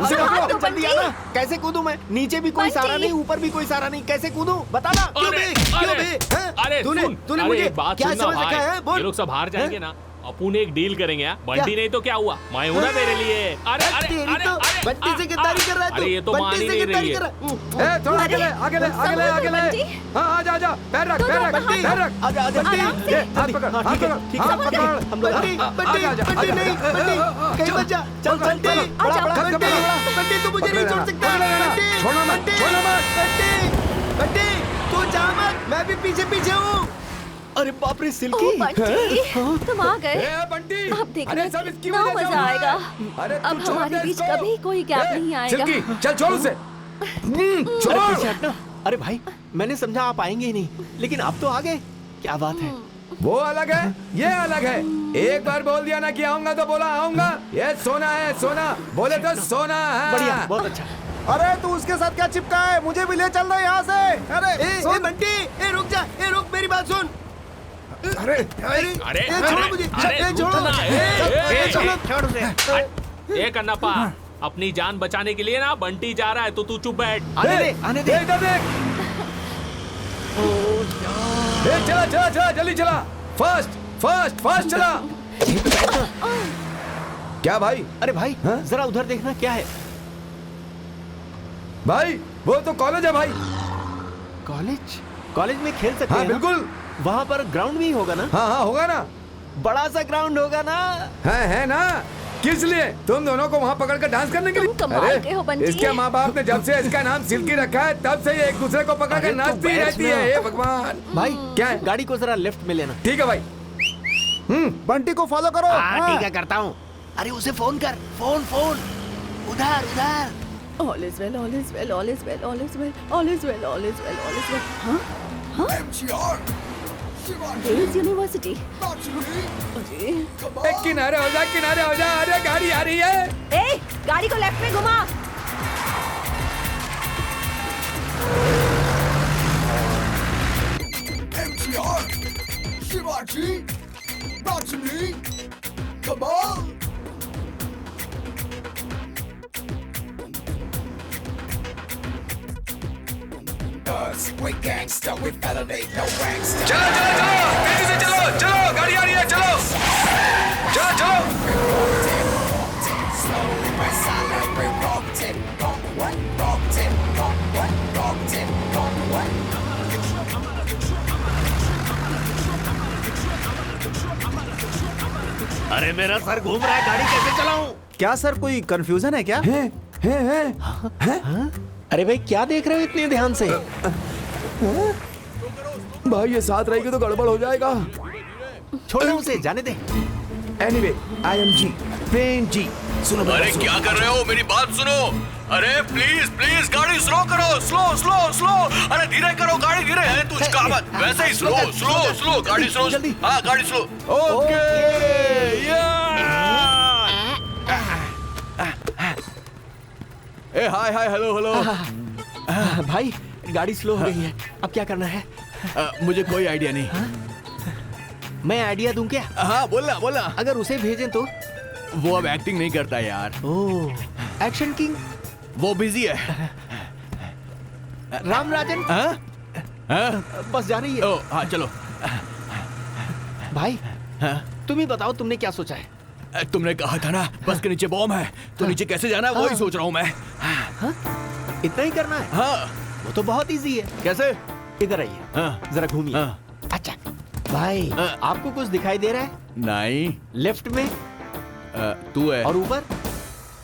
उसे पकड़ो। जल्दी आना। कैसे कूदूं मैं? नीचे भी कोई सहारा नहीं, ऊपर भी कोई सहारा नहीं, कैसे कूदूं बताना। अरे तूने मुझे बात क्या सुनना समझ रखा है? भाई, ये लोग सब हार जाएंगे ना, अपन एक डील करेंगे। बंटी नहीं तो क्या हुआ, मैं हूं ना तेरे लिए। अरे बंटी से गद्दारी कर रहा है तू। अरे ये तो मान ही नहीं रही है। थोड़ा आगे ले। हाँ आजा। पैर रख। आजा हाथ पकड़। हम लोग बंटी नहीं, कहीं मत जा। चल बंटी तू मुझे नहीं छोड़ सकता। बंटी तू जा मत, मैं भी पीछे हूँ। अरे बाप रे सिल्की। तुम आ गए। बंटी अब देखना कितना मजा आएगा। अब हमारे बीच कभी कोई गैप नहीं आएगा। सिल्की चल छोड़ उसे। अरे भाई मैंने समझा आप आएंगे ही नहीं, लेकिन आप तो आ गए। क्या बात है? वो अलग है, ये अलग है। एक बार बोल दिया ना कि आऊंगा तो बोला आऊंगा। ये सोना है, सोना बोले तो सोना है। बढ़िया, बहुत अच्छा। अरे तू उसके साथ क्या चिपका है? मुझे भी ले चल रहा है यहाँ से। अरे ए बंटी, ए रुक जा, ए रुक, मेरी बात सुन। अरे अरे ए छोड़ो मुझे, ए छोड़ो, ए छोड़ो, छोड़ दे। ए कन्नप्पा, अपनी जान बचाने के लिए ना बंटी जा रहा है, तो तू चुप बैठ। आने दे। इधर देख। चला चला चला, जल्दी चला। फास्ट चला। क्या भाई? अरे भाई जरा उधर देखना, क्या है? भाई वो तो कॉलेज है भाई। कॉलेज में खेल सकते हाँ हैं ना? बिल्कुल। वहाँ पर ग्राउंड भी होगा ना? हाँ होगा ना। बड़ा सा ग्राउंड होगा ना? है ना। किस लिए? तुम दोनों को वहाँ पकड़ कर डांस करने के लिए? तुम कमाल के हो बंटी। इसके माँ बाप ने जब से इसका नाम सिल्की रखा है तब से ये एक दूसरे को पकड़ कर नाचती रहती है। हे भगवान। भाई क्या है? गाड़ी को जरा लेफ्ट में लेना। ठीक है भाई। बंटी को फॉलो करो। ठीक है, करता हूँ। अरे उसे फोन कर, फोन उधर। All is well, all is well, all is well, all is well, all is well, all is well, all is well. हाँ? Girls University. अरे किनारे हो जा। अरे गाड़ी आ रही है। ए, गाड़ी को लेफ्ट में घुमा। We gangsta, we felony, no gangsta. चलो तेजी से चलो गाड़ी आ रही है। चलो Slowly but silent, we rocked it. Rocked it. अरे मेरा सर घूम रहा है, गाड़ी कैसे चलाऊं? क्या सर, कोई कंफ्यूजन है क्या? अरे भाई क्या देख रहे हो इतने ध्यान से? भाई ये साथ रहेगी तो गड़बड़ हो जाएगा। छोड़ो उसे, जाने दे। Anyway, I M G, Prem ji. सुनो अरे क्या कर रहे हो? मेरी बात सुनो। अरे प्लीज गाड़ी स्लो करो। स्लो। अरे धीरे करो, गाड़ी धीरे है, तुझ का मत। वैसे ही स्लो गाड़ी स्लो। हाँ गाड़ी स्लो। ओके। ए हाय हेलो। भाई गाड़ी स्लो हो गई है, अब क्या करना है? मुझे कोई आइडिया नहीं। मैं आइडिया दूं क्या? हाँ बोलना। अगर उसे भेजें तो? वो अब एक्टिंग नहीं करता यार। ओह, एक्शन किंग। वो बिजी है। राम राजन। बस जा रही है। ओ हाँ चलो। भाई तुम ही बताओ, तुमने क्या सोचा है? तुमने कहा था ना बस के नीचे बॉम्ब है, तो नीचे कैसे जाना है वही सोच रहा हूँ मैं। इतना ही करना है? हाँ वो तो बहुत इजी है। कैसे? इधर आइए, जरा घूमिए। अच्छा भाई, आपको कुछ दिखाई दे रहा है? नहीं। लेफ्ट में? तू है। और ऊपर?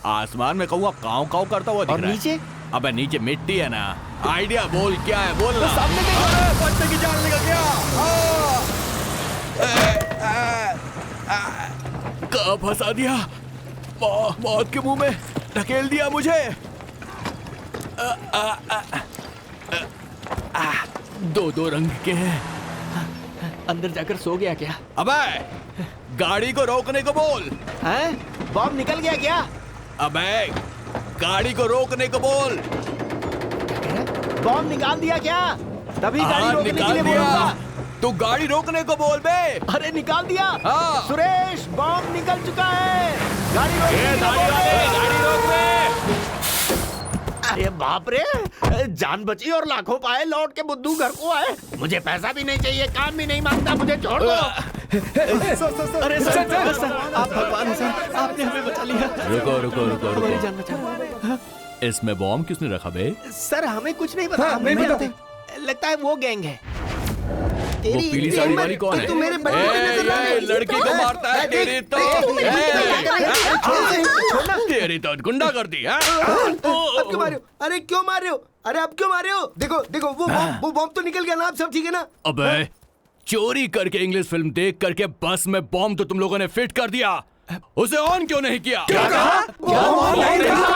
आसमान में कौवा काव काव करता हुआ दिख रहा है। और नीचे? अबे नीचे मिट्टी है ना। आइडिया बोल, क्या है बोल ना। सामने देखो। बचने की जान निकल गया। कहाँ फंसा दिया? मौत के मुंह में ढकेल दिया मुझे। दो रंग के हैं। अंदर जाकर सो गया क्या? अबे गाड़ी को रोकने को बोल। हैं? बॉम्ब निकल गया क्या? अबे गाड़ी को रोकने को बोल। बॉम्ब निकाल दिया क्या? तभी गाड़ी रोकने के लिए दिया। बोलूंगा। तू गाड़ी रोकने को बोल बे। अरे निकाल दिया। हाँ। सुरेश, बॉम्ब निकल चुका है। गाड़ी रोक। गाड़ी रोक ले। अरे बाप रे, जान बची और लाखों पाए, लौट के बुद्धू घर को आए। मुझे पैसा भी नहीं चाहिए, काम भी नहीं मांगता, मुझे छोड़ दो। अरे सर, आप भगवान हैं सर, आपने हमें बचा लिया। रुको। हमारी जान बचा। इसमें बॉम्ब किसने रखा बे? सर हमें कुछ नहीं पता। नहीं पता। लगता है वो गैंग है। वो पीली साड़ी वाली कौन है? तू मेरे बड़े लड़की को मारता है। तेरी तो गुंडा कर दी। अब क्यों मारे हो? अरे क्यों मार रहे हो? अरे अब क्यों मार रहे हो? देखो वो बॉम्ब तो निकल गया ना, अब सब ठीक है ना? अबे चोरी करके इंग्लिश फिल्म देख करके बस में बॉम्ब तो तुम लोगों ने फिट कर दिया। उसे ऑन क्यों नहीं किया?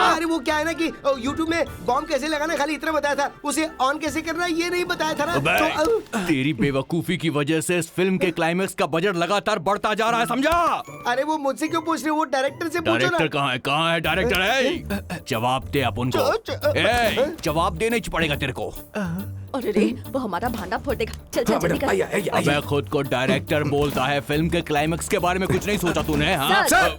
अरे वो क्या है ना कि YouTube में बॉम्ब कैसे लगाना खाली इतना बताया था, उसे ऑन कैसे करना ये नहीं बताया था ना। तो तेरी बेवकूफी की वजह से इस फिल्म के क्लाइमेक्स का बजट लगातार बढ़ता जा रहा है, समझा? अरे वो मुझसे क्यों पूछ रहे हो, वो डायरेक्टर से पूछो डायरेक्टर ना। कहाँ है? कहाँ है डायरेक्टर? है जवाब दे आप उनको। जवाब देना ही पड़ेगा तेरे को। अरे रे वो हमारा भांडा फोड़ देगा। चल चल जल्दी कर। अबे खुद को डायरेक्टर बोलता है, फिल्म के क्लाइमेक्स के बारे में कुछ नहीं सोचा तूने? हाँ सर।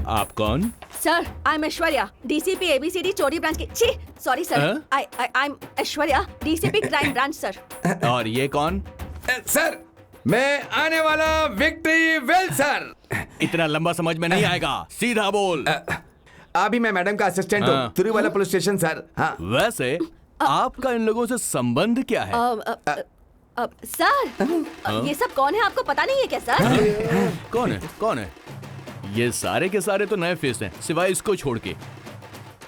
आप कौन? Sir I am Aishwarya, DCP ABCD चोरी ब्रांच की। छी sorry sir, I am Aishwarya, DCP crime branch sir. और ये कौन? सर मैं आने वाला विक्ट्री वेल सर। इतना लंबा समझ में नहीं आएगा, सीधा बोल। अभी मैं मैडम का असिस्टेंट हूँ, तिरुवाला पुलिस स्टेशन सर। हाँ वैसे आपका इन लोगों से संबंध क्या है? सर ये सब कौन है आपको पता नहीं है क्या सर? कौन है? कौन है? ये सारे के सारे तो नए फेस हैं, सिवाय इसको छोड़ के।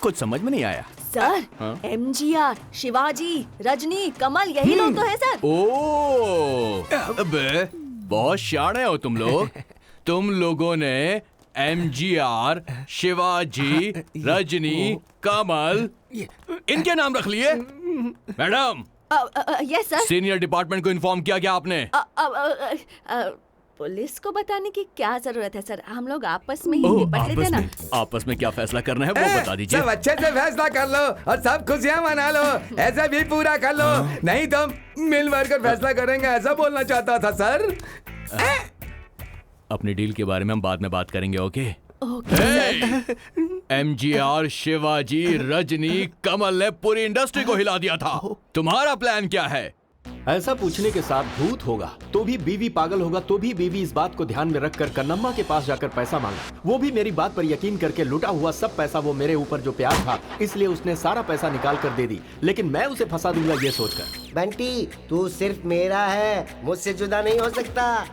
कुछ समझ में नहीं आया सर। एमजीआर, शिवाजी, रजनी, कमल यही लोग तो है सर। ओ अबे बहुत शाणे हो तुम लोग। तुम लोगों ने एमजीआर, शिवाजी, रजनी, कमल इनके नाम रख लिए? Madam yes sir. Senior department को इन्फॉर्म किया क्या आपने? पुलिस को बताने की क्या जरूरत है सर, हम लोग आपस में ही निपट लेते ना। आपस में क्या फैसला करना है वो बता दीजिए। सब अच्छे से फैसला कर लो और सब खुशियाँ मना लो, ऐसा भी पूरा कर लो, नहीं तो मिल भर कर फैसला करेंगे, ऐसा बोलना चाहता था सर। अपनी डील के बारे में हम बाद में बात करेंगे, ओके? ओके। एमजीआर, शिवाजी, रजनी, कमल ने पूरी इंडस्ट्री को हिला दिया था। तुम्हारा प्लान क्या है? ऐसा पूछने के साथ भूत होगा तो भी बीवी, पागल होगा तो भी बीवी इस बात को ध्यान में रखकर कन्नम्मा के पास जाकर पैसा मांगा। वो भी मेरी बात पर यकीन करके लुटा हुआ सब पैसा वो मेरे ऊपर जो प्यार था, इसलिए उसने सारा पैसा निकाल कर दे दी, लेकिन मैं उसे फंसा दूंगा ये सोचकर। बंटी तू सिर्फ मेरा है, मुझसे जुदा नहीं हो सकता।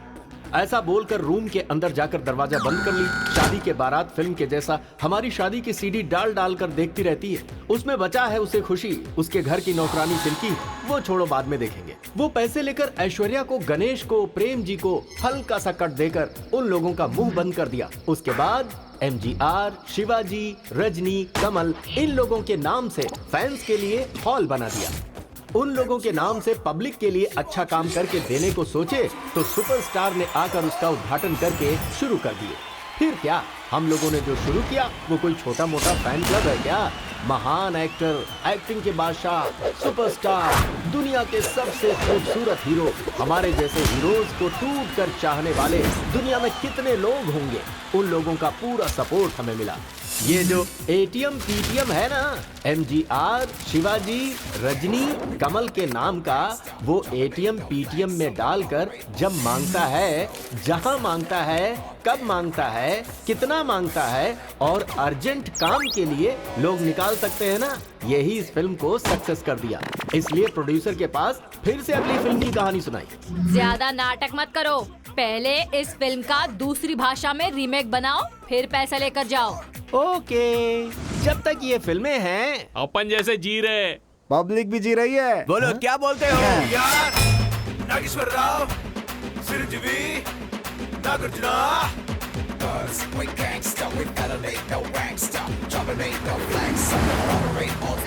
ऐसा बोलकर रूम के अंदर जाकर दरवाजा बंद कर ली। शादी के बारात फिल्म के जैसा हमारी शादी की सीडी डाल डाल कर देखती रहती है। उसमें बचा है उसे खुशी, उसके घर की नौकरानी सिल्की, वो छोड़ो बाद में देखेंगे। वो पैसे लेकर ऐश्वर्या को, गणेश को, प्रेम जी को हल्का सा कट देकर उन लोगों का मुंह बंद कर दिया। उसके बाद एमजीआर, शिवाजी, रजनी, कमल इन लोगों के नाम से फैंस के लिए हॉल बना दिया। उन लोगों के नाम से पब्लिक के लिए अच्छा काम करके देने को सोचे तो सुपरस्टार ने आकर उसका उद्घाटन करके शुरू कर दिए। फिर क्या, हम लोगों ने जो शुरू किया वो कोई छोटा मोटा फैन क्लब है क्या? महान एक्टर, एक्टिंग के बादशाह, सुपरस्टार, दुनिया के सबसे खूबसूरत हीरो, हमारे जैसे हीरोज को टूट कर चाहने वाले दुनिया में कितने लोग होंगे? उन लोगों का पूरा सपोर्ट हमें मिला। ये जो एटीएम पीटीएम है ना, एमजीआर, शिवाजी, रजनी, कमल के नाम का, वो एटीएम पीटीएम में डालकर जब मांगता है, जहां मांगता है, कब मांगता है, कितना मांगता है और अर्जेंट काम के लिए लोग निकाल सकते हैं ना, यही इस फिल्म को सक्सेस कर दिया। इसलिए प्रोड्यूसर के पास फिर से अगली फिल्म की कहानी सुनाई। ज्यादा नाटक मत करो, पहले इस फिल्म का दूसरी भाषा में रीमेक बनाओ, फिर पैसा लेकर जाओ। ओके, जब तक ये फिल्में हैं अपन जैसे जी रहे, पब्लिक भी जी रही है। बोलो क्या बोलते हो? यार Nageshwar Rao, Chiranjeevi, Nagarjuna, we gangsta, we elevate no gangsta, dominate no flags, operate all